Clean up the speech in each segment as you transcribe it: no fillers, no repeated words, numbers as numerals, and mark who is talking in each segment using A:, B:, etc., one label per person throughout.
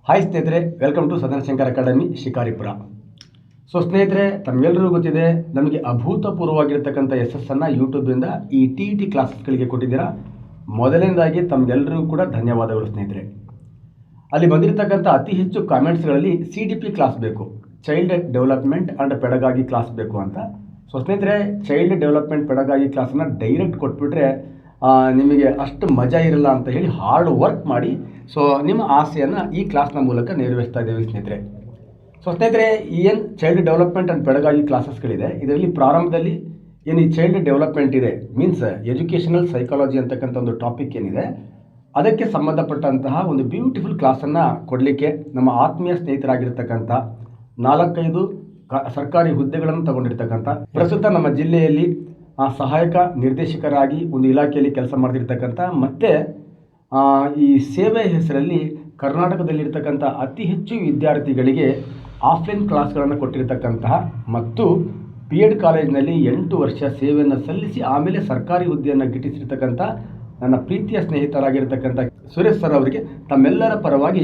A: Hi ಸ್ನೇಹಿತರೆ, welcome to ಸದನ Shankar academy Shikaripura. So ಸ್ನೇಹಿತರೆ, ತಮಗೆಲ್ಲರಿಗೂ ಗೊತ್ತಿದೆ, ನಮಗೆ ಅಭೂತಪೂರ್ವವಾಗಿರ್ತಕ್ಕಂಥ ಯಶಸ್ಸನ್ನು ಯೂಟ್ಯೂಬಿಂದ ಈ TET ಕ್ಲಾಸಸ್ಗಳಿಗೆ ಕೊಟ್ಟಿದ್ದೀರಾ. ಮೊದಲನೇದಾಗಿ ತಮಗೆಲ್ಲರಿಗೂ ಕೂಡ ಧನ್ಯವಾದಗಳು ಸ್ನೇಹಿತರೆ. ಅಲ್ಲಿ ಬಂದಿರತಕ್ಕಂಥ ಅತಿ ಹೆಚ್ಚು ಕಾಮೆಂಟ್ಸ್ಗಳಲ್ಲಿ CDP ಕ್ಲಾಸ್ ಬೇಕು, ಚೈಲ್ಡ್ ಡೆವಲಪ್ಮೆಂಟ್ ಆ್ಯಂಡ್ ಪೆಡಗಾಗಿ ಕ್ಲಾಸ್ ಬೇಕು ಅಂತ. ಸೊ ಸ್ನೇಹಿತರೆ, ಚೈಲ್ಡ್ ಡೆವಲಪ್ಮೆಂಟ್ ಪೆಡಗಾಗಿ ಕ್ಲಾಸನ್ನು ಡೈರೆಕ್ಟ್ ಕೊಟ್ಬಿಟ್ರೆ ನಿಮಗೆ ಅಷ್ಟು ಮಜಾ ಇರಲ್ಲ ಅಂತ ಹೇಳಿ ಹಾರ್ಡ್ ವರ್ಕ್ ಮಾಡಿ ಸೊ ನಿಮ್ಮ ಆಸೆಯನ್ನು ಈ ಕ್ಲಾಸ್ನ ಮೂಲಕ ನೆರವೇರಿಸ್ತಾ ಇದ್ದೇವೆ ಸ್ನೇಹಿತರೆ. ಸೊ ಸ್ನೇಹಿತರೆ, ಏನು ಚೈಲ್ಡ್ ಡೆವಲಪ್ಮೆಂಟ್ ಆ್ಯಂಡ್ ಪೆಡಗಾಗಿ ಕ್ಲಾಸಸ್ಗಳಿದೆ, ಇದರಲ್ಲಿ ಪ್ರಾರಂಭದಲ್ಲಿ ಏನು ಈ ಚೈಲ್ಡ್ ಡೆವಲಪ್ಮೆಂಟ್ ಇದೆ, ಮೀನ್ಸ್ ಎಜುಕೇಷನಲ್ ಸೈಕಾಲಜಿ ಅಂತಕ್ಕಂಥ ಒಂದು ಟಾಪಿಕ್ ಏನಿದೆ, ಅದಕ್ಕೆ ಸಂಬಂಧಪಟ್ಟಂತಹ ಒಂದು ಬ್ಯೂಟಿಫುಲ್ ಕ್ಲಾಸನ್ನು ಕೊಡಲಿಕ್ಕೆ ನಮ್ಮ ಆತ್ಮೀಯ ಸ್ನೇಹಿತರಾಗಿರ್ತಕ್ಕಂಥ 4-5 ಸರ್ಕಾರಿ ಹುದ್ದೆಗಳನ್ನು ತಗೊಂಡಿರ್ತಕ್ಕಂಥ, ಪ್ರಸ್ತುತ ನಮ್ಮ ಜಿಲ್ಲೆಯಲ್ಲಿ ಸಹಾಯಕ ನಿರ್ದೇಶಕರಾಗಿ ಒಂದು ಇಲಾಖೆಯಲ್ಲಿ ಕೆಲಸ ಮಾಡ್ತಿರ್ತಕ್ಕಂಥ, ಮತ್ತು ಈ ಸೇವೆ ಹೆಸರಲ್ಲಿ ಕರ್ನಾಟಕದಲ್ಲಿರ್ತಕ್ಕಂಥ ಅತಿ ಹೆಚ್ಚು ವಿದ್ಯಾರ್ಥಿಗಳಿಗೆ ಆಫ್ಲೈನ್ ಕ್ಲಾಸ್ಗಳನ್ನು ಕೊಟ್ಟಿರ್ತಕ್ಕಂತಹ ಮತ್ತು BEd ಕಾಲೇಜಿನಲ್ಲಿ 8 ವರ್ಷ ಸೇವೆಯನ್ನು ಸಲ್ಲಿಸಿ ಆಮೇಲೆ ಸರ್ಕಾರಿ ಹುದ್ದೆಯನ್ನು ಗಿಟ್ಟಿಸಿರ್ತಕ್ಕಂಥ ನನ್ನ ಪ್ರೀತಿಯ ಸ್ನೇಹಿತರಾಗಿರ್ತಕ್ಕಂಥ ಸುರೇಶ್ ಸರ್ ಅವರಿಗೆ ತಮ್ಮೆಲ್ಲರ ಪರವಾಗಿ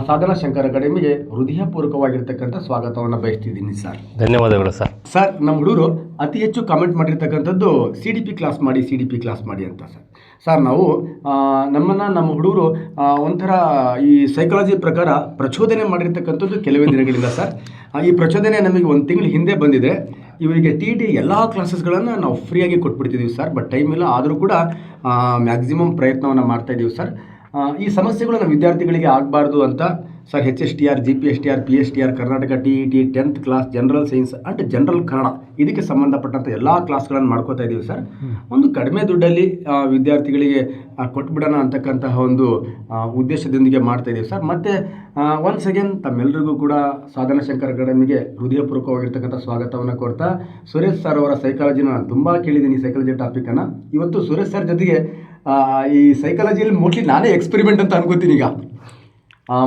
A: ಸಾಧನಾ ಶಂಕರ್ ಅಕಾಡೆಮಿಗೆ ಹೃದಯಪೂರ್ವಕವಾಗಿರ್ತಕ್ಕಂಥ ಸ್ವಾಗತವನ್ನು ಬಯಸ್ತಿದ್ದೀನಿ ಸರ್.
B: ಧನ್ಯವಾದಗಳು ಸರ್.
A: ಸರ್, ನಮ್ಮ ಹುಡುಗರು ಅತಿ ಹೆಚ್ಚು ಕಾಮೆಂಟ್ ಮಾಡಿರ್ತಕ್ಕಂಥದ್ದು CDP ಕ್ಲಾಸ್ ಮಾಡಿ ಅಂತ ಸರ್. ನಾವು ನಮ್ಮ ಹುಡುಗರು ಒಂಥರ ಈ ಸೈಕಾಲಜಿ ಪ್ರಕಾರ ಪ್ರಚೋದನೆ ಮಾಡಿರ್ತಕ್ಕಂಥದ್ದು ಕೆಲವೇ ದಿನಗಳಿಂದ ಸರ್. ಈ ಪ್ರಚೋದನೆ ನಮಗೆ 1 ತಿಂಗಳ ಹಿಂದೆ ಬಂದಿದೆ. ಇವರಿಗೆ TET ಎಲ್ಲ ಕ್ಲಾಸಸ್ಗಳನ್ನು ನಾವು ಫ್ರೀಯಾಗಿ ಕೊಟ್ಬಿಡ್ತಿದ್ದೀವಿ ಸರ್. ಬಟ್ ಟೈಮ್ ಇಲ್ಲ, ಆದರೂ ಕೂಡ ಮ್ಯಾಕ್ಸಿಮಮ್ ಪ್ರಯತ್ನವನ್ನು ಮಾಡ್ತಾಯಿದ್ದೀವಿ ಸರ್. ಈ ಸಮಸ್ಯೆಗಳು ನಮ್ಮ ವಿದ್ಯಾರ್ಥಿಗಳಿಗೆ ಆಗಬಾರ್ದು ಅಂತ sir HSTR, GPSTR, PSTR, Karnataka TET 10th class, general science and general Kannada ಇದಕ್ಕೆ ಸಂಬಂಧಪಟ್ಟಂಥ ಎಲ್ಲ ಕ್ಲಾಸ್ಗಳನ್ನು ಮಾಡ್ಕೋತಾ ಇದ್ದೀವಿ ಸರ್. ಒಂದು ಕಡಿಮೆ ದುಡ್ಡಲ್ಲಿ ವಿದ್ಯಾರ್ಥಿಗಳಿಗೆ ಕೊಟ್ಬಿಡೋಣ ಅಂತಕ್ಕಂತಹ ಒಂದು ಉದ್ದೇಶದೊಂದಿಗೆ ಮಾಡ್ತಾಯಿದ್ದೀವಿ ಸರ್. ಮತ್ತು ಒನ್ಸ್ ಅಗೇನ್ ತಮ್ಮೆಲ್ಲರಿಗೂ ಕೂಡ ಸಾಧನಾ ಶಂಕರ್ ಅಕಾಡೆಮಿಗೆ ಹೃದಯಪೂರ್ವಕವಾಗಿರ್ತಕ್ಕಂಥ ಸ್ವಾಗತವನ್ನು ಕೋರ್ತಾ, ಸುರೇಶ್ ಸರ್ ಅವರ ಸೈಕಾಲಜಿನ ನಾನು ತುಂಬ ಕೇಳಿದ್ದೀನಿ, ಸೈಕಾಲಜಿ ಟಾಪಿಕನ್ನು. ಇವತ್ತು ಸುರೇಶ್ ಸರ್ ಜೊತೆಗೆ ಈ ಸೈಕಾಲಜಿಯಲ್ಲಿ ಮೋಸ್ಟ್ಲಿ ನಾನೇ ಎಕ್ಸ್ಪೆರಿಮೆಂಟ್ ಅಂತ ಅನ್ಕೋತೀನಿ. ಈಗ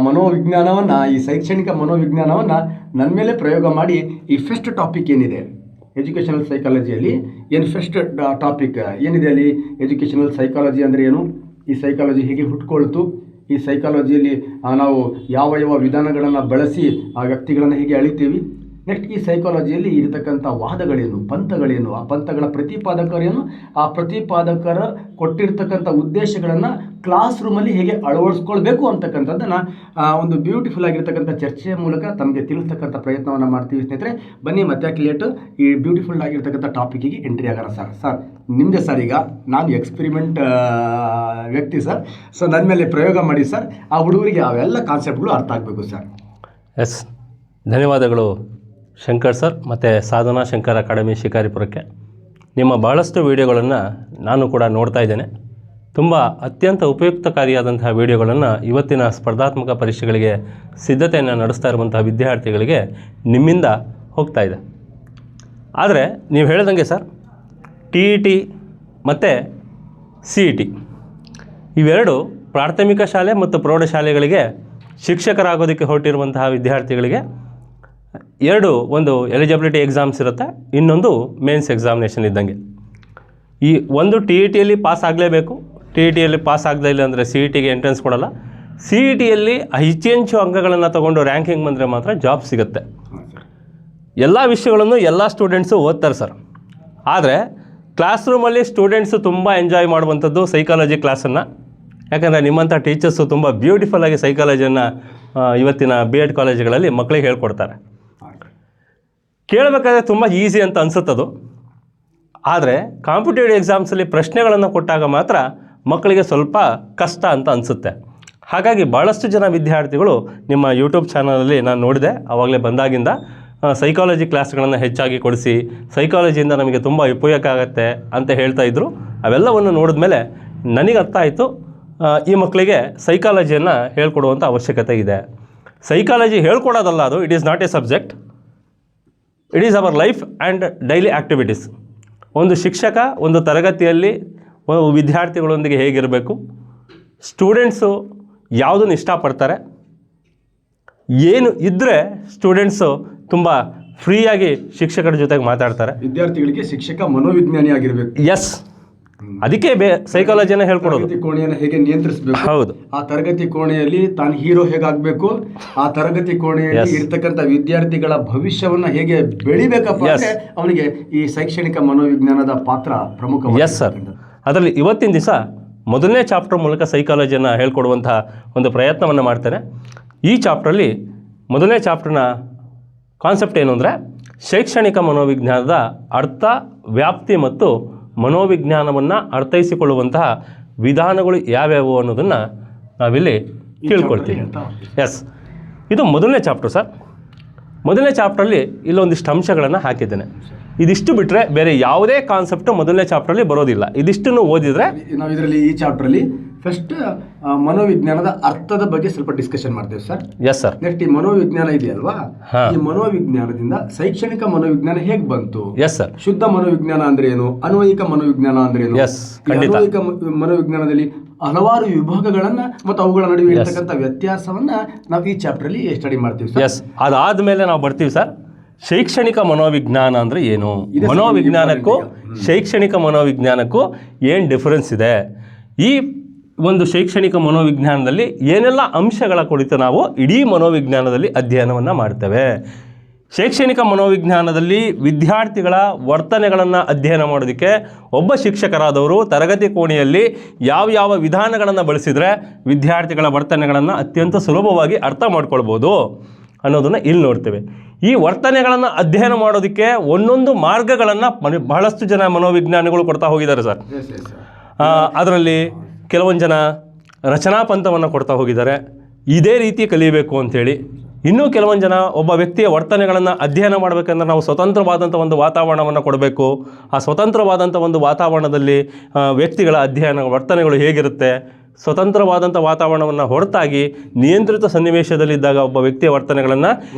A: ಮನೋವಿಜ್ಞಾನವನ್ನು, ಈ ಶೈಕ್ಷಣಿಕ ಮನೋವಿಜ್ಞಾನವನ್ನು ನನ್ನ ಮೇಲೆ ಪ್ರಯೋಗ ಮಾಡಿ ಈ ಫಸ್ಟ್ ಟಾಪಿಕ್ ಏನಿದೆ ಎಜುಕೇಷನಲ್ ಸೈಕಾಲಜಿಯಲ್ಲಿ, ಏನು ಫಸ್ಟ್ ಟಾಪಿಕ್ ಏನಿದೆ ಅಲ್ಲಿ, ಎಜುಕೇಷನಲ್ ಸೈಕಾಲಜಿ ಅಂದರೆ ಏನು, ಈ ಸೈಕಾಲಜಿ ಹೇಗೆ ಹುಟ್ಕೊಳ್ತು, ಈ ಸೈಕಾಲಜಿಯಲ್ಲಿ ನಾವು ಯಾವ ವಿಧಾನಗಳನ್ನು ಬಳಸಿ ಆ ವ್ಯಕ್ತಿಗಳನ್ನು ಹೇಗೆ ಅಳಿತೀವಿ, ನೆಕ್ಸ್ಟ್ ಈ ಸೈಕಾಲಜಿಯಲ್ಲಿ ಇರತಕ್ಕಂಥ ವಾದಗಳೇನು, ಪಂಥಗಳೇನು, ಆ ಪಂಥಗಳ ಪ್ರತಿಪಾದಕರೇನು, ಆ ಪ್ರತಿಪಾದಕರ ಕೊಟ್ಟಿರ್ತಕ್ಕಂಥ ಉದ್ದೇಶಗಳನ್ನು ಕ್ಲಾಸ್ ರೂಮಲ್ಲಿ ಹೇಗೆ ಅಳವಡಿಸ್ಕೊಳ್ಬೇಕು ಅಂತಕ್ಕಂಥದ್ದನ್ನು ಒಂದು ಬ್ಯೂಟಿಫುಲ್ ಆಗಿರ್ತಕ್ಕಂಥ ಚರ್ಚೆಯ ಮೂಲಕ ತಮಗೆ ತಿಳಿಸ್ತಕ್ಕಂಥ ಪ್ರಯತ್ನವನ್ನು ಮಾಡ್ತೀವಿ ಸ್ನೇಹಿತರೆ. ಬನ್ನಿ, ಮತ್ತೆ ಲೇಟು ಈ ಬ್ಯೂಟಿಫುಲ್ ಆಗಿರ್ತಕ್ಕಂಥ ಟಾಪಿಕ್ಕಿಗೆ ಎಂಟ್ರಿ ಆಗೋಣ ಸರ್. ಸರ್ ನಿಮ್ಮದೇ ಸರ್, ಈಗ ನಾನು ಎಕ್ಸ್ಪೆರಿಮೆಂಟ್ ವ್ಯಕ್ತಿ ಸರ್. ಸೊ ನನ್ನ ಮೇಲೆ ಪ್ರಯೋಗ ಮಾಡಿ ಸರ್, ಆ ಹುಡುಗರಿಗೆ ಅವೆಲ್ಲ ಕಾನ್ಸೆಪ್ಟ್ಗಳು ಅರ್ಥ ಆಗಬೇಕು ಸರ್.
B: ಎಸ್, ಧನ್ಯವಾದಗಳು ಶಂಕರ್ ಸರ್ ಮತ್ತು ಸಾಧನಾ ಶಂಕರ್ ಅಕಾಡೆಮಿ ಶಿಕಾರಿಪುರಕ್ಕೆ. ನಿಮ್ಮ ಭಾಳಷ್ಟು ವೀಡಿಯೋಗಳನ್ನು ನಾನು ಕೂಡ ನೋಡ್ತಾ ಇದ್ದೇನೆ. ತುಂಬ ಅತ್ಯಂತ ಉಪಯುಕ್ತಕಾರಿಯಾದಂತಹ ವೀಡಿಯೋಗಳನ್ನು ಇವತ್ತಿನ ಸ್ಪರ್ಧಾತ್ಮಕ ಪರೀಕ್ಷೆಗಳಿಗೆ ಸಿದ್ಧತೆಯನ್ನು ನಡೆಸ್ತಾ ಇರುವಂತಹ ವಿದ್ಯಾರ್ಥಿಗಳಿಗೆ ನಿಮ್ಮಿಂದ ಹೋಗ್ತಾ ಇದೆ. ಆದರೆ ನೀವು ಹೇಳ್ದಂಗೆ ಸರ್, TET ಮತ್ತು CET ಇವೆರಡು ಪ್ರಾಥಮಿಕ ಶಾಲೆ ಮತ್ತು ಪ್ರೌಢಶಾಲೆಗಳಿಗೆ ಶಿಕ್ಷಕರಾಗೋದಕ್ಕೆ ಹೊರಟಿರುವಂತಹ ವಿದ್ಯಾರ್ಥಿಗಳಿಗೆ ಒಂದು ಎಲಿಜಿಬಿಲಿಟಿ ಎಕ್ಸಾಮ್ಸ್ ಇರುತ್ತೆ, ಇನ್ನೊಂದು ಮೇನ್ಸ್ ಎಕ್ಸಾಮಿನೇಷನ್ ಇದ್ದಂಗೆ. ಈ ಒಂದು TETಯಲ್ಲಿ ಪಾಸ್ ಆಗಲೇಬೇಕು, TETಯಲ್ಲಿ ಪಾಸ್ ಆಗದೇ ಇಲ್ಲ ಅಂದರೆ CETಗೆ ಎಂಟ್ರೆನ್ಸ್ ಕೊಡಲ್ಲ. CETಯಲ್ಲಿ ಹೆಚ್ಚು ಅಂಕಗಳನ್ನು ತೊಗೊಂಡು ರ್ಯಾಂಕಿಂಗ್ ಬಂದರೆ ಮಾತ್ರ ಜಾಬ್ ಸಿಗುತ್ತೆ. ಎಲ್ಲ ವಿಷಯಗಳನ್ನು ಎಲ್ಲ ಸ್ಟೂಡೆಂಟ್ಸು ಓದ್ತಾರೆ ಸರ್. ಆದರೆ ಕ್ಲಾಸ್ ರೂಮಲ್ಲಿ ಸ್ಟೂಡೆಂಟ್ಸು ತುಂಬ ಎಂಜಾಯ್ ಮಾಡುವಂಥದ್ದು ಸೈಕಾಲಜಿ ಕ್ಲಾಸನ್ನು. ಯಾಕಂದರೆ ನಿಮ್ಮಂಥ ಟೀಚರ್ಸು ತುಂಬ ಬ್ಯೂಟಿಫುಲ್ಲಾಗಿ ಸೈಕಾಲಜಿಯನ್ನು ಇವತ್ತಿನ BEd ಕಾಲೇಜುಗಳಲ್ಲಿ ಮಕ್ಕಳಿಗೆ ಹೇಳ್ಕೊಡ್ತಾರೆ. ಕೇಳಬೇಕಾದ್ರೆ ತುಂಬ ಈಸಿ ಅಂತ ಅನಿಸುತ್ತದು. ಆದರೆ ಕಾಂಪಿಟೇಟಿವ್ ಎಕ್ಸಾಮ್ಸಲ್ಲಿ ಪ್ರಶ್ನೆಗಳನ್ನು ಕೊಟ್ಟಾಗ ಮಾತ್ರ ಮಕ್ಕಳಿಗೆ ಸ್ವಲ್ಪ ಕಷ್ಟ ಅಂತ ಅನಿಸುತ್ತೆ. ಹಾಗಾಗಿ ಭಾಳಷ್ಟು ಜನ ವಿದ್ಯಾರ್ಥಿಗಳು ನಿಮ್ಮ ಯೂಟ್ಯೂಬ್ ಚಾನಲಲ್ಲಿ ನಾನು ನೋಡಿದೆ, ಆವಾಗಲೇ ಬಂದಾಗಿಂದ ಸೈಕಾಲಜಿ ಕ್ಲಾಸ್ಗಳನ್ನು ಹೆಚ್ಚಾಗಿ ಕೊಡಿಸಿ, ಸೈಕಾಲಜಿಯಿಂದ ನಮಗೆ ತುಂಬ ಉಪಯೋಗ ಆಗುತ್ತೆ ಅಂತ ಹೇಳ್ತಾ ಇದ್ದರು. ಅವೆಲ್ಲವನ್ನು ನೋಡಿದ ಮೇಲೆ ನನಗೆ ಅರ್ಥ ಆಯಿತು, ಈ ಮಕ್ಕಳಿಗೆ ಸೈಕಾಲಜಿಯನ್ನು ಹೇಳ್ಕೊಡುವಂಥ ಅವಶ್ಯಕತೆ ಇದೆ. ಸೈಕಾಲಜಿ ಹೇಳ್ಕೊಡೋದಲ್ಲ, ಅದು it is not A subject, it is our life and daily activities. ಒಂದು ಶಿಕ್ಷಕ ಒಂದು ತರಗತಿಯಲ್ಲಿ ವಿದ್ಯಾರ್ಥಿಗಳೊಂದಿಗೆ ಹೇಗಿರಬೇಕು, ಸ್ಟೂಡೆಂಟ್ಸು ಯಾವುದನ್ನು ಇಷ್ಟಪಡ್ತಾರೆ, ಏನು ಇದ್ದರೆ ಸ್ಟೂಡೆಂಟ್ಸು ತುಂಬ ಫ್ರೀಯಾಗಿ ಶಿಕ್ಷಕರ ಜೊತೆಗೆ ಮಾತಾಡ್ತಾರೆ.
A: ವಿದ್ಯಾರ್ಥಿಗಳಿಗೆ ಶಿಕ್ಷಕ ಮನೋವಿಜ್ಞಾನಿ ಆಗಿರಬೇಕು.
B: ಎಸ್, ಅದಕ್ಕೆ ಸೈಕಾಲಜಿಯನ್ನು ಹೇಳ್ಕೊಡೋದು.
A: ತರಗತಿ ಕೋಣೆಯನ್ನು ಹೇಗೆ ನಿಯಂತ್ರಿಸಬೇಕು,
B: ಹೌದು,
A: ಆ ತರಗತಿ ಕೋಣೆಯಲ್ಲಿ ತಾನು ಹೀರೋ ಹೇಗಾಗಬೇಕು, ಆ ತರಗತಿ ಕೋಣೆಯಲ್ಲಿ ಇರ್ತಕ್ಕಂಥ ವಿದ್ಯಾರ್ಥಿಗಳ ಭವಿಷ್ಯವನ್ನ ಹೇಗೆ ಬೆಳಿಬೇಕಪ್ಪ ಅಂದ್ರೆ ಅವನಿಗೆ ಈ ಶೈಕ್ಷಣಿಕ ಮನೋವಿಜ್ಞಾನದ ಪಾತ್ರ ಪ್ರಮುಖ.
B: Yes sir. ಅದರಲ್ಲಿ ಇವತ್ತಿನ ದಿವಸ ಮೊದಲನೇ ಚಾಪ್ಟರ್ ಮೂಲಕ ಸೈಕಾಲಜಿಯನ್ನು ಹೇಳ್ಕೊಡುವಂತಹ ಒಂದು ಪ್ರಯತ್ನವನ್ನು ಮಾಡ್ತೇನೆ. ಈ ಚಾಪ್ಟ್ರಲ್ಲಿ ಮೊದಲನೇ ಚಾಪ್ಟರ್ನ ಕಾನ್ಸೆಪ್ಟ್ ಏನು ಅಂದರೆ ಶೈಕ್ಷಣಿಕ ಮನೋವಿಜ್ಞಾನದ ಅರ್ಥ, ವ್ಯಾಪ್ತಿ ಮತ್ತು ಮನೋವಿಜ್ಞಾನವನ್ನು ಅರ್ಥೈಸಿಕೊಳ್ಳುವಂತಹ ವಿಧಾನಗಳು ಯಾವ್ಯಾವು ಅನ್ನೋದನ್ನು ನಾವಿಲ್ಲಿ ತಿಳ್ಕೊಳ್ತೀವಿ. ಎಸ್, ಇದು ಮೊದಲನೇ ಚಾಪ್ಟರ್ ಸರ್. ಮೊದಲನೇ ಚಾಪ್ಟ್ರಲ್ಲಿ ಇಲ್ಲೊಂದಿಷ್ಟು ಅಂಶಗಳನ್ನು ಹಾಕಿದ್ದೇನೆ. ಇದಿಷ್ಟು ಬಿಟ್ಟರೆ ಬೇರೆ ಯಾವುದೇ ಕಾನ್ಸೆಪ್ಟು ಮೊದಲನೇ ಚಾಪ್ಟ್ರಲ್ಲಿ ಬರೋದಿಲ್ಲ. ಇದಿಷ್ಟನ್ನು ಓದಿದರೆ
A: ನಾವು ಇದರಲ್ಲಿ ಈ ಚಾಪ್ಟ್ರಲ್ಲಿ ಫಸ್ಟ್ ಮನೋವಿಜ್ಞಾನದ ಅರ್ಥದ ಬಗ್ಗೆ ಸ್ವಲ್ಪ ಡಿಸ್ಕಷನ್ ಮಾಡ್ತೇವೆ ಸರ್.
B: Yes sir.
A: ನೆಕ್ಸ್ಟ್ ಈ ಮನೋವಿಜ್ಞಾನ ಇದೆಯಲ್ವಾ, ಈ ಮನೋವಿಜ್ಞಾನದಿಂದ ಶೈಕ್ಷಣಿಕ ಮನೋವಿಜ್ಞಾನ ಹೇಗೆ ಬಂತು?
B: Yes sir.
A: ಶುದ್ಧ ಮನೋವಿಜ್ಞಾನ ಅಂದ್ರೆ ಏನು, ಅನ್ವಯಿಕ ಮನೋವಿಜ್ಞಾನ ಅಂದ್ರೆ ಏನು?
B: ಎಸ್, ಖಂಡಿತ.
A: ಅನ್ವಯಿಕ ಮನೋವಿಜ್ಞಾನದಲ್ಲಿ ಹಲವಾರು ವಿಭಾಗಗಳನ್ನ ಮತ್ತು ಅವುಗಳ ನಡುವೆ ಇರತಕ್ಕಂಥ ವ್ಯತ್ಯಾಸವನ್ನ ನಾವು ಈ ಚಾಪ್ಟರ್ ಅಲ್ಲಿ ಸ್ಟಡಿ ಮಾಡ್ತೀವಿ ಸರ್.
B: ಎಸ್, ಅದಾದ್ಮೇಲೆ ನಾವು ಬರ್ತೀವಿ ಸರ್. ಶೈಕ್ಷಣಿಕ ಮನೋವಿಜ್ಞಾನ ಅಂದ್ರೆ ಏನು, ಮನೋವಿಜ್ಞಾನಕ್ಕೂ ಶೈಕ್ಷಣಿಕ ಮನೋವಿಜ್ಞಾನಕ್ಕೂ ಏನು ಡಿಫರೆನ್ಸ್ ಇದೆ, ಈ ಒಂದು ಶೈಕ್ಷಣಿಕ ಮನೋವಿಜ್ಞಾನದಲ್ಲಿ ಏನೆಲ್ಲ ಅಂಶಗಳ ಕುರಿತು ನಾವು ಇಡೀ ಮನೋವಿಜ್ಞಾನದಲ್ಲಿ ಅಧ್ಯಯನವನ್ನು ಮಾಡ್ತೇವೆ. ಶೈಕ್ಷಣಿಕ ಮನೋವಿಜ್ಞಾನದಲ್ಲಿ ವಿದ್ಯಾರ್ಥಿಗಳ ವರ್ತನೆಗಳನ್ನು ಅಧ್ಯಯನ ಮಾಡೋದಕ್ಕೆ ಒಬ್ಬ ಶಿಕ್ಷಕರಾದವರು ತರಗತಿ ಕೋಣೆಯಲ್ಲಿ ಯಾವ ವಿಧಾನಗಳನ್ನು ಬಳಸಿದರೆ ವಿದ್ಯಾರ್ಥಿಗಳ ವರ್ತನೆಗಳನ್ನು ಅತ್ಯಂತ ಸುಲಭವಾಗಿ ಅರ್ಥ ಮಾಡ್ಕೊಳ್ಬೋದು ಅನ್ನೋದನ್ನು ಇಲ್ಲಿ ನೋಡ್ತೇವೆ. ಈ ವರ್ತನೆಗಳನ್ನು ಅಧ್ಯಯನ ಮಾಡೋದಕ್ಕೆ ಒಂದೊಂದು ಮಾರ್ಗಗಳನ್ನು ಬಹಳಷ್ಟು ಜನ ಮನೋವಿಜ್ಞಾನಿಗಳು ಕೊಡ್ತಾ ಹೋಗಿದ್ದಾರೆ ಸರ್. ಅದರಲ್ಲಿ ಕೆಲವೊಂದು ಜನ ರಚನಾ ಪಂಥವನ್ನು ಕೊಡ್ತಾ ಹೋಗಿದ್ದಾರೆ, ಇದೇ ರೀತಿ ಕಲಿಯಬೇಕು ಅಂಥೇಳಿ. ಇನ್ನೂ ಕೆಲವೊಂದು ಜನ ಒಬ್ಬ ವ್ಯಕ್ತಿಯ ವರ್ತನೆಗಳನ್ನು ಅಧ್ಯಯನ ಮಾಡಬೇಕಂದ್ರೆ ನಾವು ಸ್ವತಂತ್ರವಾದಂಥ ಒಂದು ವಾತಾವರಣವನ್ನು ಕೊಡಬೇಕು, ಆ ಸ್ವತಂತ್ರವಾದಂಥ ಒಂದು ವಾತಾವರಣದಲ್ಲಿ ವ್ಯಕ್ತಿಗಳ ಅಧ್ಯಯನ ವರ್ತನೆಗಳು ಹೇಗಿರುತ್ತೆ, ಸ್ವತಂತ್ರವಾದಂಥ ವಾತಾವರಣವನ್ನು ಹೊರತಾಗಿ ನಿಯಂತ್ರಿತ ಸನ್ನಿವೇಶದಲ್ಲಿದ್ದಾಗ ಒಬ್ಬ ವ್ಯಕ್ತಿಯ ವರ್ತನೆಗಳನ್ನು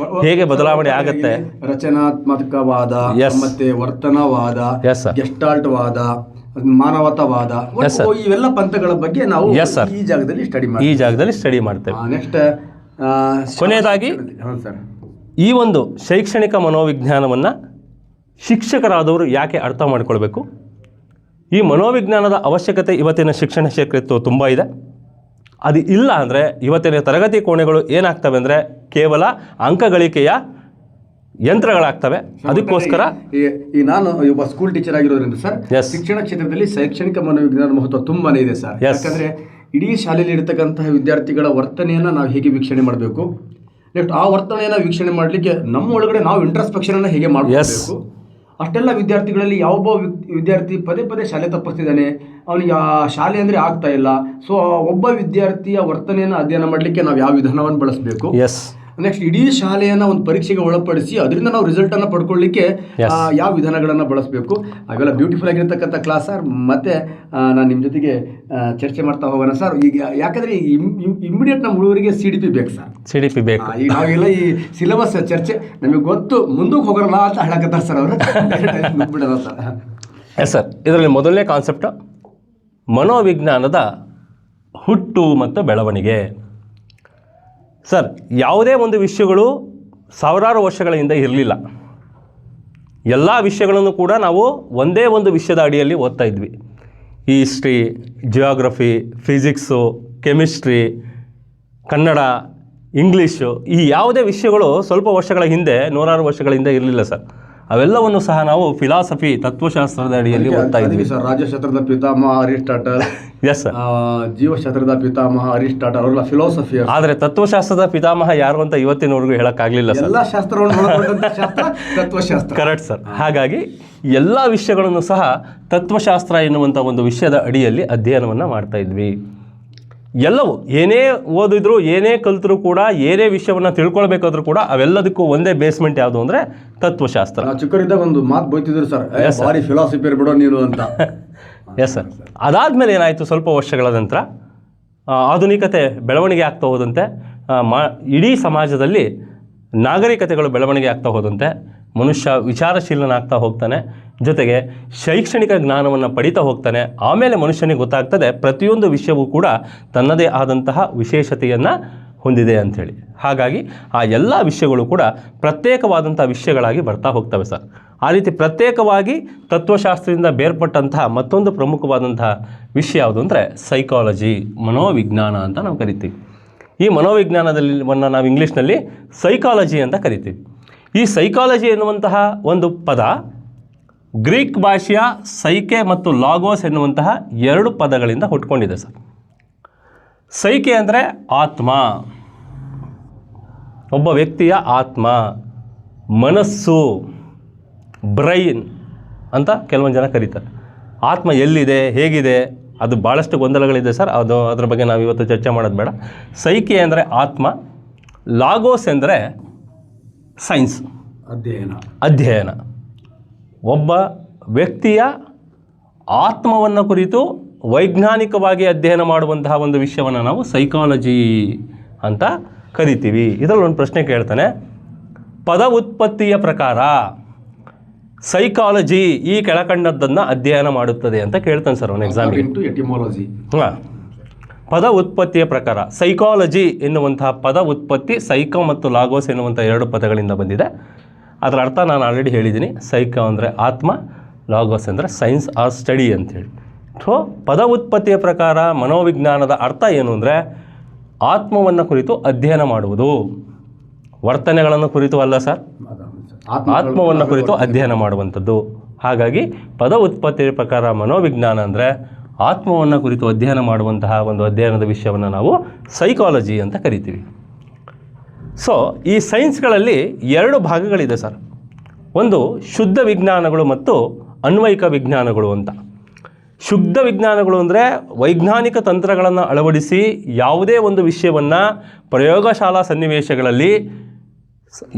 B: ಹೇಗೆ ಬದಲಾವಣೆ ಆಗುತ್ತೆ,
A: ರಚನಾತ್ಮಕವಾದ ಮತ್ತೆ ವರ್ತನವಾದ, ಗೆಸ್ಟಾಲ್ಟ್ ವಾದ, ಮಾನವತಾವಾದ, ಇವೆಲ್ಲ ಪಂಥಗಳ ಬಗ್ಗೆ ನಾವು ಈ ಜಾಗದಲ್ಲಿ ಸ್ಟಡಿ ಮಾಡ್ತೇವೆ. ನೆಕ್ಸ್ಟ್
B: ಕೊನೆಯದಾಗಿ ಈ ಒಂದು ಶೈಕ್ಷಣಿಕ ಮನೋವಿಜ್ಞಾನವನ್ನು ಶಿಕ್ಷಕರಾದವರು ಯಾಕೆ ಅರ್ಥ ಮಾಡಿಕೊಳ್ಬೇಕು, ಈ ಮನೋವಿಜ್ಞಾನದ ಅವಶ್ಯಕತೆ ಇವತ್ತಿನ ಶಿಕ್ಷಣ ಕ್ಷೇತ್ರಕ್ಕೆ ತುಂಬ ಇದೆ. ಅದು ಇಲ್ಲ ಅಂದರೆ ಇವತ್ತಿನ ತರಗತಿ ಕೋಣೆಗಳು ಏನಾಗ್ತವೆ ಅಂದರೆ ಕೇವಲ ಅಂಕಗಳಿಕೆಯ ಯಂತ್ರಗಳಾಗ್ತವೆ. ಅದಕ್ಕೋಸ್ಕರ
A: ಈ ನಾನು ಒಬ್ಬ ಸ್ಕೂಲ್ ಟೀಚರ್ ಆಗಿರೋದ್ರಿಂದ ಸರ್, ಶಿಕ್ಷಣ ಕ್ಷೇತ್ರದಲ್ಲಿ ಶೈಕ್ಷಣಿಕ ಮನೋವಿಜ್ಞಾನ ಮಹತ್ವ ತುಂಬಾನೇ ಇದೆ ಸರ್. ಯಾಕಂದ್ರೆ ಇಡೀ ಶಾಲೆಯಲ್ಲಿ ಇರತಕ್ಕಂತಹ ವಿದ್ಯಾರ್ಥಿಗಳ ವರ್ತನೆಯನ್ನು ನಾವು ಹೇಗೆ ವೀಕ್ಷಣೆ ಮಾಡಬೇಕು, ನೆಕ್ಸ್ಟ್ ಆ ವರ್ತನೆಯನ್ನು ವೀಕ್ಷಣೆ ಮಾಡಲಿಕ್ಕೆ ನಮ್ಮ ಒಳಗಡೆ ನಾವು ಇಂಟ್ರಸ್ಪೆಕ್ಷನ್ ಅನ್ನು ಹೇಗೆ ಮಾಡಬೇಕು. ಅಷ್ಟೆಲ್ಲ ವಿದ್ಯಾರ್ಥಿಗಳಲ್ಲಿ ಯಾವೊಬ್ಬ ವಿದ್ಯಾರ್ಥಿ ಪದೇ ಶಾಲೆ ತಪ್ಪಿಸ್ತಿದ್ದಾನೆ, ಅವನಿಗೆ ಆ ಶಾಲೆ ಅಂದರೆ ಆಗ್ತಾ ಇಲ್ಲ. ಸೊ ಒಬ್ಬ ವಿದ್ಯಾರ್ಥಿಯ ವರ್ತನೆಯನ್ನು ಅಧ್ಯಯನ ಮಾಡಲಿಕ್ಕೆ ನಾವು ಯಾವ ವಿಧಾನವನ್ನು ಬಳಸಬೇಕು, ನೆಕ್ಸ್ಟ್ ಇಡೀ ಶಾಲೆಯನ್ನು ಒಂದು ಪರೀಕ್ಷೆಗೆ ಒಳಪಡಿಸಿ ಅದರಿಂದ ನಾವು ರಿಸಲ್ಟನ್ನು ಪಡ್ಕೊಳ್ಳಿಕ್ಕೆ ಯಾವ ವಿಧಾನಗಳನ್ನು ಬಳಸಬೇಕು, ಅವೆಲ್ಲ ಬ್ಯೂಟಿಫುಲ್ ಆಗಿರ್ತಕ್ಕಂಥ ಕ್ಲಾಸ್ ಸರ್. ಮತ್ತು ನಾನು ನಿಮ್ಮ ಜೊತೆಗೆ ಚರ್ಚೆ ಮಾಡ್ತಾ ಹೋಗೋಣ ಸರ್. ಈಗ ಯಾಕಂದರೆ ಇಮಿಡಿಯೇಟ್ ನಮ್ಮ ಹುಡುಗರಿಗೆ CDP ಬೇಕು ಸರ್. CDP ಬೇಕು. ಈಗ ನಾವೆಲ್ಲ ಈ ಸಿಲೆಬಸ್ ಚರ್ಚೆ ನಮಗೆ ಗೊತ್ತು, ಮುಂದಕ್ಕೆ ಹೋಗೋಣ ಅಂತ ಹೇಳಕತ್ತಾರೆ ಸರ್ ಅವರು. ಬಿಡೋಣ ಸರ್.
B: Yes sir. ಇದರಲ್ಲಿ ಮೊದಲನೇ ಕಾನ್ಸೆಪ್ಟ್ ಮನೋವಿಜ್ಞಾನದ ಹುಟ್ಟು ಮತ್ತು ಬೆಳವಣಿಗೆ. ಸರ್, ಯಾವುದೇ ಒಂದು ವಿಷಯಗಳು ಸಾವಿರಾರು ವರ್ಷಗಳ ಹಿಂದೆ ಇರಲಿಲ್ಲ. ಎಲ್ಲ ವಿಷಯಗಳನ್ನು ಕೂಡ ನಾವು ಒಂದೇ ಒಂದು ವಿಷಯದ ಅಡಿಯಲ್ಲಿ ಓದ್ತಾ ಇದ್ವಿ. ಈ history, geography, physics, chemistry, Kannada, English, ಈ ಯಾವುದೇ ವಿಷಯಗಳು ಸ್ವಲ್ಪ ವರ್ಷಗಳ ಹಿಂದೆ, ನೂರಾರು ವರ್ಷಗಳ ಹಿಂದೆ ಇರಲಿಲ್ಲ ಸರ್. ಅವೆಲ್ಲವನ್ನು ಸಹ ನಾವು ಫಿಲಾಸಫಿ, ತತ್ವಶಾಸ್ತ್ರದ ಅಡಿಯಲ್ಲಿ ಓದ್ತಾ ಇದ್ವಿ
A: ಸರ್. ರಾಜ್ಯಶಾಸ್ತ್ರದ ಪಿತಾಮಹ ಅರಿಸ್ಟಾಟಲ್,
B: ಎಸ್ ಸರ್.
A: ಜೀವಶಾಸ್ತ್ರದ ಪಿತಾಮಹ ಅರಿಸ್ಟಾಟಲ್, ಅವರೆಲ್ಲ ಫಿಲಾಸಫಿ.
B: ಆದರೆ ತತ್ವಶಾಸ್ತ್ರದ ಪಿತಾಮಹ ಯಾರು ಅಂತ ಇವತ್ತಿನವರೆಗೂ ಹೇಳೋಕ್ಕಾಗಲಿಲ್ಲ ಸರ್.
A: ಎಲ್ಲ ಶಾಸ್ತ್ರವನ್ನು ತತ್ವಶಾಸ್ತ್ರ.
B: Correct sir. ಹಾಗಾಗಿ ಎಲ್ಲ ವಿಷಯಗಳನ್ನು ಸಹ ತತ್ವಶಾಸ್ತ್ರ ಎನ್ನುವಂಥ ಒಂದು ವಿಷಯದ ಅಡಿಯಲ್ಲಿ ಅಧ್ಯಯನವನ್ನು ಮಾಡ್ತಾ ಇದ್ವಿ. ಎಲ್ಲವೂ ಏನೇ ಓದಿದ್ರು, ಏನೇ ಕಲ್ತರೂ ಕೂಡ, ಏನೇ ವಿಷಯವನ್ನು ತಿಳ್ಕೊಳ್ಬೇಕಾದ್ರೂ ಕೂಡ ಅವೆಲ್ಲದಕ್ಕೂ ಒಂದೇ ಬೇಸ್ಮೆಂಟ್ ಯಾವುದು ಅಂದರೆ ತತ್ವಶಾಸ್ತ್ರ.
A: ಚಿಕ್ಕರಿದ್ದಾಗ ಒಂದು ಮಾತು ಬೈತಿದ್ರು ಸರ್, ಬಾರಿ ಫಿಲಾಸಫಿ ಬಿಡೋ ನೀನು ಅಂತ.
B: Yes sir. ಅದಾದಮೇಲೆ ಏನಾಯಿತು, ಸ್ವಲ್ಪ ವರ್ಷಗಳ ನಂತರ ಆಧುನಿಕತೆ ಬೆಳವಣಿಗೆ ಆಗ್ತಾ ಹೋದಂತೆ, ಇಡೀ ಸಮಾಜದಲ್ಲಿ ನಾಗರಿಕತೆಗಳು ಬೆಳವಣಿಗೆ ಆಗ್ತಾ ಹೋದಂತೆ ಮನುಷ್ಯ ವಿಚಾರಶೀಲನಾಗ್ತಾ ಹೋಗ್ತಾನೆ, ಜೊತೆಗೆ ಶೈಕ್ಷಣಿಕ ಜ್ಞಾನವನ್ನು ಪಡಿತಾ ಹೋಗ್ತಾನೆ. ಆಮೇಲೆ ಮನುಷ್ಯನಿಗೆ ಗೊತ್ತಾಗ್ತದೆ ಪ್ರತಿಯೊಂದು ವಿಷಯವೂ ಕೂಡ ತನ್ನದೇ ಆದಂತಹ ವಿಶೇಷತೆಯನ್ನು ಹೊಂದಿದೆ ಅಂಥೇಳಿ. ಹಾಗಾಗಿ ಆ ಎಲ್ಲ ವಿಷಯಗಳು ಕೂಡ ಪ್ರತ್ಯೇಕವಾದಂಥ ವಿಷಯಗಳಾಗಿ ಬರ್ತಾ ಹೋಗ್ತವೆ ಸರ್. ಆ ರೀತಿ ಪ್ರತ್ಯೇಕವಾಗಿ ತತ್ವಶಾಸ್ತ್ರದಿಂದ ಬೇರ್ಪಟ್ಟಂತಹ ಮತ್ತೊಂದು ಪ್ರಮುಖವಾದಂತಹ ವಿಷಯ ಯಾವುದು ಅಂದರೆ ಸೈಕಾಲಜಿ, ಮನೋವಿಜ್ಞಾನ ಅಂತ ನಾವು ಕರಿತೀವಿ. ಈ ಮನೋವಿಜ್ಞಾನದಲ್ಲಿ ನಾವು ಇಂಗ್ಲೀಷ್ನಲ್ಲಿ ಸೈಕಾಲಜಿ ಅಂತ ಕರಿತೀವಿ. ಈ ಸೈಕಾಲಜಿ ಎನ್ನುವಂತಹ ಒಂದು ಪದ ಗ್ರೀಕ್ ಭಾಷೆಯ ಸೈಕೆ ಮತ್ತು ಲಾಗೋಸ್ ಎನ್ನುವಂತಹ ಎರಡು ಪದಗಳಿಂದ ಹುಟ್ಕೊಂಡಿದೆ ಸರ್. ಸೈಕೆ ಅಂದರೆ ಆತ್ಮ, ಒಬ್ಬ ವ್ಯಕ್ತಿಯ ಆತ್ಮ, ಮನಸ್ಸು, ಬ್ರೈನ್ ಅಂತ ಕೆಲವೊಂದು ಜನ ಕರೀತಾರೆ. ಆತ್ಮ ಎಲ್ಲಿದೆ, ಹೇಗಿದೆ, ಅದು ಭಾಳಷ್ಟು ಗೊಂದಲಗಳಿದೆ ಸರ್. ಅದ್ರ ಬಗ್ಗೆ ನಾವು ಇವತ್ತು ಚರ್ಚೆ ಮಾಡೋದು ಬೇಡ. ಸೈಕೆ ಅಂದರೆ ಆತ್ಮ, ಲಾಗೋಸ್ ಅಂದರೆ ಸೈನ್ಸ್, ಅಧ್ಯಯನ. ಒಬ್ಬ ವ್ಯಕ್ತಿಯ ಆತ್ಮವನ್ನು ಕುರಿತು ವೈಜ್ಞಾನಿಕವಾಗಿ ಅಧ್ಯಯನ ಮಾಡುವಂತಹ ಒಂದು ವಿಷಯವನ್ನು ನಾವು ಸೈಕಾಲಜಿ ಅಂತ ಕರಿತೀವಿ. ಇದರಲ್ಲಿ ಒಂದು ಪ್ರಶ್ನೆ ಕೇಳ್ತಾನೆ, ಪದ ಉತ್ಪತ್ತಿಯ ಪ್ರಕಾರ ಸೈಕಾಲಜಿ ಈ ಕೆಳಕಂಡದ್ದನ್ನು ಅಧ್ಯಯನ ಮಾಡುತ್ತದೆ ಅಂತ ಕೇಳ್ತಾನೆ ಸರ್ ಅವನು ಎಕ್ಸಾಮಿಗೆ. ಹಾಂ, ಪದ ಉತ್ಪತ್ತಿಯ ಪ್ರಕಾರ ಸೈಕಾಲಜಿ ಎನ್ನುವಂತಹ ಪದ ಉತ್ಪತ್ತಿ ಸೈಕೋ ಮತ್ತು ಲಾಗೋಸ್ ಎನ್ನುವಂಥ ಎರಡು ಪದಗಳಿಂದ ಬಂದಿದೆ. ಅದರ ಅರ್ಥ ನಾನು ಆಲ್ರೆಡಿ ಹೇಳಿದ್ದೀನಿ. ಸೈಕೋ ಅಂದರೆ ಆತ್ಮ, ಲಾಗೋಸ್ ಅಂದರೆ ಸೈನ್ಸ್ ಆರ್ ಸ್ಟಡಿ ಅಂತೇಳಿ. ಸೊ ಪದ ಉತ್ಪತ್ತಿಯ ಪ್ರಕಾರ ಮನೋವಿಜ್ಞಾನದ ಅರ್ಥ ಏನು ಅಂದರೆ ಆತ್ಮವನ್ನು ಕುರಿತು ಅಧ್ಯಯನ ಮಾಡುವುದು, ವರ್ತನೆಗಳನ್ನು ಕುರಿತು ಅಲ್ಲ ಸರ್, ಆತ್ಮವನ್ನು ಕುರಿತು ಅಧ್ಯಯನ ಮಾಡುವಂಥದ್ದು. ಹಾಗಾಗಿ ಪದ ಉತ್ಪತ್ತಿಯ ಪ್ರಕಾರ ಮನೋವಿಜ್ಞಾನ ಅಂದರೆ ಆತ್ಮವನ್ನು ಕುರಿತು ಅಧ್ಯಯನ ಮಾಡುವಂತಹ ಒಂದು ಅಧ್ಯಯನದ ವಿಷಯವನ್ನು ನಾವು ಸೈಕಾಲಜಿ ಅಂತ ಕರಿತೀವಿ. ಸೊ ಈ ಸೈನ್ಸ್ಗಳಲ್ಲಿ ಎರಡು ಭಾಗಗಳಿದೆ ಸರ್. ಒಂದು ಶುದ್ಧ ವಿಜ್ಞಾನಗಳು ಮತ್ತು ಅನ್ವಯಿಕ ವಿಜ್ಞಾನಗಳು ಅಂತ. ಶುದ್ಧ ವಿಜ್ಞಾನಗಳು ಅಂದರೆ ವೈಜ್ಞಾನಿಕ ತಂತ್ರಗಳನ್ನು ಅಳವಡಿಸಿ ಯಾವುದೇ ಒಂದು ವಿಷಯವನ್ನು ಪ್ರಯೋಗಶಾಲಾ ಸನ್ನಿವೇಶಗಳಲ್ಲಿ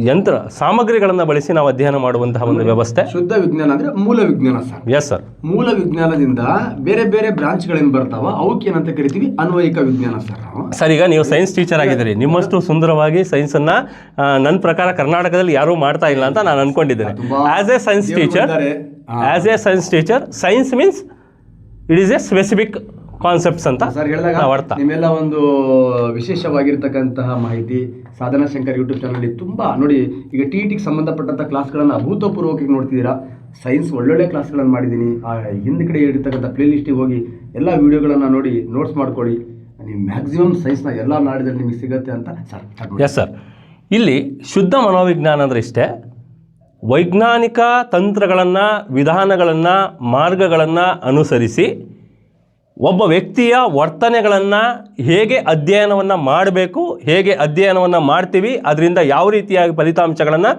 B: ಯಂತ್ರ ಸಾಮಗ್ರಿಗಳನ್ನು ಬಳಸಿ ನಾವು ಅಧ್ಯಯನ ಮಾಡುವಂತಹ ಒಂದು ವ್ಯವಸ್ಥೆ.
A: ಶುದ್ಧ ವಿಜ್ಞಾನ ಅಂದರೆ ಮೂಲ ವಿಜ್ಞಾನ ಸರ್.
B: Yes sir.
A: ಮೂಲ ವಿಜ್ಞಾನದಿಂದ ಬೇರೆ ಬೇರೆ ಬ್ರಾಂಚ್ಗಳೇನು ಬರ್ತಾವ ಅವಕ್ಕೆ ಏನಂತ ಕರಿತೀವಿ, ಅನ್ವಯಿಕ ವಿಜ್ಞಾನ ಸರ್.
B: ಸರ್, ಈಗ ನೀವು ಸೈನ್ಸ್ ಟೀಚರ್ ಆಗಿದ್ದೀರಿ. ನಿಮ್ಮಷ್ಟು ಸುಂದರವಾಗಿ ಸೈನ್ಸನ್ನು ನನ್ನ ಪ್ರಕಾರ ಕರ್ನಾಟಕದಲ್ಲಿ ಯಾರೂ ಮಾಡ್ತಾ ಇಲ್ಲ ಅಂತ ನಾನು ಅನ್ಕೊಂಡಿದ್ದೇನೆ. As a science teacher, science means it is a specific concepts ಅಂತ
A: ಸರ್ ಹೇಳಿದಾಗ
B: ಅರ್ಥ.
A: ನಿಮ್ಮೆಲ್ಲ ಒಂದು ವಿಶೇಷವಾಗಿರ್ತಕ್ಕಂತಹ ಮಾಹಿತಿ ಸಾಧನಾ ಶಂಕರ್ ಯೂಟ್ಯೂಬ್ ಚಾನಲ್ ತುಂಬ ನೋಡಿ. ಈಗ ಟಿಗೆ ಸಂಬಂಧಪಟ್ಟಂಥ ಕ್ಲಾಸ್ಗಳನ್ನು ಅಭೂತಪೂರ್ವಕವಾಗಿ ನೋಡ್ತಿದ್ದೀರಾ. ಸೈನ್ಸ್ ಒಳ್ಳೊಳ್ಳೆ ಕ್ಲಾಸ್ಗಳನ್ನು ಮಾಡಿದ್ದೀನಿ. ಆ ಹಿಂದ್ಗಡೆ ಇರ್ತಕ್ಕಂಥ ಪ್ಲೇಲಿಸ್ಟಿಗೆ ಹೋಗಿ ಎಲ್ಲ ವೀಡಿಯೋಗಳನ್ನು ನೋಡಿ ನೋಟ್ಸ್ ಮಾಡ್ಕೊಳ್ಳಿ. ನೀವು ಮ್ಯಾಕ್ಸಿಮಮ್ ಸೈನ್ಸ್ನ ಎಲ್ಲ ನಾಡಿದಲ್ಲಿ ನಿಮಗೆ ಸಿಗುತ್ತೆ ಅಂತ ಸರ್.
B: Yes sir. ಇಲ್ಲಿ ಶುದ್ಧ ಮನೋವಿಜ್ಞಾನ ಅಂದರೆ ಇಷ್ಟೇ, ವೈಜ್ಞಾನಿಕ ತಂತ್ರಗಳನ್ನು, ವಿಧಾನಗಳನ್ನು, ಮಾರ್ಗಗಳನ್ನು ಅನುಸರಿಸಿ ಒಬ್ಬ ವ್ಯಕ್ತಿಯ ವರ್ತನೆಗಳನ್ನು ಹೇಗೆ ಅಧ್ಯಯನವನ್ನು ಮಾಡಬೇಕು, ಹೇಗೆ ಅಧ್ಯಯನವನ್ನು ಮಾಡ್ತೀವಿ, ಅದರಿಂದ ಯಾವ ರೀತಿಯಾಗಿ ಫಲಿತಾಂಶಗಳನ್ನು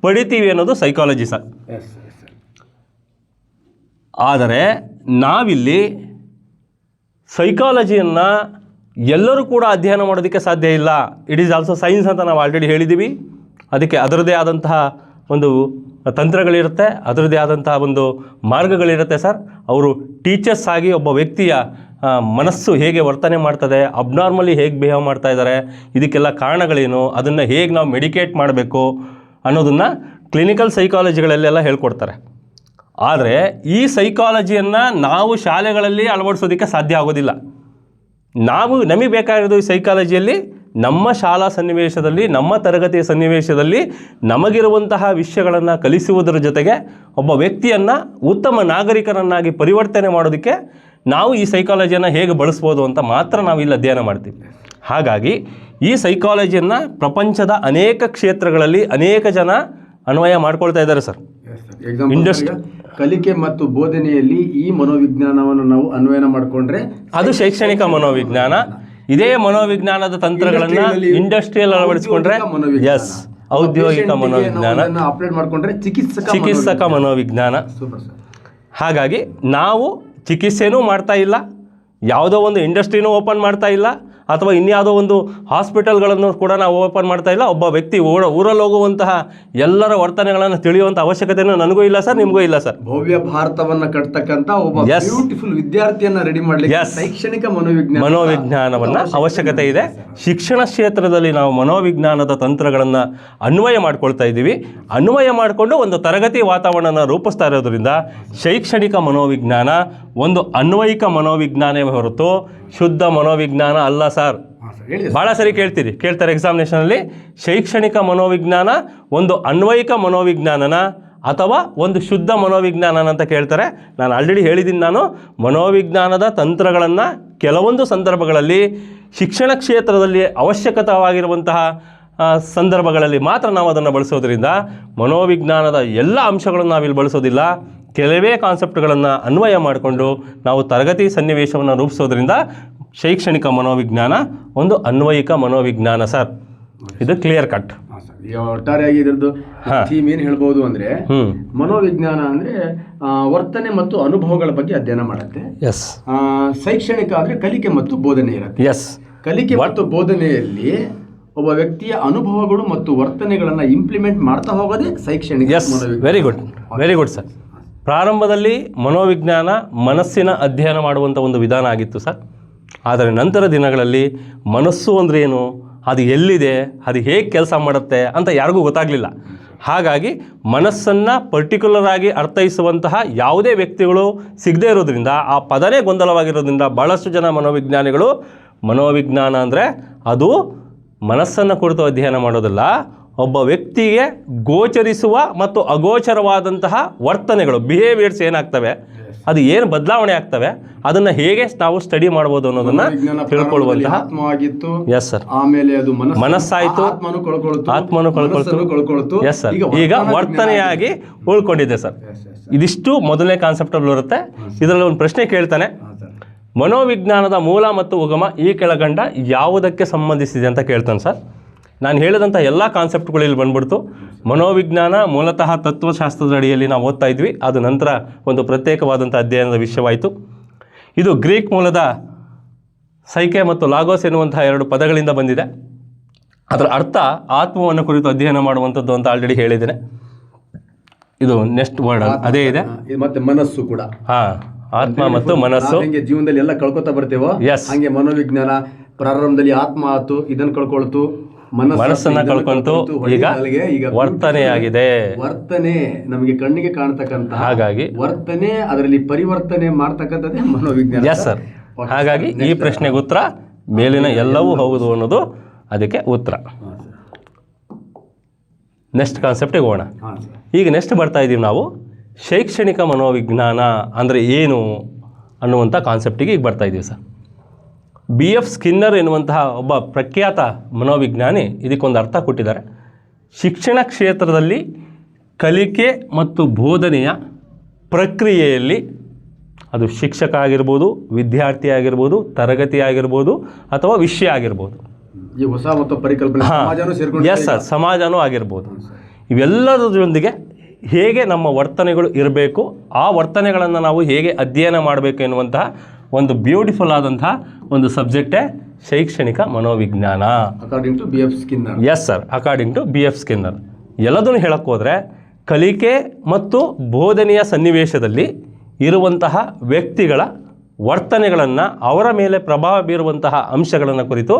B: ಪಡಿತೀವಿ ಅನ್ನೋದು ಸೈಕಾಲಜಿ ಸರ್. ಆದರೆ ನಾವಿಲ್ಲಿ ಸೈಕಾಲಜಿಯನ್ನು ಎಲ್ಲರೂ ಕೂಡ ಅಧ್ಯಯನ ಮಾಡೋದಕ್ಕೆ ಸಾಧ್ಯ ಇಲ್ಲ. ಇಟ್ ಈಸ್ ಆಲ್ಸೋ ಸೈನ್ಸ್ ಅಂತ ನಾವು ಆಲ್ರೆಡಿ ಹೇಳಿದ್ದೀವಿ. ಅದಕ್ಕೆ ಅದರದ್ದೇ ಆದಂತಹ ಒಂದು ತಂತ್ರಗಳಿರುತ್ತೆ, ಅದರದ್ದೇ ಆದಂತಹ ಒಂದು ಮಾರ್ಗಗಳಿರುತ್ತೆ ಸರ್. ಅವರು ಟೀಚರ್ಸ್ ಆಗಿ ಒಬ್ಬ ವ್ಯಕ್ತಿಯ ಮನಸ್ಸು ಹೇಗೆ ವರ್ತನೆ ಮಾಡ್ತದೆ, ಅಬ್ನಾರ್ಮಲಿ ಹೇಗೆ ಬಿಹೇವ್ ಮಾಡ್ತಾ ಇದ್ದಾರೆ, ಇದಕ್ಕೆಲ್ಲ ಕಾರಣಗಳೇನು, ಅದನ್ನು ಹೇಗೆ ನಾವು ಮೆಡಿಕೇಟ್ ಮಾಡಬೇಕು ಅನ್ನೋದನ್ನು ಕ್ಲಿನಿಕಲ್ ಸೈಕಾಲಜಿಗಳಲ್ಲೆಲ್ಲ ಹೇಳ್ಕೊಡ್ತಾರೆ. ಆದರೆ ಈ ಸೈಕಾಲಜಿಯನ್ನು ನಾವು ಶಾಲೆಗಳಲ್ಲಿ ಅಳವಡಿಸೋದಕ್ಕೆ ಸಾಧ್ಯ ಆಗೋದಿಲ್ಲ. ನಮಗೆ ಬೇಕಾಗಿರೋದು ಈ ಸೈಕಾಲಜಿಯಲ್ಲಿ ನಮ್ಮ ಶಾಲಾ ಸನ್ನಿವೇಶದಲ್ಲಿ, ನಮ್ಮ ತರಗತಿಯ ಸನ್ನಿವೇಶದಲ್ಲಿ ನಮಗಿರುವಂತಹ ವಿಷಯಗಳನ್ನು ಕಲಿಸುವುದರ ಜೊತೆಗೆ ಒಬ್ಬ ವ್ಯಕ್ತಿಯನ್ನು ಉತ್ತಮ ನಾಗರಿಕರನ್ನಾಗಿ ಪರಿವರ್ತನೆ ಮಾಡೋದಕ್ಕೆ ನಾವು ಈ ಸೈಕಾಲಜಿಯನ್ನು ಹೇಗೆ ಬಳಸ್ಬೋದು ಅಂತ ಮಾತ್ರ ನಾವು ಇಲ್ಲಿ ಅಧ್ಯಯನ ಮಾಡ್ತೀವಿ. ಹಾಗಾಗಿ ಈ ಸೈಕಾಲಜಿಯನ್ನು ಪ್ರಪಂಚದ ಅನೇಕ ಕ್ಷೇತ್ರಗಳಲ್ಲಿ ಅನೇಕ ಜನ ಅನ್ವಯ ಮಾಡ್ಕೊಳ್ತಾ ಇದ್ದಾರೆ ಸರ್. ಇಂಡಸ್ಟ್ರಿ,
A: ಕಲಿಕೆ ಮತ್ತು ಬೋಧನೆಯಲ್ಲಿ ಈ ಮನೋವಿಜ್ಞಾನವನ್ನು ನಾವು ಅನ್ವಯನ ಮಾಡಿಕೊಂಡ್ರೆ ಅದು
B: ಶೈಕ್ಷಣಿಕ ಮನೋವಿಜ್ಞಾನ. ಇದೇ ಮನೋವಿಜ್ಞಾನದ ತಂತ್ರಗಳನ್ನು ಇಂಡಸ್ಟ್ರಿಯಲ್ಲಿ ಅಳವಡಿಸಿಕೊಂಡ್ರೆ ಎಸ್ ಔದ್ಯೋಗಿಕ ಮನೋವಿಜ್ಞಾನ,
A: ಅಪ್ಲೋಡ್ ಮಾಡಿಕೊಂಡ್ರೆ
B: ಚಿಕಿತ್ಸಕ ಮನೋವಿಜ್ಞಾನ. ಹಾಗಾಗಿ ನಾವು ಚಿಕಿತ್ಸೆನೂ ಮಾಡ್ತಾ ಇಲ್ಲ, ಯಾವುದೋ ಒಂದು ಇಂಡಸ್ಟ್ರಿನೂ ಓಪನ್ ಮಾಡ್ತಾ ಇಲ್ಲ, ಅಥವಾ ಇನ್ಯಾವುದೋ ಒಂದು ಹಾಸ್ಪಿಟಲ್ಗಳನ್ನು ಕೂಡ ನಾವು ಓಪನ್ ಮಾಡ್ತಾ ಇಲ್ಲ. ಒಬ್ಬ ವ್ಯಕ್ತಿ ಊರಲ್ಲಿ ಹೋಗುವಂತಹ ಎಲ್ಲರ ವರ್ತನೆಗಳನ್ನು ತಿಳಿಯುವಂಥ ಅವಶ್ಯಕತೆಯೂ ನನಗೂ ಇಲ್ಲ ಸರ್, ನಿಮಗೂ ಇಲ್ಲ ಸರ್.
A: ಭವ್ಯ ಭಾರತವನ್ನು ಕಟ್ತಕ್ಕಂಥ ಒಬ್ಬ ಬ್ಯೂಟಿಫುಲ್ ವಿದ್ಯಾರ್ಥಿಯನ್ನು ರೆಡಿ ಮಾಡಲಿಕ್ಕೆ ಶೈಕ್ಷಣಿಕ
B: ಮನೋವಿಜ್ಞಾನವನ್ನು ಅವಶ್ಯಕತೆ ಇದೆ. ಶಿಕ್ಷಣ ಕ್ಷೇತ್ರದಲ್ಲಿ ನಾವು ಮನೋವಿಜ್ಞಾನದ ತಂತ್ರಗಳನ್ನು ಅನ್ವಯ ಮಾಡ್ಕೊಳ್ತಾ ಇದ್ದೀವಿ. ಅನ್ವಯ ಮಾಡಿಕೊಂಡು ಒಂದು ತರಗತಿ ವಾತಾವರಣನ ರೂಪಿಸ್ತಾ ಇರೋದ್ರಿಂದ ಶೈಕ್ಷಣಿಕ ಮನೋವಿಜ್ಞಾನ ಒಂದು ಅನ್ವಯಿಕ ಮನೋವಿಜ್ಞಾನವೇ ಹೊರತು ಶುದ್ಧ ಮನೋವಿಜ್ಞಾನ ಅಲ್ಲ ಸರ್. ಭಾಳ ಸರಿ ಕೇಳ್ತಾರೆ ಎಕ್ಸಾಮಿನೇಷನಲ್ಲಿ. ಶೈಕ್ಷಣಿಕ ಮನೋವಿಜ್ಞಾನ ಒಂದು ಅನ್ವಯಿಕ ಮನೋವಿಜ್ಞಾನನ ಅಥವಾ ಒಂದು ಶುದ್ಧ ಮನೋವಿಜ್ಞಾನ ಅಂತ ಕೇಳ್ತಾರೆ. ನಾನು ಆಲ್ರೆಡಿ ಹೇಳಿದ್ದೀನಿ, ನಾನು ಮನೋವಿಜ್ಞಾನದ ತಂತ್ರಗಳನ್ನು ಕೆಲವೊಂದು ಸಂದರ್ಭಗಳಲ್ಲಿ ಶಿಕ್ಷಣ ಕ್ಷೇತ್ರದಲ್ಲಿ ಅವಶ್ಯಕವಾಗಿರುವಂತಹ ಸಂದರ್ಭಗಳಲ್ಲಿ ಮಾತ್ರ ನಾವು ಅದನ್ನು ಬಳಸೋದ್ರಿಂದ ಮನೋವಿಜ್ಞಾನದ ಎಲ್ಲ ಅಂಶಗಳನ್ನು ನಾವಿಲ್ಲಿ ಬಳಸೋದಿಲ್ಲ. ಕೆಲವೇ ಕಾನ್ಸೆಪ್ಟ್ಗಳನ್ನು ಅನ್ವಯ ಮಾಡಿಕೊಂಡು ನಾವು ತರಗತಿ ಸನ್ನಿವೇಶವನ್ನು ರೂಪಿಸೋದ್ರಿಂದ ಶೈಕ್ಷಣಿಕ ಮನೋವಿಜ್ಞಾನ ಒಂದು ಅನ್ವಯಿಕ ಮನೋವಿಜ್ಞಾನ ಸರ್. ಇದು ಕ್ಲಿಯರ್ ಕಟ್.
A: ಒಟ್ಟಾರೆಯಾಗಿ ಇದ್ರದ್ದು ಥೀಮ್ ಏನು ಹೇಳ್ಬೋದು ಅಂದ್ರೆ, ಮನೋವಿಜ್ಞಾನ ಅಂದ್ರೆ ವರ್ತನೆ ಮತ್ತು ಅನುಭವಗಳ ಬಗ್ಗೆ ಅಧ್ಯಯನ ಮಾಡುತ್ತೆ.
B: ಎಸ್.
A: ಶೈಕ್ಷಣಿಕ ಅಂದ್ರೆ ಕಲಿಕೆ ಮತ್ತು ಬೋಧನೆ ಇರುತ್ತೆ.
B: ಎಸ್.
A: ಕಲಿಕೆ ಮತ್ತು ಬೋಧನೆಯಲ್ಲಿ ಒಬ್ಬ ವ್ಯಕ್ತಿಯ ಅನುಭವಗಳು ಮತ್ತು ವರ್ತನೆಗಳನ್ನ ಇಂಪ್ಲಿಮೆಂಟ್ ಮಾಡ್ತಾ ಹೋಗೋದೇ ಶೈಕ್ಷಣಿಕ.
B: Yes, very good, very good sir. ಪ್ರಾರಂಭದಲ್ಲಿ ಮನೋವಿಜ್ಞಾನ ಮನಸ್ಸಿನ ಅಧ್ಯಯನ ಮಾಡುವಂಥ ಒಂದು ವಿಧಾನ ಆಗಿತ್ತು ಸರ್. ಆದರೆ ನಂತರ ದಿನಗಳಲ್ಲಿ ಮನಸ್ಸು ಅಂದರೆ ಏನು, ಅದು ಎಲ್ಲಿದೆ, ಅದು ಹೇಗೆ ಕೆಲಸ ಮಾಡುತ್ತೆ ಅಂತ ಯಾರಿಗೂ ಗೊತ್ತಾಗಲಿಲ್ಲ. ಹಾಗಾಗಿ ಮನಸ್ಸನ್ನು ಪರ್ಟಿಕ್ಯುಲರ್ ಆಗಿ ಅರ್ಥೈಸುವಂತಹ ಯಾವುದೇ ವ್ಯಕ್ತಿಗಳು ಸಿಗದೇ ಇರೋದ್ರಿಂದ, ಆ ಪದನೇ ಗೊಂದಲವಾಗಿರೋದ್ರಿಂದ ಭಾಳಷ್ಟು ಜನ ಮನೋವಿಜ್ಞಾನಿಗಳು ಮನೋವಿಜ್ಞಾನ ಅಂದರೆ ಅದು ಮನಸ್ಸನ್ನು ಕುರಿತು ಅಧ್ಯಯನ ಮಾಡೋದಲ್ಲ, ಒಬ್ಬ ವ್ಯಕ್ತಿಗೆ ಗೋಚರಿಸುವ ಮತ್ತು ಅಗೋಚರವಾದಂತಹ ವರ್ತನೆಗಳು, ಬಿಹೇವಿಯರ್ಸ್ ಏನಾಗ್ತವೆ, ಅದು ಏನು ಬದಲಾವಣೆ ಆಗ್ತವೆ, ಅದನ್ನು ಹೇಗೆ ನಾವು ಸ್ಟಡಿ ಮಾಡ್ಬೋದು ಅನ್ನೋದನ್ನು ತಿಳ್ಕೊಳ್ಳುವಂತಹ. Yes sir.
A: ಆಮೇಲೆ ಅದು
B: ಮನಸ್ಸಾಯಿತು, ಆತ್ಮನು ಕಳ್ಕೊಳ್ತು. Yes sir. ಈಗ ವರ್ತನೆಯಾಗಿ ಉಳ್ಕೊಂಡಿದೆ ಸರ್. ಇದಿಷ್ಟು ಮೊದಲನೇ ಕಾನ್ಸೆಪ್ಟಲ್ಲಿ ಬರುತ್ತೆ. ಇದರಲ್ಲಿ ಒಂದು ಪ್ರಶ್ನೆ ಕೇಳ್ತಾನೆ, ಮನೋವಿಜ್ಞಾನದ ಮೂಲ ಮತ್ತು ಉಗಮ ಈ ಕೆಳಗಂಡ ಯಾವುದಕ್ಕೆ ಸಂಬಂಧಿಸಿದೆ ಅಂತ ಕೇಳ್ತಾನೆ ಸರ್. ನಾನು ಹೇಳಿದಂಥ ಎಲ್ಲ ಕಾನ್ಸೆಪ್ಟ್ಗಳು ಇಲ್ಲಿ ಬಂದ್ಬಿಡ್ತು. ಮನೋವಿಜ್ಞಾನ ಮೂಲತಃ ತತ್ವಶಾಸ್ತ್ರದ ಅಡಿಯಲ್ಲಿ ನಾವು ಓದ್ತಾ ಇದ್ವಿ, ಅದು ನಂತರ ಒಂದು ಪ್ರತ್ಯೇಕವಾದಂಥ ಅಧ್ಯಯನದ ವಿಷಯವಾಯಿತು. ಇದು ಗ್ರೀಕ್ ಮೂಲದ ಸೈಕೆ ಮತ್ತು ಲಾಗೋಸ್ ಎನ್ನುವಂತಹ ಎರಡು ಪದಗಳಿಂದ ಬಂದಿದೆ. ಅದರ ಅರ್ಥ ಆತ್ಮವನ್ನು ಕುರಿತು ಅಧ್ಯಯನ ಮಾಡುವಂಥದ್ದು ಅಂತ ಆಲ್ರೆಡಿ ಹೇಳಿದ್ದೇನೆ. ಇದು ನೆಕ್ಸ್ಟ್ ವರ್ಡ್ ಅದೇ ಇದೆ.
A: ಮತ್ತೆ ಮನಸ್ಸು ಕೂಡ,
B: ಆತ್ಮ ಮತ್ತು ಮನಸ್ಸು
A: ಜೀವನದಲ್ಲಿ ಎಲ್ಲ ಕಳ್ಕೊತಾ ಬರ್ತೇವೋ, ಹಂಗೆ ಮನೋವಿಜ್ಞಾನ ಪ್ರಾರಂಭದಲ್ಲಿ ಆತ್ಮ ಆತು, ಇದನ್ನು ಕಳ್ಕೊಳ್ತು,
B: ಮನಸ್ಸನ್ನ ಕಳ್ಕೊಂತು, ಈಗ ವರ್ತನೆಯಾಗಿದೆ.
A: ವರ್ತನೆ ನಮಗೆ ಕಣ್ಣಿಗೆ ಕಾಣ್ತಕ್ಕಂಥ,
B: ಹಾಗಾಗಿ
A: ವರ್ತನೆ ಅದರಲ್ಲಿ ಪರಿವರ್ತನೆ ಮಾಡ್ತಕ್ಕಂಥದ್ದೇ ಮನೋವಿಜ್ಞಾನ.
B: Yes sir. ಹಾಗಾಗಿ ಈ ಪ್ರಶ್ನೆಗೆ ಉತ್ತರ ಮೇಲಿನ ಎಲ್ಲವೂ ಹೌದು ಅನ್ನೋದು ಅದಕ್ಕೆ ಉತ್ತರ. ನೆಕ್ಸ್ಟ್ ಕಾನ್ಸೆಪ್ಟಿಗೆ ಹೋಗೋಣ. ಈಗ ನೆಕ್ಸ್ಟ್ ಬರ್ತಾ ಇದ್ದೀವಿ ನಾವು ಶೈಕ್ಷಣಿಕ ಮನೋವಿಜ್ಞಾನ ಅಂದರೆ ಏನು ಅನ್ನುವಂಥ ಕಾನ್ಸೆಪ್ಟಿಗೆ ಈಗ ಬರ್ತಾ ಇದ್ದೀವಿ ಸರ್. BF ಸ್ಕಿನ್ನರ್ ಎನ್ನುವಂತಹ ಒಬ್ಬ ಪ್ರಖ್ಯಾತ ಮನೋವಿಜ್ಞಾನಿ ಇದಕ್ಕೊಂದು ಅರ್ಥ ಕೊಟ್ಟಿದ್ದಾರೆ. ಶಿಕ್ಷಣ ಕ್ಷೇತ್ರದಲ್ಲಿ ಕಲಿಕೆ ಮತ್ತು ಬೋಧನೆಯ ಪ್ರಕ್ರಿಯೆಯಲ್ಲಿ, ಅದು ಶಿಕ್ಷಕ ಆಗಿರ್ಬೋದು, ವಿದ್ಯಾರ್ಥಿ ಆಗಿರ್ಬೋದು, ತರಗತಿ ಆಗಿರ್ಬೋದು, ಅಥವಾ ವಿಷಯ ಆಗಿರ್ಬೋದು,
A: ಈ ಹೊಸ ಮತ್ತು ಪರಿಕಲ್ಪನೆ
B: ಎಸ್ ಸರ್, ಸಮಾಜನೂ ಆಗಿರ್ಬೋದು, ಇವೆಲ್ಲದರ ಜೊತೆಗೆ ಹೇಗೆ ನಮ್ಮ ವರ್ತನೆಗಳು ಇರಬೇಕು, ಆ ವರ್ತನೆಗಳನ್ನು ನಾವು ಹೇಗೆ ಅಧ್ಯಯನ ಮಾಡಬೇಕು ಎನ್ನುವಂತಹ ಒಂದು ಬ್ಯೂಟಿಫುಲ್ ಆದಂತಹ ಒಂದು ಸಬ್ಜೆಕ್ಟೇ ಶೈಕ್ಷಣಿಕ ಮನೋವಿಜ್ಞಾನ.
A: According to BF Skinner.
B: Yes sir, according to BF Skinner. ಎಲ್ಲದನ್ನು ಹೇಳಕ್ಕೆ ಹೋದರೆ ಕಲಿಕೆ ಮತ್ತು ಬೋಧನೆಯ ಸನ್ನಿವೇಶದಲ್ಲಿ ಇರುವಂತಹ ವ್ಯಕ್ತಿಗಳ ವರ್ತನೆಗಳನ್ನು, ಅವರ ಮೇಲೆ ಪ್ರಭಾವ ಬೀರುವಂತಹ ಅಂಶಗಳನ್ನು ಕುರಿತು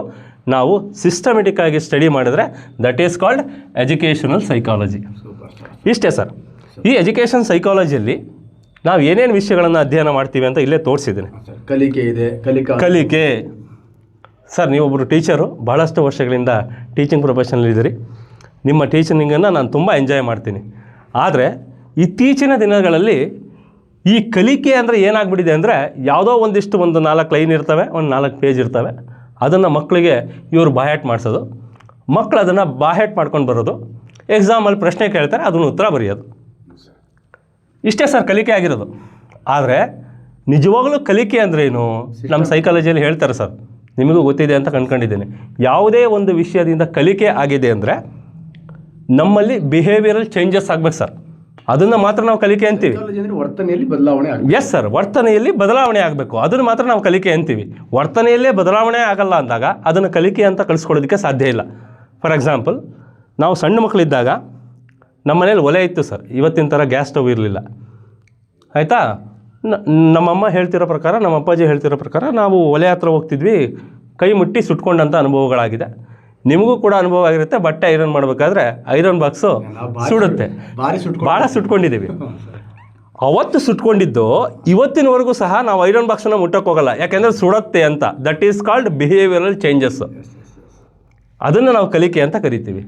B: ನಾವು ಸಿಸ್ಟಮೆಟಿಕ್ ಆಗಿ ಸ್ಟಡಿ ಮಾಡಿದರೆ that is called educational psychology. ಇಷ್ಟೇ ಸರ್. ಈ ಎಜುಕೇಷನ್ ಸೈಕಾಲಜಿಯಲ್ಲಿ ನಾವು ಏನೇನು ವಿಷಯಗಳನ್ನು ಅಧ್ಯಯನ ಮಾಡ್ತೀವಿ ಅಂತ ಇಲ್ಲೇ ತೋರಿಸಿದ್ದೀನಿ.
A: ಕಲಿಕೆ ಇದೆ,
B: ಕಲಿಕೆ ಸರ್. ನೀವೊಬ್ಬರು ಟೀಚರು, ಭಾಳಷ್ಟು ವರ್ಷಗಳಿಂದ ಟೀಚಿಂಗ್ ಪ್ರೊಫೆಷನಲ್ಲಿ ಇದ್ದೀರಿ. ನಿಮ್ಮ ಟೀಚಿಂಗನ್ನು ನಾನು ತುಂಬ ಎಂಜಾಯ್ ಮಾಡ್ತೀನಿ. ಆದರೆ ಇತ್ತೀಚಿನ ದಿನಗಳಲ್ಲಿ ಈ ಕಲಿಕೆ ಅಂದರೆ ಏನಾಗ್ಬಿಟ್ಟಿದೆ ಅಂದರೆ, ಯಾವುದೋ ಒಂದು 4 ಲೈನ್ ಇರ್ತವೆ, ಒಂದು 4 ಪೇಜ್ ಇರ್ತವೆ, ಅದನ್ನು ಮಕ್ಕಳಿಗೆ ಇವರು ಬಾಹ್ಯಾಟ್ ಮಾಡಿಸೋದು, ಮಕ್ಕಳು ಅದನ್ನು ಬಾಹ್ಯಾಟ್ ಮಾಡ್ಕೊಂಡು ಬರೋದು, ಎಕ್ಸಾಮಲ್ಲಿ ಪ್ರಶ್ನೆ ಕೇಳ್ತಾರೆ, ಅದನ್ನು ಉತ್ತರ ಬರೆಯೋದು. ಇಷ್ಟೇ ಸರ್ ಕಲಿಕೆ ಆಗಿರೋದು. ಆದರೆ ನಿಜವಾಗಲೂ ಕಲಿಕೆ ಅಂದರೆ ಏನು, ನಮ್ಮ ಸೈಕಾಲಜಿಯಲ್ಲಿ ಹೇಳ್ತಾರೆ ಸರ್, ನಿಮಗೂ ಗೊತ್ತಿದೆ ಅಂತ ಕಂಡ್ಕೊಂಡಿದ್ದೇನೆ. ಯಾವುದೇ ಒಂದು ವಿಷಯದಿಂದ ಕಲಿಕೆ ಆಗಿದೆ ಅಂದರೆ ನಮ್ಮಲ್ಲಿ ಬಿಹೇವಿಯರಲ್ ಚೇಂಜಸ್ ಆಗಬೇಕು ಸರ್, ಅದನ್ನು ಮಾತ್ರ ನಾವು ಕಲಿಕೆ ಅಂತೀವಿ.
A: ವರ್ತನೆಯಲ್ಲಿ ಬದಲಾವಣೆ.
B: ಎಸ್ ಸರ್, ವರ್ತನೆಯಲ್ಲಿ ಬದಲಾವಣೆ ಆಗಬೇಕು, ಅದನ್ನು ಮಾತ್ರ ನಾವು ಕಲಿಕೆ ಅಂತೀವಿ. ವರ್ತನೆಯಲ್ಲೇ ಬದಲಾವಣೆ ಆಗಲ್ಲ ಅಂದಾಗ ಅದನ್ನು ಕಲಿಕೆ ಅಂತ ಕಳಿಸ್ಕೊಡೋದಕ್ಕೆ ಸಾಧ್ಯ ಇಲ್ಲ. ಫಾರ್ ಎಕ್ಸಾಂಪಲ್, ನಾವು ಸಣ್ಣ ಮಕ್ಕಳಿದ್ದಾಗ ನಮ್ಮ ಮನೇಲಿ ಒಲೆ ಇತ್ತು ಸರ್, ಇವತ್ತಿನ ಥರ ಗ್ಯಾಸ್ ಸ್ಟವ್ ಇರಲಿಲ್ಲ, ಆಯಿತಾ. ನಮ್ಮಮ್ಮ ಹೇಳ್ತಿರೋ ಪ್ರಕಾರ, ನಮ್ಮ ಅಪ್ಪಾಜಿ ಹೇಳ್ತಿರೋ ಪ್ರಕಾರ ನಾವು ಒಲೆ ಹತ್ರ ಹೋಗ್ತಿದ್ವಿ, ಕೈ ಮುಟ್ಟಿ ಸುಟ್ಕೊಂಡಂಥ ಅನುಭವಗಳಾಗಿದೆ. ನಿಮಗೂ ಕೂಡ ಅನುಭವ ಆಗಿರುತ್ತೆ. ಬಟ್ಟೆ ಐರನ್ ಮಾಡಬೇಕಾದ್ರೆ ಐರನ್ ಬಾಕ್ಸು ಸುಡುತ್ತೆ, ಭಾಳ ಸುಟ್ಕೊಂಡಿದ್ದೀವಿ. ಅವತ್ತು ಸುಟ್ಕೊಂಡಿದ್ದು ಇವತ್ತಿನವರೆಗೂ ಸಹ ನಾವು ಐರನ್ ಬಾಕ್ಸನ್ನು ಮುಟ್ಟಕ್ಕೆ ಹೋಗಲ್ಲ, ಯಾಕೆಂದರೆ ಸುಡುತ್ತೆ ಅಂತ. That is called behavioural changes. ಅದನ್ನು ನಾವು ಕಲಿಕೆ ಅಂತ ಕರಿತೀವಿ.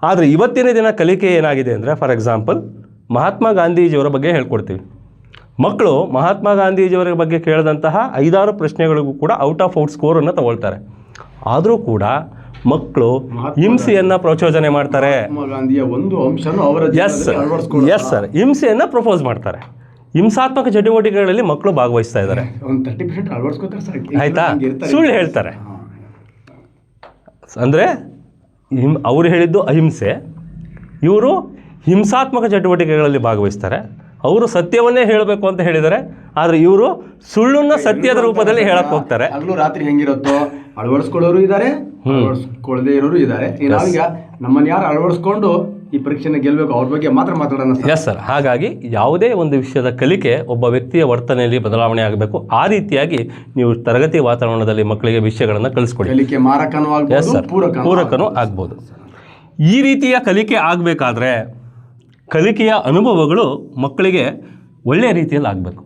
B: ಆದರೆ ಇವತ್ತಿನ ದಿನ ಕಲಿಕೆ ಏನಾಗಿದೆ ಅಂದರೆ, ಫಾರ್ ಎಕ್ಸಾಂಪಲ್, ಮಹಾತ್ಮ ಗಾಂಧೀಜಿಯವರ ಬಗ್ಗೆ ಹೇಳ್ಕೊಡ್ತೀವಿ. ಮಕ್ಕಳು ಮಹಾತ್ಮ ಗಾಂಧೀಜಿಯವರ ಬಗ್ಗೆ ಕೇಳಿದಂತಹ 5-6 ಪ್ರಶ್ನೆಗಳಿಗೂ ಕೂಡ ಔಟ್ ಆಫ್ ಔಟ್ ಸ್ಕೋರನ್ನು ತಗೊಳ್ತಾರೆ. ಆದರೂ ಕೂಡ ಮಕ್ಕಳು ಹಿಂಸೆಯನ್ನು ಪ್ರಚೋದನೆ ಮಾಡ್ತಾರೆ.
A: ಗಾಂಧಿಯ ಒಂದು ಅಂಶನೂ ಅವರ
B: ಎಸ್ ಸರ್, ಹಿಂಸೆಯನ್ನು ಪ್ರಪೋಸ್ ಮಾಡ್ತಾರೆ. ಹಿಂಸಾತ್ಮಕ ಚಟುವಟಿಕೆಗಳಲ್ಲಿ ಮಕ್ಕಳು ಭಾಗವಹಿಸ್ತಾ ಇದ್ದಾರೆ.
A: ಒಂದು 30% ಅಳವಡಿಸ್ಕೊತಾರೆ ಸರ್.
B: ಆಯಿತಾ? ಸುಳ್ಳು ಹೇಳ್ತಾರೆ. ಅಂದರೆ ಅವರು ಹೇಳಿದ್ದು ಅಹಿಂಸೆ, ಇವರು ಹಿಂಸಾತ್ಮಕ ಚಟುವಟಿಕೆಗಳಲ್ಲಿ ಭಾಗವಹಿಸ್ತಾರೆ. ಅವರು ಸತ್ಯವನ್ನೇ ಹೇಳಬೇಕು ಅಂತ ಹೇಳಿದ್ದಾರೆ, ಆದರೆ ಇವರು ಸುಳ್ಳನ್ನು ಸತ್ಯದ ರೂಪದಲ್ಲಿ ಹೇಳಕ್ಕೆ ಹೋಗ್ತಾರೆ.
A: ಹಗಲು ರಾತ್ರಿ ಹೆಂಗಿರುತ್ತೋ ಅಳವಡಿಸ್ಕೊಳ್ಳೋರು ಇದ್ದಾರೆ, ಅಳವಡಿಸ್ಕೊಳ್ಳದೇ ಇರೋರು ಇದ್ದಾರೆ. ನಾವೀಗ ನಮ್ಮನ್ನು ಯಾರು ಅಳವಡಿಸ್ಕೊಂಡು ಈ ಪರೀಕ್ಷೆನ ಗೆಲ್ಲಬೇಕು ಅವ್ರ ಬಗ್ಗೆ ಮಾತ್ರ ಮಾತಾಡೋಣ.
B: Yes sir. ಹಾಗಾಗಿ ಯಾವುದೇ ಒಂದು ವಿಷಯದ ಕಲಿಕೆ ಒಬ್ಬ ವ್ಯಕ್ತಿಯ ವರ್ತನೆಯಲ್ಲಿ ಬದಲಾವಣೆ ಆಗಬೇಕು. ಆ ರೀತಿಯಾಗಿ ನೀವು ತರಗತಿ ವಾತಾವರಣದಲ್ಲಿ ಮಕ್ಕಳಿಗೆ ವಿಷಯಗಳನ್ನು ಕಲಿಸ್ಕೊಡಿ.
A: ಕಲಿಕೆ ಮಾರಕನೂ ಆಗ್ಬೋದು,
B: ಪೂರಕನೂ ಆಗ್ಬೋದು. ಈ ರೀತಿಯ ಕಲಿಕೆ ಆಗಬೇಕಾದ್ರೆ ಕಲಿಕೆಯ ಅನುಭವಗಳು ಮಕ್ಕಳಿಗೆ ಒಳ್ಳೆಯ ರೀತಿಯಲ್ಲಿ ಆಗಬೇಕು.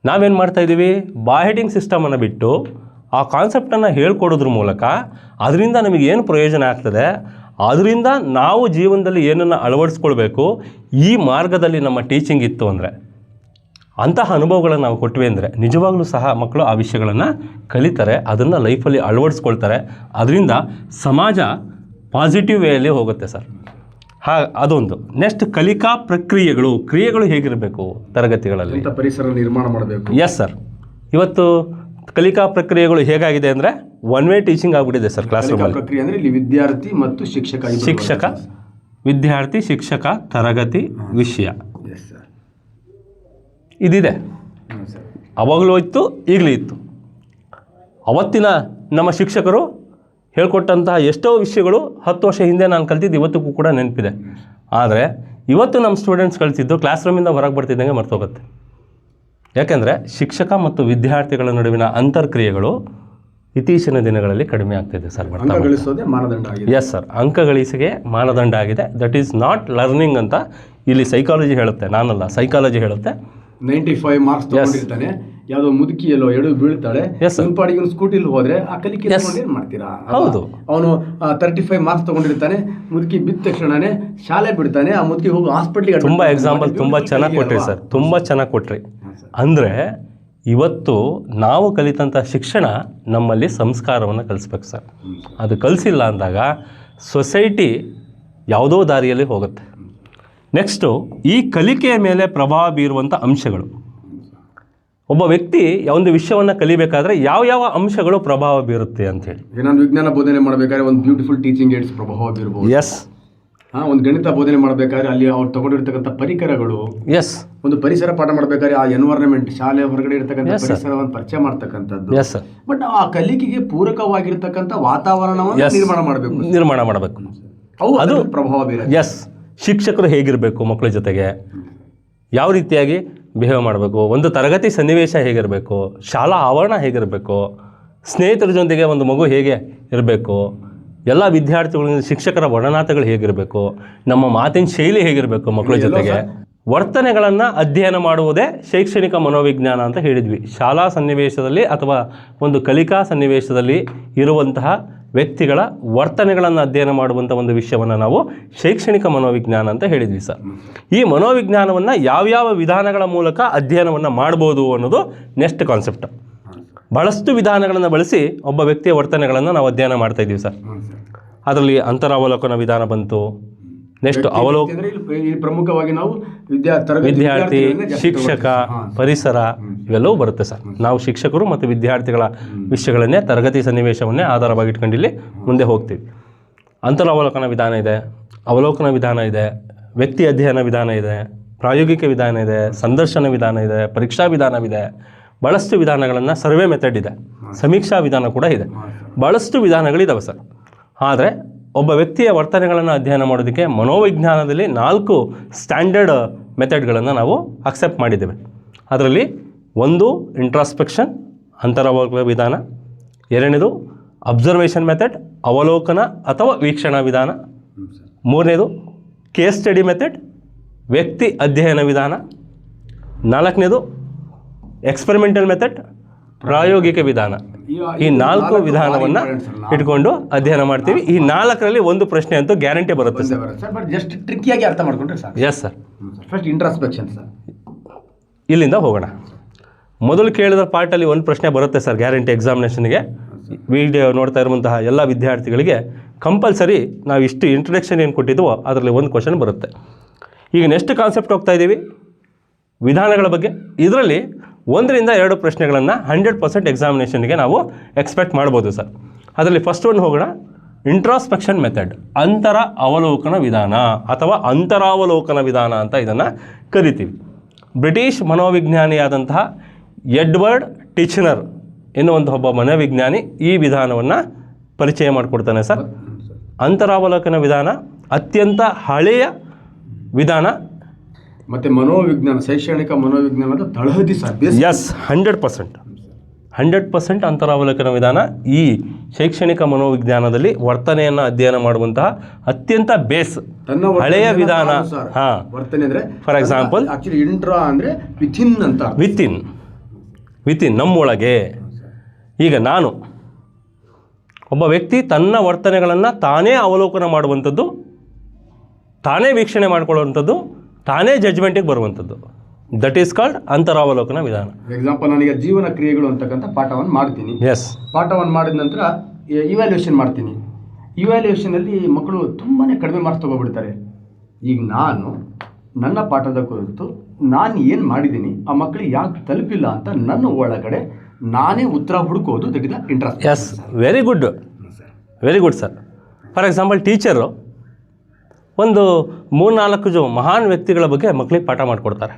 B: ನಾವೇನು ಮಾಡ್ತಾಯಿದ್ದೀವಿ, ಬಾಯ್-ಹೆಡಿಂಗ್ ಸಿಸ್ಟಮನ್ನು ಬಿಟ್ಟು ಆ ಕಾನ್ಸೆಪ್ಟನ್ನು ಹೇಳ್ಕೊಡೋದ್ರ ಮೂಲಕ ಅದರಿಂದ ನಮಗೇನು ಪ್ರಯೋಜನ ಆಗ್ತದೆ, ಅದರಿಂದ ನಾವು ಜೀವನದಲ್ಲಿ ಏನನ್ನು ಅಳವಡಿಸ್ಕೊಳ್ಬೇಕು, ಈ ಮಾರ್ಗದಲ್ಲಿ ನಮ್ಮ ಟೀಚಿಂಗ್ ಇತ್ತು ಅಂದರೆ, ಅಂತಹ ಅನುಭವಗಳನ್ನು ನಾವು ಕೊಟ್ವಿ ಅಂದರೆ ನಿಜವಾಗ್ಲೂ ಸಹ ಮಕ್ಕಳು ಆ ವಿಷಯಗಳನ್ನು ಕಲಿತಾರೆ, ಅದನ್ನು ಲೈಫಲ್ಲಿ ಅಳವಡಿಸ್ಕೊಳ್ತಾರೆ. ಅದರಿಂದ ಸಮಾಜ ಪಾಸಿಟಿವ್ ವೇಯಲ್ಲಿ ಹೋಗುತ್ತೆ ಸರ್. ಅದೊಂದು. ನೆಕ್ಸ್ಟ್ ಕಲಿಕಾ ಕ್ರಿಯೆಗಳು ಹೇಗಿರಬೇಕು ತರಗತಿಗಳಲ್ಲಿ,
A: ಪರಿಸರ ನಿರ್ಮಾಣ ಮಾಡಬೇಕು.
B: Yes sir. ಇವತ್ತು ಕಲಿಕಾ ಪ್ರಕ್ರಿಯೆಗಳು ಹೇಗಾಗಿದೆ ಅಂದರೆ ಒನ್ ವೇ ಟೀಚಿಂಗ್ ಆಗಿಬಿಟ್ಟಿದೆ ಸರ್. ಕ್ಲಾಸ್ ರೂಮಲ್ಲಿ
A: ಪ್ರಕ್ರಿಯೆ ಅಂದರೆ ಇಲ್ಲಿ ವಿದ್ಯಾರ್ಥಿ ಮತ್ತು
B: ವಿದ್ಯಾರ್ಥಿ ಶಿಕ್ಷಕ ತರಗತಿ ವಿಷಯ ಇದಿದೆ. ಅವಾಗಲೂ ಇತ್ತು, ಈಗಲೂ ಇತ್ತು. ಅವತ್ತಿನ ನಮ್ಮ ಶಿಕ್ಷಕರು ಹೇಳ್ಕೊಟ್ಟಂತಹ ಎಷ್ಟೋ ವಿಷಯಗಳು 10 ವರ್ಷ ಹಿಂದೆ ನಾನು ಕಲ್ತಿದ್ದು ಇವತ್ತಿಗೂ ಕೂಡ ನೆನಪಿದೆ. ಆದರೆ ಇವತ್ತು ನಮ್ಮ ಸ್ಟೂಡೆಂಟ್ಸ್ ಕಲಿತಿದ್ದು ಕ್ಲಾಸ್ ರೂಮಿಂದ ಹೊರಗೆ ಬರ್ತಿದ್ದಂಗೆ ಮರ್ತೋಗುತ್ತೆ. ಯಾಕೆಂದರೆ ಶಿಕ್ಷಕ ಮತ್ತು ವಿದ್ಯಾರ್ಥಿಗಳ ನಡುವಿನ ಅಂತರ್ಕ್ರಿಯೆಗಳು ಇತ್ತೀಚಿನ ದಿನಗಳಲ್ಲಿ ಕಡಿಮೆ ಆಗ್ತಿದೆ ಸರ್. ಎಸ್ ಸರ್, ಅಂಕ ಗಳಿಸಿಗೆ ಮಾನದಂಡ ಆಗಿದೆ. ದಟ್ ಈಸ್ ನಾಟ್ ಲರ್ನಿಂಗ್ ಅಂತ ಇಲ್ಲಿ ಸೈಕಾಲಜಿ ಹೇಳುತ್ತೆ, ನಾನಲ್ಲ, ಸೈಕಾಲಜಿ ಹೇಳುತ್ತೆ.
A: 95 ಮಾರ್ಕ್ಸ್ ತಗೊಂಡಿರ್ತಾನೆ, ಯಾವುದೋ ಮುದುಕಿ ಎಲ್ಲೋ ಎಡು ಬೀಳ್ತಾಳೆ, ಪಾಡಿಗೆ ಸ್ಕೂಟಿಲಿ ಹೋದ್ರೆ ಆ ಕಲಿಕೆ ಏನ್ ಮಾಡ್ತೀರಾ?
B: ಹೌದು.
A: ಅವನು 35 ಮಾರ್ಕ್ಸ್ ತಗೊಂಡಿರ್ತಾನೆ, ಮುದುಕಿ ಬಿದ್ದ ತಕ್ಷಣನೇ ಶಾಲೆ ಬಿಡ್ತಾನೆ, ಆ ಮುದುಕಿ ಹೋಗಿ ಹಾಸ್ಪಿಟ್ಲಿಗೆ.
B: ತುಂಬಾ ಎಕ್ಸಾಂಪಲ್ ತುಂಬಾ ಚೆನ್ನಾಗಿ ಕೊಟ್ರಿ ಸರ್, ತುಂಬಾ ಚೆನ್ನಾಗಿ ಕೊಟ್ರಿ. ಅಂದರೆ ಇವತ್ತು ನಾವು ಕಲಿತಂಥ ಶಿಕ್ಷಣ ನಮ್ಮಲ್ಲಿ ಸಂಸ್ಕಾರವನ್ನು ಕಲಿಸ್ಬೇಕು ಸರ್. ಅದು ಕಲಿಸಿಲ್ಲ ಅಂದಾಗ ಸೊಸೈಟಿ ಯಾವುದೋ ದಾರಿಯಲ್ಲಿ ಹೋಗುತ್ತೆ. ನೆಕ್ಸ್ಟು ಈ ಕಲಿಕೆಯ ಮೇಲೆ ಪ್ರಭಾವ ಬೀರುವಂಥ ಅಂಶಗಳು. ಒಬ್ಬ ವ್ಯಕ್ತಿ ಒಂದು ವಿಷಯವನ್ನು ಕಲಿಬೇಕಾದ್ರೆ ಯಾವ ಅಂಶಗಳು ಪ್ರಭಾವ ಬೀರುತ್ತೆ ಅಂಥೇಳಿ.
A: ನಾನು ವಿಜ್ಞಾನ ಬೋಧನೆ ಮಾಡಬೇಕಾದ್ರೆ ಒಂದು ಬ್ಯೂಟಿಫುಲ್ ಟೀಚಿಂಗ್ ಏಡ್ಸ್ ಪ್ರಭಾವ ಬೀರಬಹುದು.
B: ಎಸ್.
A: ಒಂದು ಗಣಿತ ಬೋಧನೆ ಮಾಡಬೇಕಾದ್ರೆ ಅಲ್ಲಿ ಅವ್ರು ತಗೊಂಡಿರ್ತಕ್ಕಂಥ ಪರಿಕರಗಳು.
B: ಎಸ್.
A: ಒಂದು ಪರಿಸರ ಪಾಠ ಮಾಡಬೇಕಾದ್ರೆ ಆ ಎನ್ವೈರನ್ಮೆಂಟ್, ಶಾಲೆ ಹೊರಗಡೆ ಇರ್ತಕ್ಕಂಥ ಪರಿಸರವನ್ನು ಪರಿಚಯ ಮಾಡ್ತಕ್ಕಂಥದ್ದು.
B: ಎಸ್.
A: ಬಟ್ ಆ ಕಲಿಕೆಗೆ ಪೂರಕವಾಗಿರ್ತಕ್ಕಂಥ ವಾತಾವರಣವನ್ನು ನಿರ್ಮಾಣ ಮಾಡಬೇಕು. ಅದು ಪ್ರಭಾವ ಬೀರುತ್ತೆ.
B: ಎಸ್. ಶಿಕ್ಷಕರು ಹೇಗಿರಬೇಕು ಮಕ್ಕಳ ಜೊತೆಗೆ, ಯಾವ ರೀತಿಯಾಗಿ ಬಿಹೇವ್ ಮಾಡಬೇಕು, ಒಂದು ತರಗತಿ ಸನ್ನಿವೇಶ ಹೇಗಿರಬೇಕು, ಶಾಲಾ ಆವರಣ ಹೇಗಿರಬೇಕು, ಸ್ನೇಹಿತರ ಜೊತೆಗೆ ಒಂದು ಮಗು ಹೇಗೆ ಇರಬೇಕು, ಎಲ್ಲ ವಿದ್ಯಾರ್ಥಿಗಳಿಂದ ಶಿಕ್ಷಕರ ಒಡನಾಟಗಳು ಹೇಗಿರಬೇಕು, ನಮ್ಮ ಮಾತಿನ ಶೈಲಿ ಹೇಗಿರಬೇಕು, ಮಕ್ಕಳ ಜೊತೆಗೆ ವರ್ತನೆಗಳನ್ನು ಅಧ್ಯಯನ ಮಾಡುವುದೇ ಶೈಕ್ಷಣಿಕ ಮನೋವಿಜ್ಞಾನ ಅಂತ ಹೇಳಿದ್ವಿ. ಶಾಲಾ ಸನ್ನಿವೇಶದಲ್ಲಿ ಅಥವಾ ಒಂದು ಕಲಿಕಾ ಸನ್ನಿವೇಶದಲ್ಲಿ ಇರುವಂತಹ ವ್ಯಕ್ತಿಗಳ ವರ್ತನೆಗಳನ್ನು ಅಧ್ಯಯನ ಮಾಡುವಂಥ ಒಂದು ವಿಷಯವನ್ನು ನಾವು ಶೈಕ್ಷಣಿಕ ಮನೋವಿಜ್ಞಾನ ಅಂತ ಹೇಳಿದ್ವಿ ಸರ್. ಈ ಮನೋವಿಜ್ಞಾನವನ್ನು ಯಾವ್ಯಾವ ವಿಧಾನಗಳ ಮೂಲಕ ಅಧ್ಯಯನವನ್ನು ಮಾಡ್ಬೋದು ಅನ್ನೋದು ನೆಕ್ಸ್ಟ್ ಕಾನ್ಸೆಪ್ಟ್. ಬಹಳಷ್ಟು ವಿಧಾನಗಳನ್ನು ಬಳಸಿ ಒಬ್ಬ ವ್ಯಕ್ತಿಯ ವರ್ತನೆಗಳನ್ನು ನಾವು ಅಧ್ಯಯನ ಮಾಡ್ತಾ ಇದ್ದೀವಿ ಸರ್. ಅದರಲ್ಲಿ ಅಂತರಾವಲೋಕನ ವಿಧಾನ ಬಂತು. ನೆಕ್ಸ್ಟ್
A: ಪ್ರಮುಖವಾಗಿ ನಾವು
B: ವಿದ್ಯಾರ್ಥಿ, ಶಿಕ್ಷಕ, ಪರಿಸರ ಇವೆಲ್ಲವೂ ಬರುತ್ತೆ ಸರ್. ನಾವು ಶಿಕ್ಷಕರು ಮತ್ತು ವಿದ್ಯಾರ್ಥಿಗಳ ವಿಷಯಗಳನ್ನೇ, ತರಗತಿ ಸನ್ನಿವೇಶವನ್ನೇ ಆಧಾರವಾಗಿ ಇಟ್ಕೊಂಡು ಇಲ್ಲಿ ಮುಂದೆ ಹೋಗ್ತೀವಿ. ಅಂತರಾವಲೋಕನ ವಿಧಾನ ಇದೆ, ಅವಲೋಕನ ವಿಧಾನ ಇದೆ, ವ್ಯಕ್ತಿ ಅಧ್ಯಯನ ವಿಧಾನ ಇದೆ, ಪ್ರಾಯೋಗಿಕ ವಿಧಾನ ಇದೆ, ಸಂದರ್ಶನ ವಿಧಾನ ಇದೆ, ಪರೀಕ್ಷಾ ವಿಧಾನವಿದೆ. ಭಾಳಷ್ಟು ವಿಧಾನಗಳನ್ನು, ಸರ್ವೆ ಮೆಥಡ್ ಇದೆ, ಸಮೀಕ್ಷಾ ವಿಧಾನ ಕೂಡ ಇದೆ. ಭಾಳಷ್ಟು ವಿಧಾನಗಳಿದ್ದಾವೆ ಸರ್. ಆದರೆ ಒಬ್ಬ ವ್ಯಕ್ತಿಯ ವರ್ತನೆಗಳನ್ನು ಅಧ್ಯಯನ ಮಾಡೋದಕ್ಕೆ ಮನೋವಿಜ್ಞಾನದಲ್ಲಿ 4 ಸ್ಟ್ಯಾಂಡರ್ಡ್ ಮೆಥಡ್ಗಳನ್ನು ನಾವು ಅಕ್ಸೆಪ್ಟ್ ಮಾಡಿದ್ದೇವೆ. ಅದರಲ್ಲಿ ಒಂದು ಇಂಟ್ರಾಸ್ಪೆಕ್ಷನ್, ಅಂತರಾವಲೋಕನ ವಿಧಾನ. ಎರಡನೇದು ಅಬ್ಸರ್ವೇಷನ್ ಮೆಥಡ್, ಅವಲೋಕನ ಅಥವಾ ವೀಕ್ಷಣಾ ವಿಧಾನ. ಮೂರನೇದು ಕೇಸ್ ಸ್ಟಡಿ ಮೆಥಡ್, ವ್ಯಕ್ತಿ ಅಧ್ಯಯನ ವಿಧಾನ. ನಾಲ್ಕನೇದು ಎಕ್ಸ್ಪೆರಿಮೆಂಟಲ್ ಮೆಥಡ್, ಪ್ರಾಯೋಗಿಕ ವಿಧಾನ. ಈ 4 ವಿಧಾನವನ್ನು ಇಟ್ಕೊಂಡು ಅಧ್ಯಯನ ಮಾಡ್ತೀವಿ. ಈ 4ರಲ್ಲಿ ಒಂದು ಪ್ರಶ್ನೆ ಅಂತೂ ಗ್ಯಾರಂಟಿ ಬರುತ್ತೆ ಸರ್.
A: ಬಟ್ ಜಸ್ಟ್ ಟ್ರಿಕ್ಕಿಯಾಗಿ ಅರ್ಥ ಮಾಡ್ಕೊಂಡ್ರೆ sir.
B: Yes sir.
A: First introspection sir.
B: ಇಲ್ಲಿಂದ ಹೋಗೋಣ. ಮೊದಲು ಕೇಳಿದ ಪಾರ್ಟಲ್ಲಿ ಒಂದು ಪ್ರಶ್ನೆ ಬರುತ್ತೆ ಸರ್ ಗ್ಯಾರಂಟಿ ಎಕ್ಸಾಮಿನೇಷನ್ಗೆ. ವಿಡಿಯೋ ನೋಡ್ತಾ ಇರುವಂತಹ ಎಲ್ಲ ವಿದ್ಯಾರ್ಥಿಗಳಿಗೆ ಕಂಪಲ್ಸರಿ ನಾವು ಇಷ್ಟು ಇಂಟ್ರಡಕ್ಷನ್ ಏನು ಕೊಟ್ಟಿದ್ವೋ ಅದರಲ್ಲಿ ಒಂದು ಕ್ವಶನ್ ಬರುತ್ತೆ. ಈಗ ನೆಕ್ಸ್ಟ್ ಕಾನ್ಸೆಪ್ಟ್ ಹೋಗ್ತಾ ಇದ್ದೀವಿ, ವಿಧಾನಗಳ ಬಗ್ಗೆ. ಇದರಲ್ಲಿ 1ರಿಂದ 2 ಪ್ರಶ್ನೆಗಳನ್ನು 100% ಎಕ್ಸಾಮಿನೇಷನ್ಗೆ ನಾವು ಎಕ್ಸ್ಪೆಕ್ಟ್ ಮಾಡ್ಬೋದು ಸರ್. ಅದರಲ್ಲಿ ಫಸ್ಟ್ ಒಂದು ಹೋಗೋಣ, ಇಂಟ್ರಾಸ್ಪೆಕ್ಷನ್ ಮೆಥಡ್, ಅಂತರ ಅವಲೋಕನ ವಿಧಾನ ಅಥವಾ ಅಂತರಾವಲೋಕನ ವಿಧಾನ ಅಂತ ಇದನ್ನು ಕರಿತೀವಿ. ಬ್ರಿಟಿಷ್ ಮನೋವಿಜ್ಞಾನಿಯಾದಂತಹ ಎಡ್ವರ್ಡ್ ಟಿಚ್ನರ್ ಎನ್ನುವಂಥ ಒಬ್ಬ ಮನೋವಿಜ್ಞಾನಿ ಈ ವಿಧಾನವನ್ನು ಪರಿಚಯ ಮಾಡಿಕೊಡ್ತಾನೆ ಸರ್. ಅಂತರಾವಲೋಕನ ವಿಧಾನ ಅತ್ಯಂತ ಹಳೆಯ ವಿಧಾನ
A: ಮತ್ತು ಮನೋವಿಜ್ಞಾನ, ಶೈಕ್ಷಣಿಕ ಮನೋವಿಜ್ಞಾನದ ತಳಹದಿ ಸರ್.
B: ಎಸ್, 100% ಅಂತರಾವಲೋಕನ ವಿಧಾನ ಈ ಶೈಕ್ಷಣಿಕ ಮನೋವಿಜ್ಞಾನದಲ್ಲಿ ವರ್ತನೆಯನ್ನು ಅಧ್ಯಯನ ಮಾಡುವಂತಹ ಅತ್ಯಂತ ಬೇಸ್ ಹಳೆಯ ವಿಧಾನ. ಹಾಂ,
A: ವರ್ತನೆ ಅಂದರೆ
B: ಫಾರ್ ಎಕ್ಸಾಂಪಲ್
A: ಆಕ್ಚುಲಿ ಇಂಟ್ರಾ ಅಂದರೆ ವಿಥಿನ್ ಅಂತ. ವಿಥಿನ್ ನಮ್ಮೊಳಗೆ. ಈಗ ನಾನು ಒಬ್ಬ ವ್ಯಕ್ತಿ ತನ್ನ ವರ್ತನೆಗಳನ್ನು ತಾನೇ ಅವಲೋಕನ ಮಾಡುವಂಥದ್ದು, ತಾನೇ ವೀಕ್ಷಣೆ ಮಾಡಿಕೊಳ್ಳುವಂಥದ್ದು, ತಾನೇ ಜಡ್ಜ್ಮೆಂಟಿಗೆ ಬರುವಂಥದ್ದು, ದಟ್ ಈಸ್ ಕಾಲ್ಡ್ ಅಂತರಾವಲೋಕನ ವಿಧಾನ. ಎಕ್ಸಾಂಪಲ್, ನನಗೆ ಜೀವನ ಕ್ರಿಯೆಗಳು ಅಂತಕ್ಕಂಥ ಪಾಠವನ್ನು ಮಾಡ್ತೀನಿ.
B: ಎಸ್,
A: ಪಾಠವನ್ನು ಮಾಡಿದ ನಂತರ ಇವ್ಯಾಲ್ಯೂಯೇಷನ್ ಮಾಡ್ತೀನಿ. ಇವ್ಯಾಲ್ಯೂಯೇಷನಲ್ಲಿ ಮಕ್ಕಳು ತುಂಬಾ ಕಡಿಮೆ ಮಾರ್ಕ್ಸ್ ತೊಗೊಬಿಡ್ತಾರೆ. ಈಗ ನಾನು ನನ್ನ ಪಾಠದ ಕುರಿತು ನಾನು ಏನು ಮಾಡಿದ್ದೀನಿ, ಆ ಮಕ್ಕಳಿಗೆ ಯಾಕೆ ತಲುಪಿಲ್ಲ ಅಂತ ನನ್ನ ಒಳಗಡೆ ನಾನೇ ಉತ್ತರ ಹುಡುಕೋದು, that is the interest.
B: Yes, very good sir. For example, teacher ಒಂದು 3-4 ಮಹಾನ್ ವ್ಯಕ್ತಿಗಳ ಬಗ್ಗೆ ಮಕ್ಕಳಿಗೆ ಪಾಠ ಮಾಡಿಕೊಡ್ತಾರೆ.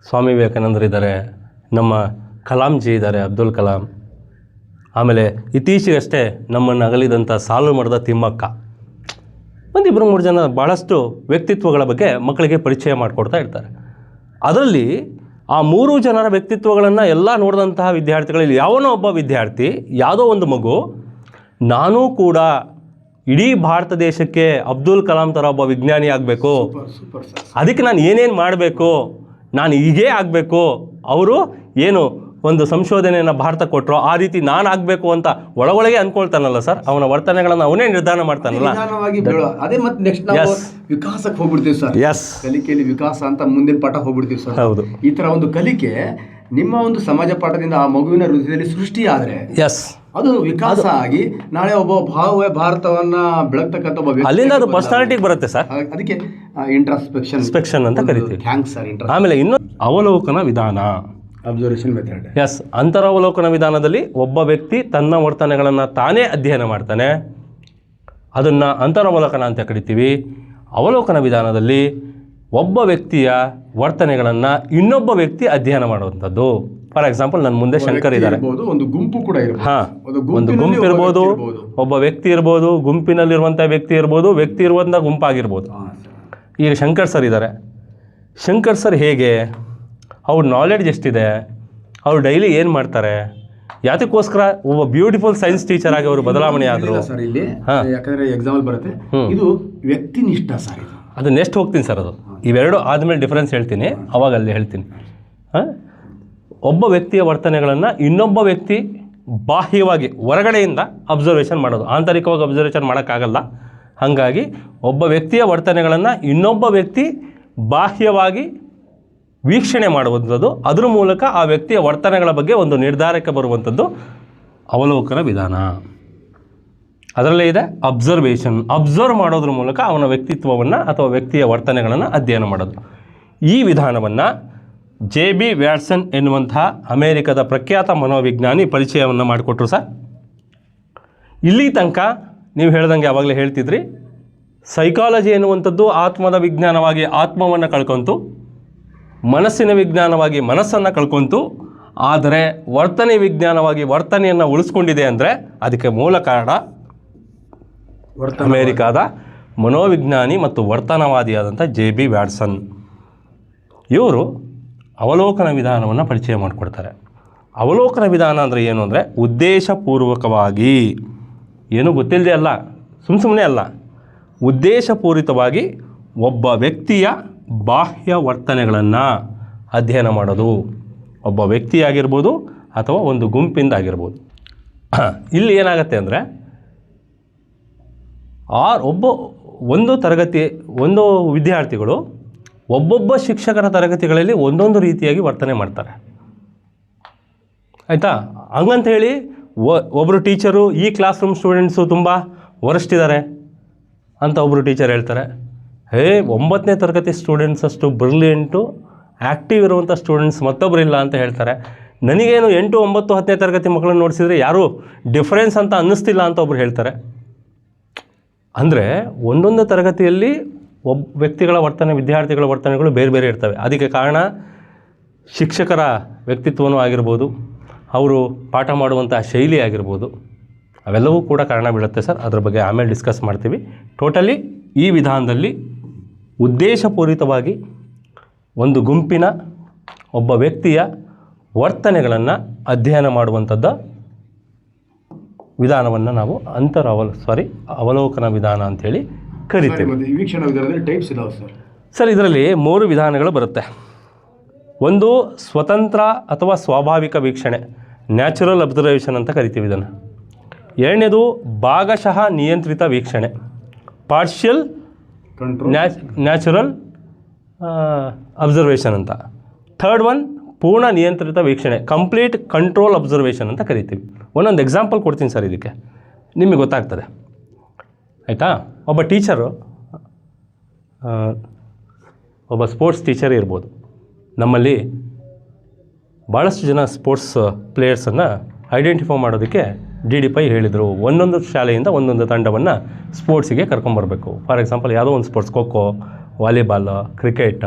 B: ಸ್ವಾಮಿ ವಿವೇಕಾನಂದರಿದ್ದಾರೆ, ನಮ್ಮ ಕಲಾಂಜಿ ಇದ್ದಾರೆ, ಅಬ್ದುಲ್ ಕಲಾಂ, ಆಮೇಲೆ ಇತ್ತೀಚೆಗಷ್ಟೇ ನಮ್ಮನ್ನು ಅಗಲಿದಂಥ ಸಾಲು ಮರದ ತಿಮ್ಮಕ್ಕ, 1-2-3 ಜನ ಭಾಳಷ್ಟು ವ್ಯಕ್ತಿತ್ವಗಳ ಬಗ್ಗೆ ಮಕ್ಕಳಿಗೆ ಪರಿಚಯ ಮಾಡಿಕೊಡ್ತಾ ಇರ್ತಾರೆ. ಅದರಲ್ಲಿ ಆ 3 ಜನರ ವ್ಯಕ್ತಿತ್ವಗಳನ್ನು ಎಲ್ಲ ನೋಡಿದಂತಹ ವಿದ್ಯಾರ್ಥಿಗಳಲ್ಲಿ ಯಾವನೋ ಒಬ್ಬ ವಿದ್ಯಾರ್ಥಿ, ಯಾವುದೋ ಒಂದು ಮಗು, ನಾನೂ ಕೂಡ ಇಡೀ ಭಾರತ ದೇಶಕ್ಕೆ ಅಬ್ದುಲ್ ಕಲಾಂ ಥರ ಒಬ್ಬ ವಿಜ್ಞಾನಿ ಆಗಬೇಕು, ಅದಕ್ಕೆ ನಾನು ಏನೇನು ಮಾಡಬೇಕು, ನಾನು ಹೀಗೇ ಆಗಬೇಕು, ಅವರು ಏನು ಒಂದು ಸಂಶೋಧನೆಯನ್ನು ಭಾರತ ಕೊಟ್ಟರು ಆ ರೀತಿ ನಾನು ಆಗಬೇಕು ಅಂತ ಒಳಗೊಳಗೆ ಅಂದ್ಕೊಳ್ತಾನಲ್ಲ ಸರ್. ಅವನ ವರ್ತನೆಗಳನ್ನು ಅವನೇ ನಿರ್ಧಾರ ಮಾಡ್ತಾನಲ್ಲ.
A: ಅದೇ ಮತ್ತೆ ನೆಕ್ಸ್ಟ್ ನಾವು ವಿಕಾಸಕ್ಕೆ ಹೋಗ್ಬಿಡ್ತೀವಿ ಸರ್.
B: ಎಸ್,
A: ಕಲಿಕೆಯಲ್ಲಿ ವಿಕಾಸ ಅಂತ ಮುಂದಿನ ಪಾಠ ಹೋಗ್ಬಿಡ್ತೀವಿ ಸರ್.
B: ಹೌದು.
A: ಈ ಥರ ಒಂದು ಕಲಿಕೆ ನಿಮ್ಮ ಒಂದು ಸಮಾಜ ಪಾಠದಿಂದ ಆ ಮಗುವಿನ ಹೃದಯದಲ್ಲಿ ಸೃಷ್ಟಿಯಾದರೆ
B: ಎಸ್,
A: ಅದು ವಿಕಾಸ ಆಗಿ ನಾಳೆ ಒಬ್ಬ ಭಾರತವನ್ನ ಬೆಳಗ್ತಕ್ಕಂಥ ಒಬ್ಬ ವ್ಯಕ್ತಿ,
B: ಅಲ್ಲಿಂದ ಅದು ಪರ್ಸನಾಲಿಟಿಗೆ ಬರುತ್ತೆ ಸರ್.
A: ಅದಕ್ಕೆ ಇಂಟ್ರಾಸ್ಪೆಕ್ಷನ್ ಅಂತ ಕರಿತೀವಿ. Thanks sir.
B: ಆಮೇಲೆ ಇನ್ನೊಂದು ಅವಲೋಕನ ವಿಧಾನ,
A: ಅಬ್ಸರ್ವೇಷನ್ ಮೆಥಡ್.
B: ಎಸ್, ಅಂತರಾವಲೋಕನ ವಿಧಾನದಲ್ಲಿ ಒಬ್ಬ ವ್ಯಕ್ತಿ ತನ್ನ ವರ್ತನೆಗಳನ್ನು ತಾನೇ ಅಧ್ಯಯನ ಮಾಡ್ತಾನೆ, ಅದನ್ನು ಅಂತರಾವಲೋಕನ ಅಂತ ಕರಿತೀವಿ. ಅವಲೋಕನ ವಿಧಾನದಲ್ಲಿ ಒಬ್ಬ ವ್ಯಕ್ತಿಯ ವರ್ತನೆಗಳನ್ನು ಇನ್ನೊಬ್ಬ ವ್ಯಕ್ತಿ ಅಧ್ಯಯನ ಮಾಡುವಂಥದ್ದು. ಫಾರ್ ಎಕ್ಸಾಂಪಲ್, ನನ್ನ ಮುಂದೆ ಶಂಕರ್ ಇದ್ದಾರೆ,
A: ಒಂದು ಗುಂಪು ಕೂಡ ಇರಬಹುದು.
B: ಹಾಂ, ಒಂದು ಗುಂಪು ಇರ್ಬೋದು, ಒಬ್ಬ ವ್ಯಕ್ತಿ ಇರ್ಬೋದು, ಗುಂಪಿನಲ್ಲಿರುವಂಥ ವ್ಯಕ್ತಿ ಇರ್ಬೋದು, ವ್ಯಕ್ತಿ ಇರುವಂಥ ಗುಂಪಾಗಿರ್ಬೋದು. ಈಗ ಶಂಕರ್ ಸರ್ ಇದ್ದಾರೆ. ಶಂಕರ್ ಸರ್ ಹೇಗೆ, ಅವ್ರ ನಾಲೆಡ್ಜ್ ಎಷ್ಟಿದೆ, ಅವ್ರು ಡೈಲಿ ಏನು ಮಾಡ್ತಾರೆ, ಯಾತಕ್ಕೋಸ್ಕರ ಒಬ್ಬ ಬ್ಯೂಟಿಫುಲ್ ಸೈನ್ಸ್ ಟೀಚರ್ ಆಗಿ ಅವರು ಬದಲಾವಣೆ ಆದರು
A: ಸರ್. ಇಲ್ಲಿ ಯಾಕಂದರೆ ಎಕ್ಸಾಂಪಲ್ ಬರುತ್ತೆ, ಇದು ವ್ಯಕ್ತಿನಿಷ್ಠ ಸರ್.
B: ಅದು ನೆಕ್ಸ್ಟ್ ಹೋಗ್ತೀನಿ ಸರ್. ಅದು ಇವೆರಡು ಆದಮೇಲೆ ಡಿಫ್ರೆನ್ಸ್ ಹೇಳ್ತೀನಿ, ಅವಾಗ ಅಲ್ಲಿ ಹೇಳ್ತೀನಿ. ಒಬ್ಬ ವ್ಯಕ್ತಿಯ ವರ್ತನೆಗಳನ್ನು ಇನ್ನೊಬ್ಬ ವ್ಯಕ್ತಿ ಬಾಹ್ಯವಾಗಿ ಹೊರಗಡೆಯಿಂದ ಅಬ್ಸರ್ವೇಷನ್ ಮಾಡೋದು, ಆಂತರಿಕವಾಗಿ ಅಬ್ಸರ್ವೇಷನ್ ಮಾಡೋಕ್ಕಾಗಲ್ಲ. ಹಾಗಾಗಿ ಒಬ್ಬ ವ್ಯಕ್ತಿಯ ವರ್ತನೆಗಳನ್ನು ಇನ್ನೊಬ್ಬ ವ್ಯಕ್ತಿ ಬಾಹ್ಯವಾಗಿ ವೀಕ್ಷಣೆ ಮಾಡುವಂಥದ್ದು, ಅದರ ಮೂಲಕ ಆ ವ್ಯಕ್ತಿಯ ವರ್ತನೆಗಳ ಬಗ್ಗೆ ಒಂದು ನಿರ್ಧಾರಕ್ಕೆ ಬರುವಂಥದ್ದು ಅವಲೋಕನ ವಿಧಾನ. ಅದರಲ್ಲೇ ಇದೆ ಅಬ್ಸರ್ವೇಷನ್. ಅಬ್ಸರ್ವ್ ಮಾಡೋದ್ರ ಮೂಲಕ ಅವನ ವ್ಯಕ್ತಿತ್ವವನ್ನು ಅಥವಾ ವ್ಯಕ್ತಿಯ ವರ್ತನೆಗಳನ್ನು ಅಧ್ಯಯನ ಮಾಡೋದು. ಈ ವಿಧಾನವನ್ನು JB ವ್ಯಾಟ್ಸನ್ ಎನ್ನುವಂತಹ ಅಮೇರಿಕದ ಪ್ರಖ್ಯಾತ ಮನೋವಿಜ್ಞಾನಿ ಪರಿಚಯವನ್ನು ಮಾಡಿಕೊಟ್ರು ಸರ್. ಇಲ್ಲಿ ತನಕ ನೀವು ಹೇಳ್ದಂಗೆ ಆವಾಗಲೇ ಹೇಳ್ತಿದ್ರಿ, ಸೈಕಾಲಜಿ ಎನ್ನುವಂಥದ್ದು ಆತ್ಮದ ವಿಜ್ಞಾನವಾಗಿ ಆತ್ಮವನ್ನು ಕಳ್ಕೊಂತು, ಮನಸ್ಸಿನ ವಿಜ್ಞಾನವಾಗಿ ಮನಸ್ಸನ್ನು ಕಳ್ಕೊಂತು. ಆದರೆ ವರ್ತನೆ ವಿಜ್ಞಾನವಾಗಿ ವರ್ತನೆಯನ್ನು ಉಳಿಸ್ಕೊಂಡಿದೆ ಅಂದರೆ ಅದಕ್ಕೆ ಮೂಲ ಕಾರಣ ಅಮೇರಿಕಾದ ಮನೋವಿಜ್ಞಾನಿ ಮತ್ತು ವರ್ತನವಾದಿಯಾದಂಥ JB ವ್ಯಾಟ್ಸನ್. ಇವರು ಅವಲೋಕನ ವಿಧಾನವನ್ನು ಪರಿಚಯ ಮಾಡಿಕೊಡ್ತಾರೆ. ಅವಲೋಕನ ವಿಧಾನ ಅಂದರೆ ಏನು ಅಂದರೆ, ಉದ್ದೇಶಪೂರ್ವಕವಾಗಿ, ಏನೂ ಗೊತ್ತಿಲ್ಲದೆ ಅಲ್ಲ, ಸುಮ್ಮನೆ ಅಲ್ಲ, ಉದ್ದೇಶಪೂರಿತವಾಗಿ ಒಬ್ಬ ವ್ಯಕ್ತಿಯ ಬಾಹ್ಯ ವರ್ತನೆಗಳನ್ನು ಅಧ್ಯಯನ ಮಾಡೋದು. ಒಬ್ಬ ವ್ಯಕ್ತಿಯಾಗಿರ್ಬೋದು ಅಥವಾ ಒಂದು ಗುಂಪಿಂದ ಆಗಿರ್ಬೋದು. ಇಲ್ಲಿ ಏನಾಗುತ್ತೆ ಅಂದರೆ ಒಂದು ವಿದ್ಯಾರ್ಥಿಗಳು ಒಬ್ಬೊಬ್ಬ ಶಿಕ್ಷಕರ ತರಗತಿಗಳಲ್ಲಿ ಒಂದೊಂದು ರೀತಿಯಾಗಿ ವರ್ತನೆ ಮಾಡ್ತಾರೆ, ಆಯಿತಾ. ಹಂಗಂತ ಹೇಳಿ ಒಬ್ಬರು ಟೀಚರು ಈ ಕ್ಲಾಸ್ ರೂಮ್ ಸ್ಟೂಡೆಂಟ್ಸು ತುಂಬ ವರಷ್ಟಿದ್ದಾರೆ ಅಂತ ಒಬ್ಬರು ಟೀಚರ್ ಹೇಳ್ತಾರೆ. 9ನೇ ತರಗತಿ ಸ್ಟೂಡೆಂಟ್ಸ್ ಅಷ್ಟು ಬ್ರಿಲಿಯಂಟು ಆ್ಯಕ್ಟಿವ್ ಇರುವಂಥ ಸ್ಟೂಡೆಂಟ್ಸ್ ಮತ್ತೊಬ್ಬರು ಇಲ್ಲ ಅಂತ ಹೇಳ್ತಾರೆ. ನನಗೇನು 8, 9, 10ನೇ ತರಗತಿ ಮಕ್ಕಳನ್ನ ನೋಡಿಸಿದ್ರೆ ಯಾರೂ ಡಿಫ್ರೆನ್ಸ್ ಅಂತ ಅನ್ನಿಸ್ತಿಲ್ಲ ಅಂತ ಒಬ್ರು ಹೇಳ್ತಾರೆ. ಅಂದರೆ ಒಂದೊಂದು ತರಗತಿಯಲ್ಲಿ ವ್ಯಕ್ತಿಗಳ ವರ್ತನೆ, ವಿದ್ಯಾರ್ಥಿಗಳ ವರ್ತನೆಗಳು ಬೇರೆ ಬೇರೆ ಇರ್ತವೆ. ಅದಕ್ಕೆ ಕಾರಣ ಶಿಕ್ಷಕರ ವ್ಯಕ್ತಿತ್ವನೂ ಆಗಿರ್ಬೋದು, ಅವರು ಪಾಠ ಮಾಡುವಂಥ ಶೈಲಿ ಆಗಿರ್ಬೋದು, ಅವೆಲ್ಲವೂ ಕೂಡ ಕಾರಣ ಬೀಳುತ್ತೆ ಸರ್. ಅದ್ರ ಬಗ್ಗೆ ಆಮೇಲೆ ಡಿಸ್ಕಸ್ ಮಾಡ್ತೀವಿ. ಟೋಟಲಿ ಈ ವಿಧಾನದಲ್ಲಿ ಉದ್ದೇಶಪೂರಿತವಾಗಿ ಒಂದು ಗುಂಪಿನ ಒಬ್ಬ ವ್ಯಕ್ತಿಯ ವರ್ತನೆಗಳನ್ನು ಅಧ್ಯಯನ ಮಾಡುವಂಥದ್ದು ವಿಧಾನವನ್ನು ನಾವು ಅವಲೋಕನ ವಿಧಾನ ಅಂಥೇಳಿ ಕರಿತೀವಿ.
A: ವೀಕ್ಷಣ ವಿಧಾನದಲ್ಲಿ ಟೈಪ್ಸ್ ಇದಾವೆ ಸರ್.
B: ಸರ್, ಇದರಲ್ಲಿ 3 ವಿಧಾನಗಳು ಬರುತ್ತೆ. ಒಂದು ಸ್ವತಂತ್ರ ಅಥವಾ ಸ್ವಾಭಾವಿಕ ವೀಕ್ಷಣೆ, ನ್ಯಾಚುರಲ್ ಅಬ್ಸರ್ವೇಷನ್ ಅಂತ ಕರಿತೀವಿ ಇದನ್ನು. ಎರಡನೇದು ಭಾಗಶಃ ನಿಯಂತ್ರಿತ ವೀಕ್ಷಣೆ, ಪಾರ್ಷಿಯಲ್ ನ್ಯಾಚುರಲ್ ಅಬ್ಸರ್ವೇಷನ್ ಅಂತ. ಥರ್ಡ್ ಒನ್ ಪೂರ್ಣ ನಿಯಂತ್ರಿತ ವೀಕ್ಷಣೆ, ಕಂಪ್ಲೀಟ್ ಕಂಟ್ರೋಲ್ ಅಬ್ಸರ್ವೇಷನ್ ಅಂತ ಕರಿತೀವಿ. ಒಂದೊಂದು ಎಕ್ಸಾಂಪಲ್ ಕೊಡ್ತೀನಿ ಸರ್, ಇದಕ್ಕೆ ನಿಮಗೆ ಗೊತ್ತಾಗ್ತದೆ, ಆಯಿತಾ. ಒಬ್ಬ ಟೀಚರು, ಒಬ್ಬ ಸ್ಪೋರ್ಟ್ಸ್ ಟೀಚರ್ ಇರ್ಬೋದು. ನಮ್ಮಲ್ಲಿ ಭಾಳಷ್ಟು ಜನ ಸ್ಪೋರ್ಟ್ಸ್ ಪ್ಲೇಯರ್ಸನ್ನು ಐಡೆಂಟಿಫೈ ಮಾಡೋದಕ್ಕೆ DD5 ಹೇಳಿದರು. ಒಂದೊಂದು ಶಾಲೆಯಿಂದ ಒಂದೊಂದು ತಂಡವನ್ನು ಸ್ಪೋರ್ಟ್ಸಿಗೆ ಕರ್ಕೊಂಬರ್ಬೇಕು. ಫಾರ್ ಎಕ್ಸಾಂಪಲ್ ಯಾವುದೋ ಒಂದು sports, kho kho, volleyball, cricket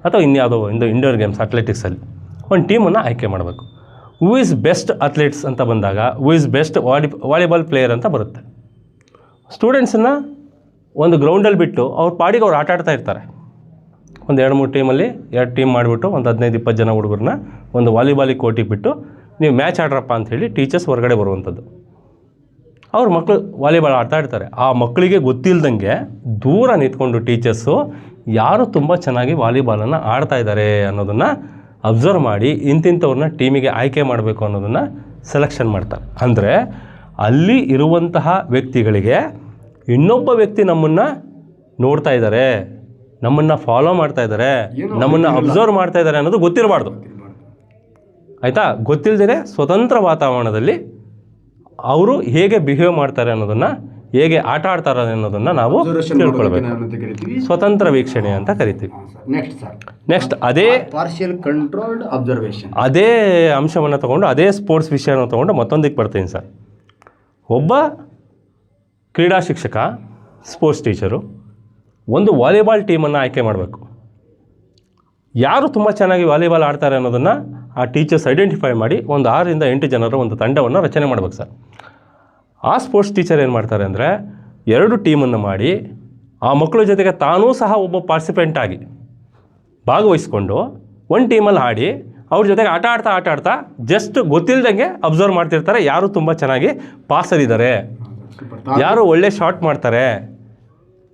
B: ಅಥವಾ ಇನ್ಯಾವುದೋ ಒಂದು ಇಂಡೋರ್ ಗೇಮ್ಸ್, ಅಥ್ಲೆಟಿಕ್ಸಲ್ಲಿ ಒಂದು ಟೀಮನ್ನು ಆಯ್ಕೆ ಮಾಡಬೇಕು. ಹೂ ಈಸ್ ಬೆಸ್ಟ್ ಅಥ್ಲೆಟ್ಸ್ ಅಂತ ಬಂದಾಗ who is best volleyball player ಅಂತ ಬರುತ್ತೆ. ಸ್ಟೂಡೆಂಟ್ಸನ್ನು ಒಂದು ಗ್ರೌಂಡಲ್ಲಿ ಬಿಟ್ಟು ಅವ್ರ ಪಾಡಿಗೆ ಅವ್ರು ಆಟ ಆಡ್ತಾ ಇರ್ತಾರೆ. ಒಂದು 2-3 ಟೀಮಲ್ಲಿ 2 ಟೀಮ್ ಮಾಡಿಬಿಟ್ಟು ಒಂದು 15-20 ಜನ ಹುಡುಗರನ್ನ ಒಂದು ವಾಲಿಬಾಲಿಗೆ ಕೋರ್ಟಿಗೆ ಬಿಟ್ಟು ನೀವು ಮ್ಯಾಚ್ ಆಡ್ರಪ್ಪ ಅಂಥೇಳಿ ಟೀಚರ್ಸ್ ಹೊರಗಡೆ ಬರುವಂಥದ್ದು. ಅವ್ರ ಮಕ್ಕಳು ವಾಲಿಬಾಲ್ ಆಡ್ತಾ ಇರ್ತಾರೆ. ಆ ಮಕ್ಕಳಿಗೆ ಗೊತ್ತಿಲ್ಲದಂಗೆ ದೂರ ನಿಂತ್ಕೊಂಡು ಟೀಚರ್ಸು ಯಾರು ತುಂಬ ಚೆನ್ನಾಗಿ ವಾಲಿಬಾಲನ್ನು ಆಡ್ತಾ ಇದ್ದಾರೆ ಅನ್ನೋದನ್ನು ಅಬ್ಸರ್ವ್ ಮಾಡಿ ಇಂತಿಂಥವ್ರನ್ನ ಟೀಮಿಗೆ ಆಯ್ಕೆ ಮಾಡಬೇಕು ಅನ್ನೋದನ್ನು ಸೆಲೆಕ್ಷನ್ ಮಾಡ್ತಾರೆ. ಅಂದರೆ ಅಲ್ಲಿ ಇರುವಂತಹ ವ್ಯಕ್ತಿಗಳಿಗೆ ಇನ್ನೊಬ್ಬ ವ್ಯಕ್ತಿ ನಮ್ಮನ್ನು ನೋಡ್ತಾ ಇದ್ದಾರೆ, ನಮ್ಮನ್ನು ಫಾಲೋ ಮಾಡ್ತಾ ಇದ್ದಾರೆ, ನಮ್ಮನ್ನು ಅಬ್ಸರ್ವ್ ಮಾಡ್ತಾ ಇದ್ದಾರೆ ಅನ್ನೋದು ಗೊತ್ತಿರಬಾರ್ದು, ಆಯಿತಾ. ಗೊತ್ತಿಲ್ಲದೇ ಸ್ವತಂತ್ರ ವಾತಾವರಣದಲ್ಲಿ ಅವರು ಹೇಗೆ ಬಿಹೇವ್ ಮಾಡ್ತಾರೆ ಅನ್ನೋದನ್ನು, ಹೇಗೆ ಆಟ ಆಡ್ತಾರೆ ಅನ್ನೋದನ್ನು ನಾವು ತಿಳ್ಕೊಳ್ಬೇಕು. ಸ್ವತಂತ್ರ ವೀಕ್ಷಣೆ ಅಂತ ಕರಿತೀವಿ. ನೆಕ್ಸ್ಟ್ ಅದೇ
A: ಪಾರ್ಷಿಯಲ್ ಕಂಟ್ರೋಲ್ಡ್ ಅಬ್ಸರ್ವೇಷನ್,
B: ಅದೇ ಅಂಶವನ್ನು ತೊಗೊಂಡು ಅದೇ ಸ್ಪೋರ್ಟ್ಸ್ ವಿಷಯನ ತೊಗೊಂಡು ಮತ್ತೊಂದಕ್ಕೆ ಬರ್ತೀನಿ ಸರ್. ಒಬ್ಬ ಕ್ರೀಡಾ ಶಿಕ್ಷಕ, ಸ್ಪೋರ್ಟ್ಸ್ ಟೀಚರು ಒಂದು ವಾಲಿಬಾಲ್ ಟೀಮನ್ನು ಆಯ್ಕೆ ಮಾಡಬೇಕು. ಯಾರು ತುಂಬ ಚೆನ್ನಾಗಿ ವಾಲಿಬಾಲ್ ಆಡ್ತಾರೆ ಅನ್ನೋದನ್ನು ಆ ಟೀಚರ್ಸ್ ಐಡೆಂಟಿಫೈ ಮಾಡಿ ಒಂದು 6-8 ಜನರ ಒಂದು ತಂಡವನ್ನು ರಚನೆ ಮಾಡಬೇಕು ಸರ್. ಆ ಸ್ಪೋರ್ಟ್ಸ್ ಟೀಚರ್ ಏನು ಮಾಡ್ತಾರೆ ಅಂದರೆ 2 ಟೀಮನ್ನು ಮಾಡಿ ಆ ಮಕ್ಕಳ ಜೊತೆಗೆ ತಾನೂ ಸಹ ಒಬ್ಬ ಪಾರ್ಟಿಸಿಪೆಂಟ್ ಆಗಿ ಭಾಗವಹಿಸ್ಕೊಂಡು ಒಂದು ಟೀಮಲ್ಲಿ ಆಡಿ ಅವ್ರ ಜೊತೆಗೆ ಆಟ ಆಡ್ತಾ ಜಸ್ಟ್ ಗೊತ್ತಿಲ್ಲದಂಗೆ ಅಬ್ಸರ್ವ್ ಮಾಡ್ತಿರ್ತಾರೆ. ಯಾರು ತುಂಬ ಚೆನ್ನಾಗಿ ಪಾಸರಿದ್ದಾರೆ, ಯಾರು ಒಳ್ಳೆ ಶಾಟ್ ಮಾಡ್ತಾರೆ,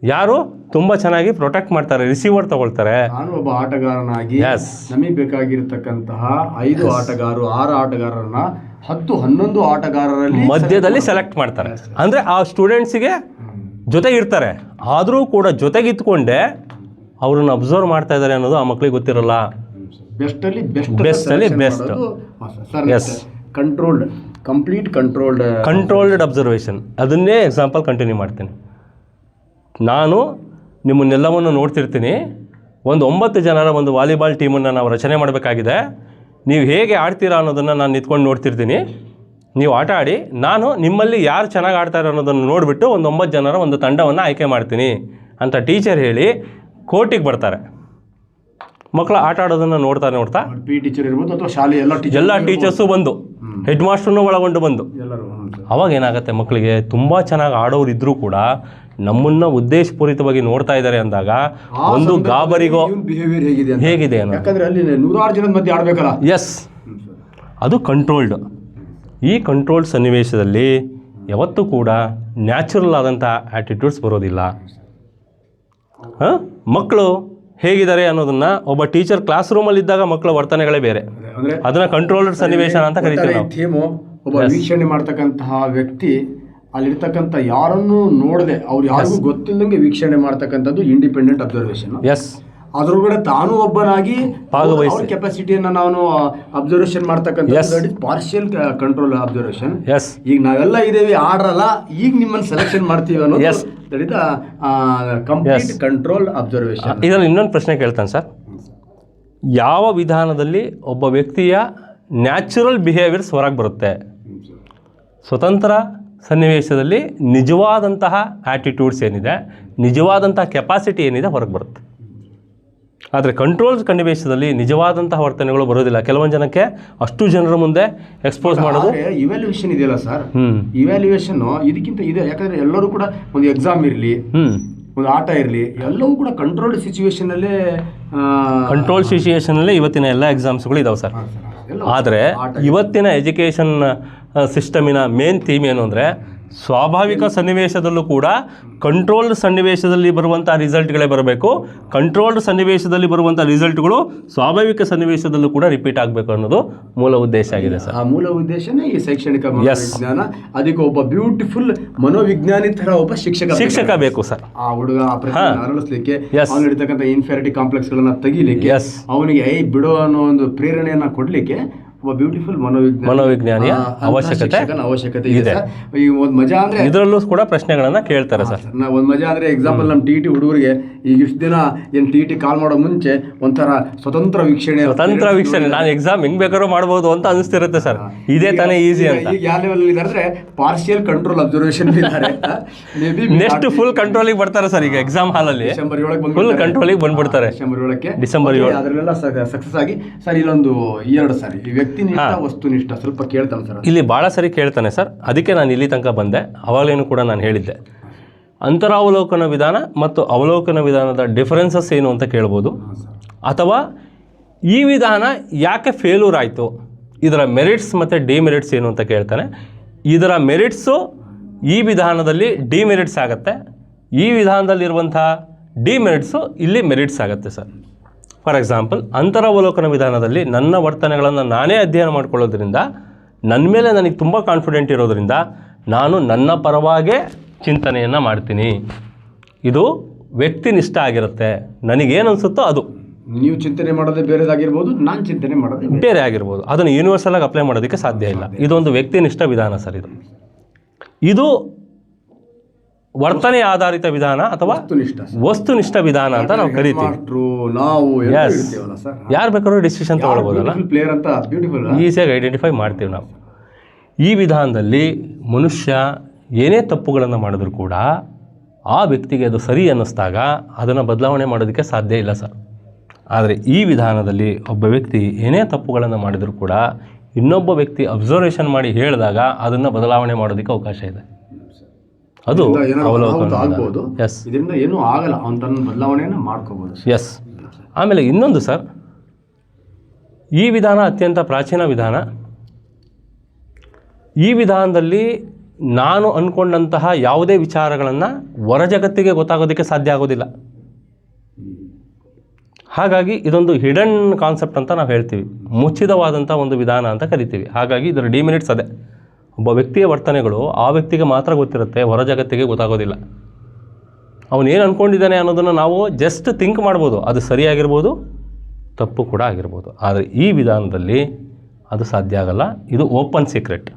B: ಯಾರು ತುಂಬ ಚೆನ್ನಾಗಿ ಪ್ರೊಟೆಕ್ಟ್ ಮಾಡ್ತಾರೆ, ರಿಸೀವರ್ ತಗೊಳ್ತಾರೆ.
A: ನಾನು ಒಬ್ಬ ಆಟಗಾರನಾಗಿ ನಮಗೆ ಬೇಕಾಗಿರತಕ್ಕಂತಹ 5 ಆಟಗಾರರು 6 ಆಟಗಾರರನ್ನ 10-11 ಆಟಗಾರರಲ್ಲಿ
B: ಮಧ್ಯದಲ್ಲಿ ಸೆಲೆಕ್ಟ್ ಮಾಡ್ತಾರೆ. ಅಂದರೆ ಆ ಸ್ಟೂಡೆಂಟ್ಸಿಗೆ ಜೊತೆಗೆ ಇರ್ತಾರೆ, ಆದರೂ ಕೂಡ ಜೊತೆಗಿತ್ಕೊಂಡೆ ಅವ್ರನ್ನ ಅಬ್ಸರ್ವ್ ಮಾಡ್ತಾ ಇದ್ದಾರೆ ಅನ್ನೋದು ಆ ಮಕ್ಕಳಿಗೆ ಗೊತ್ತಿರಲ್ಲ. ಬೆಸ್ಟಲ್ಲಿ ಬೆಸ್ಟ್. Yes, controlled observation. ಅದನ್ನೇ ಎಕ್ಸಾಂಪಲ್ ಕಂಟಿನ್ಯೂ ಮಾಡ್ತೀನಿ. ನಾನು ನಿಮ್ಮನ್ನೆಲ್ಲವನ್ನು ನೋಡ್ತಿರ್ತೀನಿ. ಒಂದು 9 ಜನರ ಒಂದು ವಾಲಿಬಾಲ್ ಟೀಮನ್ನು ನಾವು ರಚನೆ ಮಾಡಬೇಕಾಗಿದೆ. ನೀವು ಹೇಗೆ ಆಡ್ತೀರಾ ಅನ್ನೋದನ್ನು ನಾನು ನಿಂತ್ಕೊಂಡು ನೋಡ್ತಿರ್ತೀನಿ. ನೀವು ಆಟ ಆಡಿ, ನಾನು ನಿಮ್ಮಲ್ಲಿ ಯಾರು ಚೆನ್ನಾಗಿ ಆಡ್ತಾರೆ ಅನ್ನೋದನ್ನು ನೋಡಿಬಿಟ್ಟು ಒಂದು 9 ಜನರ ಒಂದು ತಂಡವನ್ನು ಆಯ್ಕೆ ಮಾಡ್ತೀನಿ ಅಂತ ಟೀಚರ್ ಹೇಳಿ ಕೋರ್ಟಿಗೆ ಬರ್ತಾರೆ. ಮಕ್ಕಳು ಆಟ ಆಡೋದನ್ನು ನೋಡ್ತಾ
A: ಟೀಚರ್ ಇರ್ಬೋದು ಅಥವಾ ಶಾಲೆ ಎಲ್ಲ
B: ಟೀಚರ್ಸು ಬಂದು, ಹೆಡ್ ಮಾಸ್ಟರ್ನೂ ಒಳಗೊಂಡು ಬಂದು, ಅವಾಗ ಏನಾಗುತ್ತೆ, ಮಕ್ಕಳಿಗೆ ತುಂಬ ಚೆನ್ನಾಗಿ ಆಡೋರು ಇದ್ದರೂ ಕೂಡ ನಮ್ಮನ್ನು ಉದ್ದೇಶಪೂರಿತವಾಗಿ ನೋಡ್ತಾ ಇದ್ದಾರೆ ಅಂದಾಗ ಒಂದು ಗಾಬರಿಗೋ ಹೇಗಿದೆ ಅನ್ನೋದು. ಎಸ್, ಅದು ಕಂಟ್ರೋಲ್ಡ್. ಈ ಕಂಟ್ರೋಲ್ಡ್ ಸನ್ನಿವೇಶದಲ್ಲಿ ಯಾವತ್ತೂ ಕೂಡ ನ್ಯಾಚುರಲ್ ಆದಂಥ ಆ್ಯಟಿಟ್ಯೂಡ್ಸ್ ಬರೋದಿಲ್ಲ. ಮಕ್ಕಳು ಹೇಗಿದ್ದಾರೆ ಅನ್ನೋದನ್ನು ಒಬ್ಬ ಟೀಚರ್ ಕ್ಲಾಸ್ ರೂಮಲ್ಲಿದ್ದಾಗ ಮಕ್ಕಳ ವರ್ತನೆಗಳೇ ಬೇರೆ,
A: ಅಂದರೆ
B: ಅದನ್ನು ಕಂಟ್ರೋಲ್ಡ್ ಸನ್ನಿವೇಶನ ಅಂತ ಕರಿತೀವಿ ನಾವು.
A: ಥೀಮು ಒಬ್ಬ ವೀಕ್ಷಣೆ ಮಾಡ್ತಕ್ಕಂತಹ ವ್ಯಕ್ತಿ ಅಲ್ಲಿರ್ತಕ್ಕಂಥ ಯಾರನ್ನು ನೋಡದೆ ಅವ್ರು ಯಾರಿಗೂ ಗೊತ್ತಿಲ್ಲದಂಗೆ ವೀಕ್ಷಣೆ ಮಾಡ್ತಕ್ಕಂಥದ್ದು ಇಂಡಿಪೆಂಡೆಂಟ್ ಅಬ್ಸರ್ವೇಷನ್.
B: ಎಸ್,
A: ಅದ್ರೊಳಗಡೆ ತಾನು ಒಬ್ಬನಾಗಿ
B: ಭಾಗವಹಿಸಿ
A: ಕೆಪಾಸಿಟಿಯನ್ನು ನಾನು ಅಬ್ಸರ್ವೇಷನ್ ಮಾಡ್ತಕ್ಕಂಥ ಪಾರ್ಷಿಯಲ್ ಕಂಟ್ರೋಲ್ ಅಬ್ಸರ್ವೇಷನ್.
B: ಎಸ್,
A: ಈಗ ನಾವೆಲ್ಲ ಇದೇವಿ ಆಡ್ರಲ್ಲ, ಈಗ ನಿಮ್ಮನ್ನು ಸೆಲೆಕ್ಷನ್ ಮಾಡ್ತೀವಿ ಅನ್ನೋದು ದಟ್ ಕಂಪ್ಲೀಟ್ ಕಂಟ್ರೋಲ್ ಅಬ್ಸರ್ವೇಷನ್.
B: ಇದರಲ್ಲಿ ಇನ್ನೊಂದು ಪ್ರಶ್ನೆ ಕೇಳ್ತಾನೆ ಸರ್, ಯಾವ ವಿಧಾನದಲ್ಲಿ ಒಬ್ಬ ವ್ಯಕ್ತಿಯ ನ್ಯಾಚುರಲ್ ಬಿಹೇವಿಯರ್ಸ್ ಹೊರಗೆ ಬರುತ್ತೆ? ಸ್ವತಂತ್ರ ಸನ್ನಿವೇಶದಲ್ಲಿ ನಿಜವಾದಂತಹ ಆ್ಯಟಿಟ್ಯೂಡ್ಸ್ ಏನಿದೆ, ನಿಜವಾದಂತಹ ಕೆಪಾಸಿಟಿ ಏನಿದೆ ಹೊರಗೆ ಬರುತ್ತೆ. ಆದರೆ ಕಂಟ್ರೋಲ್ ಸನ್ನಿವೇಶದಲ್ಲಿ ನಿಜವಾದಂತಹ ವರ್ತನೆಗಳು ಬರೋದಿಲ್ಲ. ಕೆಲವೊಂದು ಜನಕ್ಕೆ ಅಷ್ಟು ಜನರ ಮುಂದೆ ಎಕ್ಸ್ಪೋಸ್ ಮಾಡೋದು.
A: ಇವ್ಯಾಲ್ಯೂಯೇಷನ್ ಇದೆಯಲ್ಲ ಸರ್, ಇವ್ಯಾಲ್ಯೂಯೇಷನ್ ಇದಕ್ಕಿಂತ ಇದೆ. ಯಾಕಂದ್ರೆ ಎಲ್ಲರೂ ಕೂಡ ಒಂದು ಎಕ್ಸಾಮ್ ಇರಲಿ, ಒಂದು ಆಟ ಇರಲಿ, ಎಲ್ಲವೂ ಕೂಡ ಕಂಟ್ರೋಲ್ಡ್ ಸಿಚುವೇಶನಲ್ಲೇ
B: ಇವತ್ತಿನ ಎಲ್ಲ ಎಕ್ಸಾಮ್ಸ್ಗಳು ಇದಾವೆ ಸರ್. ಆದರೆ ಇವತ್ತಿನ ಎಜುಕೇಷನ್ ಸಿಸ್ಟಮಿನ ಮೇನ್ ಥೀಮ್ ಏನು ಅಂದರೆ, ಸ್ವಾಭಾವಿಕ ಸನ್ನಿವೇಶದಲ್ಲೂ ಕೂಡ ಕಂಟ್ರೋಲ್ಡ್ ಸನ್ನಿವೇಶದಲ್ಲಿ ಬರುವಂಥ ರಿಸಲ್ಟ್ಗಳೇ ಬರಬೇಕು, ಕಂಟ್ರೋಲ್ಡ್ ಸನ್ನಿವೇಶದಲ್ಲಿ ಬರುವಂಥ ರಿಸಲ್ಟ್ಗಳು ಸ್ವಾಭಾವಿಕ ಸನ್ನಿವೇಶದಲ್ಲೂ ಕೂಡ ರಿಪೀಟ್ ಆಗಬೇಕು ಅನ್ನೋದು ಮೂಲ ಉದ್ದೇಶ ಆಗಿದೆ ಸರ್.
A: ಆ ಮೂಲ ಉದ್ದೇಶನೇ ಈ ಶೈಕ್ಷಣಿಕ ವಿಜ್ಞಾನ. ಅದಕ್ಕೆ ಒಬ್ಬ ಬ್ಯೂಟಿಫುಲ್ ಮನೋವಿಜ್ಞಾನಿ ಥರ ಒಬ್ಬ ಶಿಕ್ಷಕ
B: ಬೇಕು ಸರ್.
A: ಆ ಹುಡುಗ ಅರಳಿಸ್ಲಿಕ್ಕೆ, ಅವನಿರ್ತಕ್ಕಂಥ ಇನ್ಫೆರಿಟಿ ಕಾಂಪ್ಲೆಕ್ಸ್ಗಳನ್ನ ತೆಗಿಲಿಕ್ಕೆ, ಅವನಿಗೆ ಬಿಡೋ ಅನ್ನೋ ಒಂದು ಪ್ರೇರಣೆಯನ್ನ ಕೊಡ್ಲಿಕ್ಕೆ ಒಬ್ಬ ಬ್ಯೂಟಿಫುಲ್ ಮನೋವಿಜ್ಞಾನಿಯ ಅವಶ್ಯಕತೆ ಇದೆ. ಈ ಒಂದು ಮಜಾ ಅಂದ್ರೆ
B: ಇದರಲ್ಲೂ ಕೂಡ ಪ್ರಶ್ನೆಗಳನ್ನ ಕೇಳ್ತಾರೆ ಸರ್.
A: ಒಂದು ಮಜಾ ಅಂದ್ರೆ ಎಕ್ಸಾಂಪಲ್ ನಮ್ಮ ಟಿ ಹುಡುಗರಿಗೆ ಈಗ ಇಷ್ಟು ದಿನ ಏನು ಟಿ ಕಾಲ್ ಮಾಡೋ ಮುಂಚೆ ಒಂಥರ ಸ್ವತಂತ್ರ ವೀಕ್ಷಣೆ
B: ನಾನು ಎಕ್ಸಾಮ್ ಹೆಂಗ್ ಬೇಕಾದ್ರೂ ಮಾಡ್ಬೋದು ಅಂತ ಅನಿಸ್ತಿರುತ್ತೆ ಸರ್. ಇದೇ ತಾನೇ ಈಸಿ ಅಂತ.
A: ಈಗ ಯಾವ ಲೆವೆಲ್ ಇದ್ದಾರೆ, ಪಾರ್ಷಿಯಲ್ ಕಂಟ್ರೋಲ್ ಅಬ್ಸರ್ವೇಷನ್ ಇದ್ದಾರೆ.
B: ನೆಕ್ಸ್ಟ್ ಫುಲ್ ಕಂಟ್ರೋಲಿಗೆ ಬರ್ತಾರೆ ಸರ್. ಈಗ ಎಕ್ಸಾಮ್ ಹಾಲಲ್ಲಿ
A: ಡಿಸೆಂಬರ್ 7
B: ಫುಲ್ ಕಂಟ್ರೋಲಿಗೆ ಬಂದ್ಬಿಡ್ತಾರೆ.
A: ಡಿಸೆಂಬರ್ 7 ಅದರಲ್ಲೆಲ್ಲ ಸಕ್ಸಸ್ ಆಗಿ ಸರ್. ಇಲ್ಲೊಂದು 2 ಸಾರಿ ವ್ಯಕ್ತಿನಿಷ್ಠ ವಸ್ತುನಿಷ್ಠ ಸ್ವಲ್ಪ ಕೇಳ್ತಾನೆ ಸರ್.
B: ಇಲ್ಲಿ ಭಾಳ ಸರಿ ಕೇಳ್ತಾನೆ ಸರ್. ಅದಕ್ಕೆ ನಾನು ಇಲ್ಲಿ ತನಕ ಬಂದೆ. ಅವಾಗಲೇನು ಕೂಡ ನಾನು ಹೇಳಿದ್ದೆ, ಅಂತರಾವಲೋಕನ ವಿಧಾನ ಮತ್ತು ಅವಲೋಕನ ವಿಧಾನದ ಡಿಫರೆನ್ಸಸ್ ಏನು ಅಂತ ಕೇಳ್ಬೋದು. ಅಥವಾ ಈ ವಿಧಾನ ಯಾಕೆ ಫೇಲ್ಯೂರ್ ಆಯಿತು, ಇದರ ಮೆರಿಟ್ಸ್ ಮತ್ತು ಡಿಮೆರಿಟ್ಸ್ ಏನು ಅಂತ ಕೇಳ್ತಾನೆ. ಇದರ ಮೆರಿಟ್ಸು ಈ ವಿಧಾನದಲ್ಲಿ ಡಿಮೆರಿಟ್ಸ್ ಆಗುತ್ತೆ, ಈ ವಿಧಾನದಲ್ಲಿರುವಂಥ ಡಿಮೆರಿಟ್ಸು ಇಲ್ಲಿ ಮೆರಿಟ್ಸ್ ಆಗುತ್ತೆ ಸರ್. ಫಾರ್ ಎಕ್ಸಾಂಪಲ್, ಅಂತರಾವಲೋಕನ ವಿಧಾನದಲ್ಲಿ ನನ್ನ ವರ್ತನೆಗಳನ್ನು ನಾನೇ ಅಧ್ಯಯನ ಮಾಡ್ಕೊಳ್ಳೋದ್ರಿಂದ, ನನ್ನ ಮೇಲೆ ನನಗೆ ತುಂಬ ಕಾನ್ಫಿಡೆಂಟ್ ಇರೋದ್ರಿಂದ ನಾನು ನನ್ನ ಪರವಾಗೇ ಚಿಂತನೆಯನ್ನು ಮಾಡ್ತೀನಿ. ಇದು ವ್ಯಕ್ತಿನಿಷ್ಠ ಆಗಿರುತ್ತೆ. ನನಗೇನು ಅನಿಸುತ್ತೋ ಅದು.
A: ನೀವು ಚಿಂತನೆ ಮಾಡೋದೇ ಬೇರೆದಾಗಿರ್ಬೋದು, ನಾನು ಚಿಂತನೆ ಮಾಡೋದೇ
B: ಬೇರೆ ಆಗಿರ್ಬೋದು. ಅದನ್ನು ಯೂನಿವರ್ಸಲ್ ಆಗಿ ಅಪ್ಲೈ ಮಾಡೋದಕ್ಕೆ ಸಾಧ್ಯ ಇಲ್ಲ. ಇದೊಂದು ವ್ಯಕ್ತಿನಿಷ್ಠ ವಿಧಾನ ಸರ್. ಇದು ವರ್ತನೆ ಆಧಾರಿತ ವಿಧಾನ ಅಥವಾ ವಸ್ತುನಿಷ್ಠ ವಿಧಾನ ಅಂತ ನಾವು ಕರಿತೀವಿ. ಯಾರು ಬೇಕಾದ್ರೂ ಡಿಸಿಷನ್ ತಗೊಳ್ಬೋದಲ್ಲ, ಈಸಿಯಾಗಿ ಐಡೆಂಟಿಫೈ ಮಾಡ್ತೀವಿ ನಾವು. ಈ ವಿಧಾನದಲ್ಲಿ ಮನುಷ್ಯ ಏನೇ ತಪ್ಪುಗಳನ್ನು ಮಾಡಿದ್ರು ಕೂಡ ಆ ವ್ಯಕ್ತಿಗೆ ಅದು ಸರಿ ಅನ್ನಿಸ್ದಾಗ ಅದನ್ನು ಬದಲಾವಣೆ ಮಾಡೋದಕ್ಕೆ ಸಾಧ್ಯ ಇಲ್ಲ ಸರ್. ಆದರೆ ಈ ವಿಧಾನದಲ್ಲಿ ಒಬ್ಬ ವ್ಯಕ್ತಿ ಏನೇ ತಪ್ಪುಗಳನ್ನು ಮಾಡಿದರೂ ಕೂಡ ಇನ್ನೊಬ್ಬ ವ್ಯಕ್ತಿ ಅಬ್ಸರ್ವೇಷನ್ ಮಾಡಿ ಹೇಳಿದಾಗ ಅದನ್ನು ಬದಲಾವಣೆ ಮಾಡೋದಕ್ಕೆ ಅವಕಾಶ ಇದೆ. ಅದು
A: ಆಗ್ಬೋದು. ಇದರಿಂದ ಏನೂ ಆಗಲ್ಲ, ಅವನು ತನ್ನ ಬದಲಾವಣೆಯನ್ನು ಮಾಡ್ಕೋಬಹುದು.
B: ಎಸ್. ಆಮೇಲೆ ಇನ್ನೊಂದು ಸರ್, ಈ ವಿಧಾನ ಅತ್ಯಂತ ಪ್ರಾಚೀನ ವಿಧಾನ. ಈ ವಿಧಾನದಲ್ಲಿ ನಾನು ಅಂದ್ಕೊಂಡಂತಹ ಯಾವುದೇ ವಿಚಾರಗಳನ್ನು ಹೊರ ಜಗತ್ತಿಗೆ ಗೊತ್ತಾಗೋದಕ್ಕೆ ಸಾಧ್ಯ ಆಗೋದಿಲ್ಲ. ಹಾಗಾಗಿ ಇದೊಂದು ಹಿಡನ್ ಕಾನ್ಸೆಪ್ಟ್ ಅಂತ ನಾವು ಹೇಳ್ತೀವಿ, ಮುಚ್ಚಿತವಾದಂಥ ಒಂದು ವಿಧಾನ ಅಂತ ಕರಿತೀವಿ. ಹಾಗಾಗಿ ಇದರ ಡಿಮೆರಿಟ್ಸ್ ಅದೇ, ಒಬ್ಬ ವ್ಯಕ್ತಿಯ ವರ್ತನೆಗಳು ಆ ವ್ಯಕ್ತಿಗೆ ಮಾತ್ರ ಗೊತ್ತಿರುತ್ತೆ, ಹೊರ ಜಗತ್ತಿಗೆ ಗೊತ್ತಾಗೋದಿಲ್ಲ. ಅವನೇನು ಅಂದ್ಕೊಂಡಿದ್ದಾನೆ ಅನ್ನೋದನ್ನು ನಾವು ಜಸ್ಟ್ ಥಿಂಕ್ ಮಾಡ್ಬೋದು, ಅದು ಸರಿಯಾಗಿರ್ಬೋದು, ತಪ್ಪು ಕೂಡ ಆಗಿರ್ಬೋದು. ಆದರೆ ಈ ವಿಧಾನದಲ್ಲಿ ಅದು ಸಾಧ್ಯ ಆಗಲ್ಲ. ಇದು ಓಪನ್ ಸೀಕ್ರೆಟ್,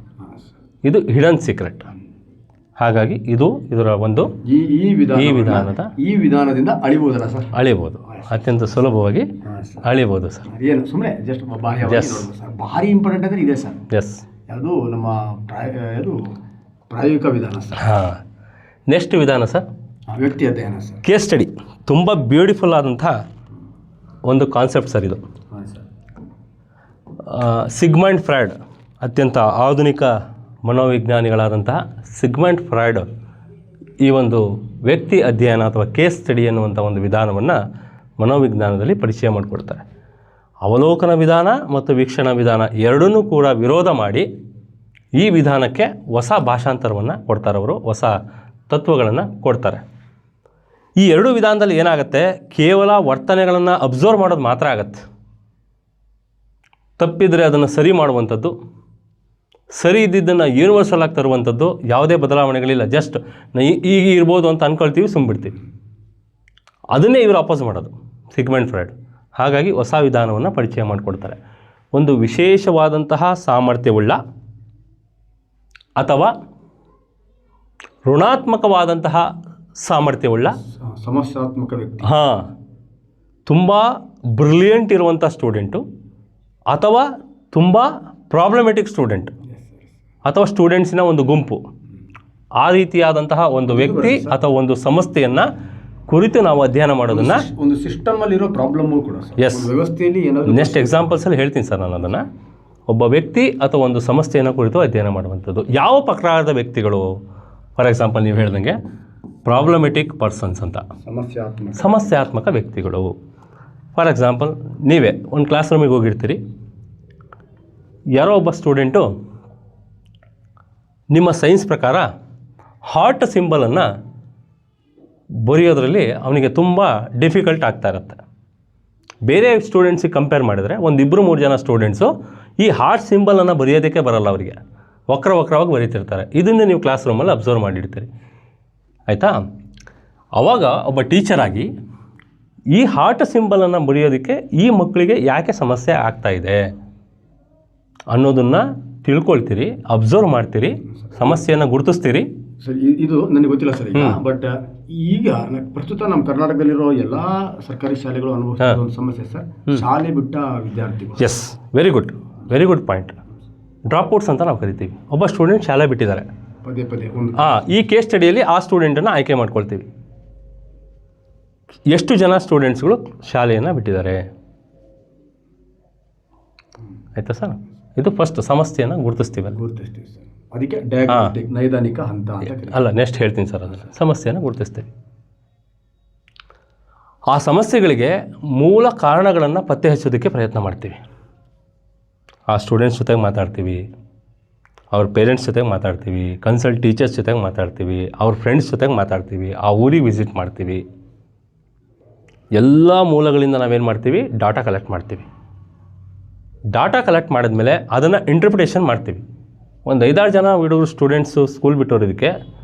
B: ಇದು ಹಿಡನ್ ಸೀಕ್ರೆಟ್. ಹಾಗಾಗಿ ಇದರ ಒಂದು
A: ಈ ವಿಧಾನದಿಂದ ಅಳಿಬೋದಲ್ಲ ಸರ್?
B: ಅಳಿಬೋದು, ಅತ್ಯಂತ ಸುಲಭವಾಗಿ ಅಳಿಬೋದು ಸರ್.
A: ಏನು ಸುಮ್ಮನೆ ಜಸ್ಟ್ ಭಾರಿ ಇಂಪಾರ್ಟೆಂಟ್ ಅಂದರೆ ಇದೆ ಸರ್.
B: ಎಸ್,
A: ಅದು ನಮ್ಮ ಪ್ರಾಯೋಗಿಕ ವಿಧಾನ ಸರ್.
B: ಹಾಂ. ನೆಕ್ಸ್ಟ್ ವಿಧಾನ ಸರ್,
A: ವ್ಯಕ್ತಿ ಅಧ್ಯಯನ ಸರ್.
B: Case study. ತುಂಬ ಬ್ಯೂಟಿಫುಲ್ ಆದಂಥ ಒಂದು ಕಾನ್ಸೆಪ್ಟ್ ಸರ್ ಇದು. ಸಿಗ್ಮಂಡ್ ಫ್ರಾಯ್ಡ್, ಅತ್ಯಂತ ಆಧುನಿಕ ಮನೋವಿಜ್ಞಾನಿಗಳಾದಂತಹ ಸಿಗ್ಮಂಡ್ ಫ್ರಾಯ್ಡ್ ಈ ಒಂದು ವ್ಯಕ್ತಿ ಅಧ್ಯಯನ ಅಥವಾ ಕೇಸ್ ಸ್ಟಡಿ ಅನ್ನುವಂಥ ಒಂದು ವಿಧಾನವನ್ನು ಮನೋವಿಜ್ಞಾನದಲ್ಲಿ ಪರಿಚಯ ಮಾಡಿಕೊಡ್ತಾರೆ. ಅವಲೋಕನ ವಿಧಾನ ಮತ್ತು ವೀಕ್ಷಣಾ ವಿಧಾನ ಎರಡನ್ನೂ ಕೂಡ ವಿರೋಧ ಮಾಡಿ ಈ ವಿಧಾನಕ್ಕೆ ಹೊಸ ಭಾಷಾಂತರವನ್ನು ಕೊಡ್ತಾರೆ. ಅವರು ಹೊಸ ತತ್ವಗಳನ್ನು ಕೊಡ್ತಾರೆ. ಈ ಎರಡು ವಿಧಾನದಲ್ಲಿ ಏನಾಗುತ್ತೆ, ಕೇವಲ ವರ್ತನೆಗಳನ್ನು ಅಬ್ಸರ್ವ್ ಮಾಡೋದು ಮಾತ್ರ ಆಗತ್ತೆ. ತಪ್ಪಿದರೆ ಅದನ್ನು ಸರಿ ಮಾಡುವಂಥದ್ದು, ಸರಿ ಇದ್ದಿದ್ದನ್ನು ಯೂನಿವರ್ಸಲ್ ಆಗಿ ತರುವಂಥದ್ದು, ಯಾವುದೇ ಬದಲಾವಣೆಗಳಿಲ್ಲ. ಜಸ್ಟ್ ಈಗ ಇರ್ಬೋದು ಅಂತ ಅಂದ್ಕೊಳ್ತೀವಿ, ಸುಮ್ಬಿಡ್ತೀವಿ. ಅದನ್ನೇ ಇವರು ಅಪೋಸ್ ಮಾಡೋದು ಸಿಗ್ಮೆಂಟ್ ಫ್ರಾಯ್ಡ್. ಹಾಗಾಗಿ ಹೊಸ ವಿಧಾನವನ್ನು ಪರಿಚಯ ಮಾಡಿಕೊಡ್ತಾರೆ. ಒಂದು ವಿಶೇಷವಾದಂತಹ ಸಾಮರ್ಥ್ಯವುಳ್ಳ ಅಥವಾ ಋಣಾತ್ಮಕವಾದಂತಹ ಸಾಮರ್ಥ್ಯವುಳ್ಳ
A: ಸಮಸ್ಯಾತ್ಮಕ ವ್ಯಕ್ತಿ,
B: ತುಂಬ ಬ್ರಿಲಿಯಂಟ್ ಇರುವಂಥ ಸ್ಟೂಡೆಂಟು ಅಥವಾ ತುಂಬ ಪ್ರಾಬ್ಲಮೆಟಿಕ್ ಸ್ಟೂಡೆಂಟ್ ಅಥವಾ ಸ್ಟೂಡೆಂಟ್ಸಿನ ಒಂದು ಗುಂಪು, ಆ ರೀತಿಯಾದಂತಹ ಒಂದು ವ್ಯಕ್ತಿ ಅಥವಾ ಒಂದು ಸಂಸ್ಥೆಯನ್ನು ಕುರಿತು ನಾವು ಅಧ್ಯಯನ ಮಾಡೋದನ್ನು
A: ಒಂದು ಸಿಸ್ಟಮಲ್ಲಿರೋ ಪ್ರಾಬ್ಲಮ್ಮು ಕೂಡ
B: ಎಸ್
A: ವ್ಯವಸ್ಥೆಯಲ್ಲಿ
B: ನೆಕ್ಸ್ಟ್ ಎಕ್ಸಾಂಪಲ್ಸಲ್ಲಿ ಹೇಳ್ತೀನಿ ಸರ್ ನಾನು ಅದನ್ನು. ಒಬ್ಬ ವ್ಯಕ್ತಿ ಅಥವಾ ಒಂದು ಸಮಸ್ಯೆಯನ್ನು ಕುರಿತು ಅಧ್ಯಯನ ಮಾಡುವಂಥದ್ದು. ಯಾವ ಪ್ರಕಾರದ ವ್ಯಕ್ತಿಗಳು? ಫಾರ್ ಎಕ್ಸಾಂಪಲ್ ನೀವು ಹೇಳ್ದಂಗೆ ಪ್ರಾಬ್ಲಮೆಟಿಕ್ ಪರ್ಸನ್ಸ್ ಅಂತ, ಸಮಸ್ಯಾತ್ಮಕ ವ್ಯಕ್ತಿಗಳು. ಫಾರ್ ಎಕ್ಸಾಂಪಲ್ ನೀವೇ ಒಂದು ಕ್ಲಾಸ್ ರೂಮಿಗೆ ಹೋಗಿರ್ತೀರಿ, ಯಾರೋ ಒಬ್ಬ ಸ್ಟೂಡೆಂಟು ನಿಮ್ಮ ಸೈನ್ಸ್ ಪ್ರಕಾರ ಹಾರ್ಟ್ ಸಿಂಬಲನ್ನು ಬರೆಯೋದ್ರಲ್ಲಿ ಅವನಿಗೆ ತುಂಬ ಡಿಫಿಕಲ್ಟ್ ಆಗ್ತಾ ಇರುತ್ತೆ. ಬೇರೆ ಸ್ಟೂಡೆಂಟ್ಸಿಗೆ ಕಂಪೇರ್ ಮಾಡಿದರೆ ಒಂದಿಬ್ಬರು ಮೂರು ಜನ ಸ್ಟೂಡೆಂಟ್ಸು ಈ ಹಾರ್ಟ್ ಸಿಂಬಲನ್ನು ಬರೆಯೋದಕ್ಕೆ ಬರಲ್ಲ, ಅವರಿಗೆ ವಕ್ರವಾಗಿ ಬರೀತಿರ್ತಾರೆ. ಇದನ್ನು ನೀವು ಕ್ಲಾಸ್ ರೂಮಲ್ಲಿ ಅಬ್ಸರ್ವ್ ಮಾಡಿರ್ತೀರಿ, ಆಯಿತಾ? ಆವಾಗ ಒಬ್ಬ ಟೀಚರಾಗಿ ಈ ಹಾರ್ಟ್ ಸಿಂಬಲನ್ನು ಬರೆಯೋದಕ್ಕೆ ಈ ಮಕ್ಕಳಿಗೆ ಯಾಕೆ ಸಮಸ್ಯೆ ಆಗ್ತಾಯಿದೆ ಅನ್ನೋದನ್ನು ತಿಳ್ಕೊಳ್ತೀರಿ, ಅಬ್ಸರ್ವ್ ಮಾಡ್ತೀರಿ, ಸಮಸ್ಯೆಯನ್ನು ಗುರುತಿಸ್ತೀರಿ.
A: ಸರ್, ಇದು ನನಗೆ ಗೊತ್ತಿಲ್ಲ ಸರ್ ಈಗ. ಬಟ್ ಈಗ ಪ್ರಸ್ತುತ ನಮ್ಮ ಕರ್ನಾಟಕದಲ್ಲಿರೋ ಎಲ್ಲ ಸರ್ಕಾರಿ ಶಾಲೆಗಳು ಅನುಭವಿಸ್ತಿರೋ ಒಂದು ಸಮಸ್ಯೆ ಸರ್, ಶಾಲೆ ಬಿಟ್ಟ ವಿದ್ಯಾರ್ಥಿಗಳು.
B: Yes, very good point. Dropouts ಅಂತ ನಾವು ಕರಿತೀವಿ. ಒಬ್ಬ ಸ್ಟೂಡೆಂಟ್ ಶಾಲೆ ಬಿಟ್ಟಿದ್ದಾರೆ,
A: ಪದೇ
B: ಈ ಕೇಸ್ ಸ್ಟಡಿಯಲ್ಲಿ ಆ ಸ್ಟೂಡೆಂಟನ್ನು ಆಯ್ಕೆ ಮಾಡ್ಕೊಳ್ತೀವಿ. ಎಷ್ಟು ಜನ ಸ್ಟೂಡೆಂಟ್ಸ್ಗಳು ಶಾಲೆಯನ್ನು ಬಿಟ್ಟಿದ್ದಾರೆ, ಆಯಿತಾ ಸರ್? ಇದು ಫಸ್ಟ್ ಸಮಸ್ಯೆಯನ್ನು ಗುರುತಿಸ್ತೀವಿ
A: ಸರ್. ಅದಕ್ಕೆ ಡಯಾಗ್ನೋಸ್ಟಿಕ್ ನೈದಾನಿಕ ಹಂತ
B: ಅಲ್ಲ, ನೆಕ್ಸ್ಟ್ ಹೇಳ್ತೀನಿ ಸರ್. ಅದನ್ನು ಸಮಸ್ಯೆಯನ್ನು ಗುರುತಿಸ್ತೀವಿ. ಆ ಸಮಸ್ಯೆಗಳಿಗೆ ಮೂಲ ಕಾರಣಗಳನ್ನು ಪತ್ತೆ ಹಚ್ಚೋದಕ್ಕೆ ಪ್ರಯತ್ನ ಮಾಡ್ತೀವಿ. ಆ ಸ್ಟೂಡೆಂಟ್ಸ್ ಜೊತೆಗೆ ಮಾತಾಡ್ತೀವಿ, ಅವ್ರ ಪೇರೆಂಟ್ಸ್ ಜೊತೆಗೆ ಮಾತಾಡ್ತೀವಿ, ಕನ್ಸಲ್ಟ್ ಟೀಚರ್ಸ್ ಜೊತೆಗೆ ಮಾತಾಡ್ತೀವಿ, ಅವ್ರ ಫ್ರೆಂಡ್ಸ್ ಜೊತೆಗೆ ಮಾತಾಡ್ತೀವಿ, ಆ ಊರಿಗೆ ವಿಸಿಟ್ ಮಾಡ್ತೀವಿ. ಎಲ್ಲ ಮೂಲಗಳಿಂದ ನಾವೇನು ಮಾಡ್ತೀವಿ? ಡಾಟಾ ಕಲೆಕ್ಟ್ ಮಾಡ್ತೀವಿ. ಡಾಟಾ ಕಲೆಕ್ಟ್ ಮಾಡಿದ್ಮೇಲೆ ಅದನ್ನು ಇಂಟರ್ಪ್ರಿಟೇಷನ್ ಮಾಡ್ತೀವಿ. ಒಂದು 5-6 ಜನ ಹುಡುಗರು ಸ್ಟೂಡೆಂಟ್ಸು ಸ್ಕೂಲ್ ಬಿಟ್ಟೋರೋದಕ್ಕೆ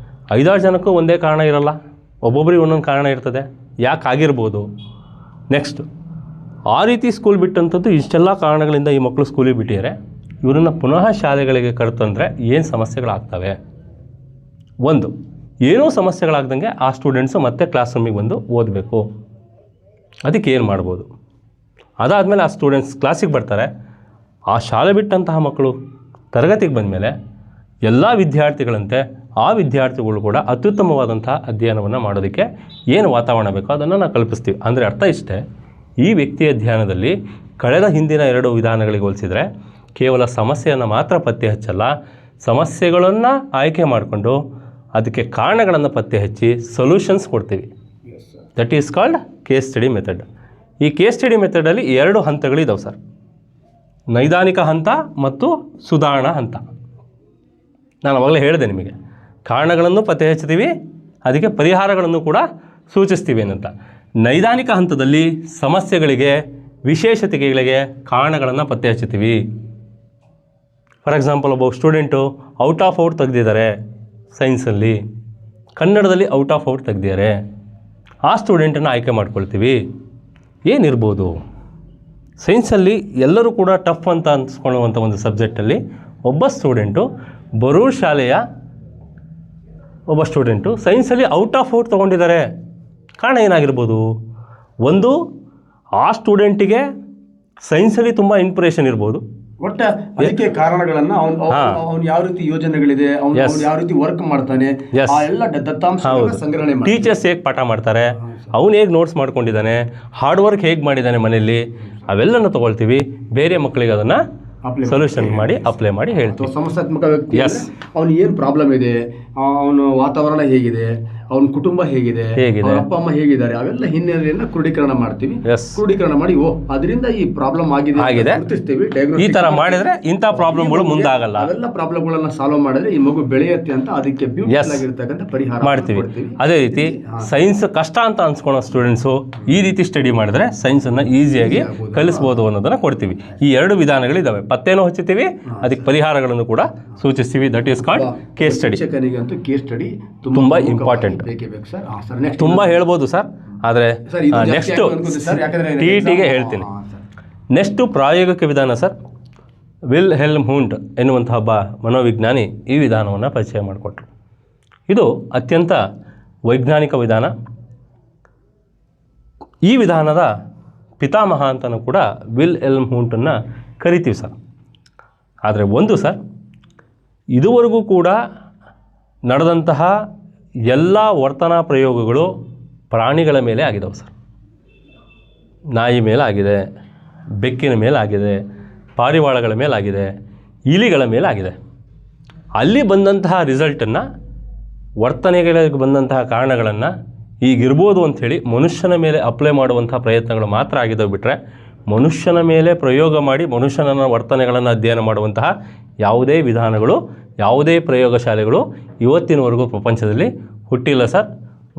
B: 5-6 ಜನಕ್ಕೂ ಒಂದೇ ಕಾರಣ ಇರಲ್ಲ, ಒಬ್ಬೊಬ್ಬರಿಗೆ ಒಂದೊಂದು ಕಾರಣ ಇರ್ತದೆ. ಯಾಕೆ ಆಗಿರ್ಬೋದು? ನೆಕ್ಸ್ಟ್ ಆ ರೀತಿ ಸ್ಕೂಲ್ ಬಿಟ್ಟಂಥದ್ದು ಇಷ್ಟೆಲ್ಲ ಕಾರಣಗಳಿಂದ ಈ ಮಕ್ಕಳು ಸ್ಕೂಲಿಗೆ ಬಿಟ್ಟಿದ್ದಾರೆ. ಇವರನ್ನು ಪುನಃ ಶಾಲೆಗಳಿಗೆ ಕರೆತಂದರೆ ಏನು ಸಮಸ್ಯೆಗಳಾಗ್ತವೆ? ಒಂದು, ಏನೂ ಸಮಸ್ಯೆಗಳಾಗ್ದಂಗೆ ಆ ಸ್ಟೂಡೆಂಟ್ಸು ಮತ್ತೆ ಕ್ಲಾಸ್ ರೂಮಿಗೆ ಬಂದು ಓದಬೇಕು. ಅದಕ್ಕೆ ಏನು ಮಾಡ್ಬೋದು? ಅದಾದಮೇಲೆ ಆ ಸ್ಟೂಡೆಂಟ್ಸ್ ಕ್ಲಾಸಿಗೆ ಬರ್ತಾರೆ. ಆ ಶಾಲೆ ಬಿಟ್ಟಂತಹ ಮಕ್ಕಳು ತರಗತಿಗೆ ಬಂದಮೇಲೆ ಎಲ್ಲ ವಿದ್ಯಾರ್ಥಿಗಳಂತೆ ಆ ವಿದ್ಯಾರ್ಥಿಗಳು ಕೂಡ ಅತ್ಯುತ್ತಮವಾದಂತಹ ಅಧ್ಯಯನವನ್ನು ಮಾಡೋದಕ್ಕೆ ಏನು ವಾತಾವರಣ ಬೇಕೋ ಅದನ್ನು ನಾವು ಕಲ್ಪಿಸ್ತೀವಿ. ಅಂದರೆ ಅರ್ಥ ಇಷ್ಟೇ, ಈ ವ್ಯಕ್ತಿಯ ಧ್ಯಾನದಲ್ಲಿ ಕಳೆದ ಹಿಂದಿನ 2 ವಿಧಾನಗಳಿಗೆ ಹೋಲಿಸಿದರೆ ಕೇವಲ ಸಮಸ್ಯೆಯನ್ನು ಮಾತ್ರ ಪತ್ತೆ ಹಚ್ಚಲ್ಲ, ಸಮಸ್ಯೆಗಳನ್ನು ಆಯ್ಕೆ ಮಾಡಿಕೊಂಡು ಅದಕ್ಕೆ ಕಾರಣಗಳನ್ನು ಪತ್ತೆ ಹಚ್ಚಿ ಸೊಲ್ಯೂಷನ್ಸ್ ಕೊಡ್ತೀವಿ. That is called case study method. ಈ ಕೇಸ್ ಸ್ಟಡಿ ಮೆಥಡಲ್ಲಿ 2 ಹಂತಗಳಿದ್ದಾವೆ ಸರ್, ನೈದಾನಿಕ ಹಂತ ಮತ್ತು ಸುಧಾರಣಾ ಹಂತ. ನಾನು ಅವಾಗಲೇ ಹೇಳಿದೆ ನಿಮಗೆ, ಕಾರಣಗಳನ್ನು ಪತ್ತೆ ಹಚ್ತೀವಿ, ಅದಕ್ಕೆ ಪರಿಹಾರಗಳನ್ನು ಕೂಡ ಸೂಚಿಸ್ತೀವಿ ಏನಂತ. ನೈದಾನಿಕ ಹಂತದಲ್ಲಿ ಸಮಸ್ಯೆಗಳಿಗೆ, ವಿಶೇಷತೆಗಳಿಗೆ ಕಾರಣಗಳನ್ನು ಪತ್ತೆ ಹಚ್ಚುತ್ತೀವಿ. ಫಾರ್ ಎಕ್ಸಾಂಪಲ್, ಒಬ್ಬ ಸ್ಟೂಡೆಂಟು ಔಟ್ ಆಫ್ ಔಟ್ ತೆಗೆದಿದ್ದಾರೆ ಸೈನ್ಸಲ್ಲಿ, ಕನ್ನಡದಲ್ಲಿ ಔಟ್ ಆಫ್ ಔಟ್ ತೆಗೆದಿದ್ದಾರೆ. ಆ ಸ್ಟೂಡೆಂಟನ್ನು ಆಯ್ಕೆ ಮಾಡ್ಕೊಳ್ತೀವಿ. ಏನಿರ್ಬೋದು? ಸೈನ್ಸಲ್ಲಿ ಎಲ್ಲರೂ ಕೂಡ ಟಫ್ ಅಂತ ಅನ್ಸ್ಕೊಳ್ಳುವಂಥ ಒಂದು ಸಬ್ಜೆಕ್ಟಲ್ಲಿ ಒಬ್ಬ ಸ್ಟೂಡೆಂಟು, ಬರೂರು ಶಾಲೆಯ ಒಬ್ಬ ಸ್ಟೂಡೆಂಟು ಸೈನ್ಸಲ್ಲಿ ಔಟ್ ಆಫ್ ಔಟ್ ತೊಗೊಂಡಿದ್ದಾರೆ. ಕಾರಣ ಏನಾಗಿರ್ಬೋದು? ಒಂದು, ಆ ಸ್ಟೂಡೆಂಟಿಗೆ ಸೈನ್ಸಲ್ಲಿ ತುಂಬ ಇನ್ಸ್ಪಿರೇಷನ್ ಇರ್ಬೋದು.
A: ಒಟ್ಟು ಅದಕ್ಕೆ ಕಾರಣಗಳನ್ನು ಅವನು ಯಾವ ರೀತಿ ಯೋಜನೆಗಳಿದೆ, ಅವನು ಯಾವ ರೀತಿ ವರ್ಕ್ ಮಾಡ್ತಾನೆ, ಆ ಎಲ್ಲ ದತ್ತಾಂಶಗಳನ್ನು ಸಂಗ್ರಹಣೆ ಮಾಡಿ,
B: ಟೀಚರ್ಸ್ ಹೇಗೆ ಪಾಠ ಮಾಡ್ತಾರೆ, ಅವನು ಹೇಗೆ ನೋಟ್ಸ್ ಮಾಡ್ಕೊಂಡಿದ್ದಾನೆ, ಹಾರ್ಡ್ ವರ್ಕ್ ಹೇಗೆ ಮಾಡಿದ್ದಾನೆ ಮನೆಯಲ್ಲಿ, ಅವೆಲ್ಲನೂ ತೊಗೊಳ್ತೀವಿ. ಬೇರೆ ಮಕ್ಕಳಿಗೆ ಅದನ್ನು ಸೊಲ್ಯೂಷನ್ ಮಾಡಿ ಅಪ್ಲೈ ಮಾಡಿ ಹೇಳ್ತೀವಿ.
A: ಸಮಸ್ಯಾತ್ಮಕ ವ್ಯಕ್ತಿ ಅವನು ಏನು ಪ್ರಾಬ್ಲಮ್ ಇದೆ, ಅವನ ವಾತಾವರಣ ಹೇಗಿದೆ, ಅವನ ಕುಟುಂಬ ಹೇಗಿದೆ, ಅವ್ರ ಅಪ್ಪ ಅಮ್ಮ ಹೇಗಿದ್ದಾರೆ, ಅವೆಲ್ಲ ಹಿನ್ನೆಲೆಯನ್ನ ಕ್ರೋಢೀಕರಣ ಮಾಡ್ತೀವಿ. ಕ್ರೋಢೀಕರಣ ಮಾಡಿ ಅದರಿಂದ ಈ ಪ್ರಾಬ್ಲಮ್ ಆಗಿದೆ ಗುರುತಿಸ್ತೀವಿ.
B: ಈ ತರ ಮಾಡಿದ್ರೆ ಇಂಥ ಪ್ರಾಬ್ಲಮ್ಗಳು ಮುಂದಾಗಲ್ಲ.
A: ಅವೆಲ್ಲ ಪ್ರಾಬ್ಲಮ್ಗಳನ್ನ ಸಾಲ್ವ್ ಮಾಡಿದ್ರೆ ಈ ಮಗು ಬೆಳೆಯುತ್ತೆ ಅಂತ ಅದಕ್ಕೆ ಬ್ಯೂಟಿಫುಲ್ ಆಗಿರ್ತಕ್ಕಂಥ ಪರಿಹಾರ
B: ಮಾಡ್ತೀವಿ. ಅದೇ ರೀತಿ ಸೈನ್ಸ್ ಕಷ್ಟ ಅಂತ ಅನ್ಸ್ಕೊಳ್ಳೋ ಸ್ಟೂಡೆಂಟ್ಸು ಈ ರೀತಿ ಸ್ಟಡಿ ಮಾಡಿದ್ರೆ ಸೈನ್ಸ್ ಅನ್ನ ಈಸಿಯಾಗಿ ಕಲಿಸಬಹುದು ಅನ್ನೋದನ್ನ ಕೊಡ್ತೀವಿ. ಈ 2 ವಿಧಾನಗಳಿದಾವೆ. ಪತ್ತೆನೂ ಹಚ್ಚುತ್ತೀವಿ, ಅದಕ್ಕೆ ಪರಿಹಾರಗಳನ್ನು ಕೂಡ ಸೂಚಿಸ್ತೀವಿ. That is called case study.
A: ಶಿಕ್ಷಕನಿಗಂತೂ ಕೇಸ್ ಸ್ಟಡಿ
B: ತುಂಬಾ ಇಂಪಾರ್ಟೆಂಟ್. ತುಂಬಾ ಹೇಳ್ಬೋದು ಸರ್, ಆದರೆ ನೆಕ್ಸ್ಟ್ ಟಿಟಿಗೆ ಹೇಳ್ತೀನಿ. ನೆಕ್ಸ್ಟು ಪ್ರಾಯೋಗಿಕ ವಿಧಾನ ಸರ್. ವಿಲ್ ಹೆಲ್ಮ್ ಹುಂಟ್ ಎನ್ನುವಂಥ ಒಬ್ಬ ಮನೋವಿಜ್ಞಾನಿ ಈ ವಿಧಾನವನ್ನು ಪರಿಚಯ ಮಾಡಿಕೊಟ್ರು. ಇದು ಅತ್ಯಂತ ವೈಜ್ಞಾನಿಕ ವಿಧಾನ. ಈ ವಿಧಾನದ ಪಿತಾಮಹ ಅಂತಲೂ ಕೂಡ ವಿಲ್ ಹೆಲ್ಮ್ ಹುಂಟನ್ನು ಕರಿತೀವಿ ಸರ್. ಆದರೆ ಒಂದು ಸರ್, ಇದುವರೆಗೂ ಕೂಡ ನಡೆದಂತಹ ಎಲ್ಲ ವರ್ತನಾ ಪ್ರಯೋಗಗಳು ಪ್ರಾಣಿಗಳ ಮೇಲೆ ಆಗಿದವು ಸರ್. ನಾಯಿ ಮೇಲಾಗಿದೆ, ಬೆಕ್ಕಿನ ಮೇಲಾಗಿದೆ, ಪಾರಿವಾಳಗಳ ಮೇಲಾಗಿದೆ, ಇಲಿಗಳ ಮೇಲಾಗಿದೆ. ಅಲ್ಲಿ ಬಂದಂತಹ ರಿಸಲ್ಟನ್ನು, ವರ್ತನೆಗಳಿಗೆ ಬಂದಂತಹ ಕಾರಣಗಳನ್ನು ಈಗಿರ್ಬೋದು ಅಂಥೇಳಿ ಮನುಷ್ಯನ ಮೇಲೆ ಅಪ್ಲೈ ಮಾಡುವಂಥ ಪ್ರಯತ್ನಗಳು ಮಾತ್ರ ಆಗಿದ್ದಾವೆ. ಬಿಟ್ಟರೆ ಮನುಷ್ಯನ ಮೇಲೆ ಪ್ರಯೋಗ ಮಾಡಿ ಮನುಷ್ಯನ ವರ್ತನೆಗಳನ್ನು ಅಧ್ಯಯನ ಮಾಡುವಂತಹ ಯಾವುದೇ ವಿಧಾನಗಳು, ಯಾವುದೇ ಪ್ರಯೋಗಶಾಲೆಗಳು ಇವತ್ತಿನವರೆಗೂ ಪ್ರಪಂಚದಲ್ಲಿ ಹುಟ್ಟಿಲ್ಲ ಸರ್.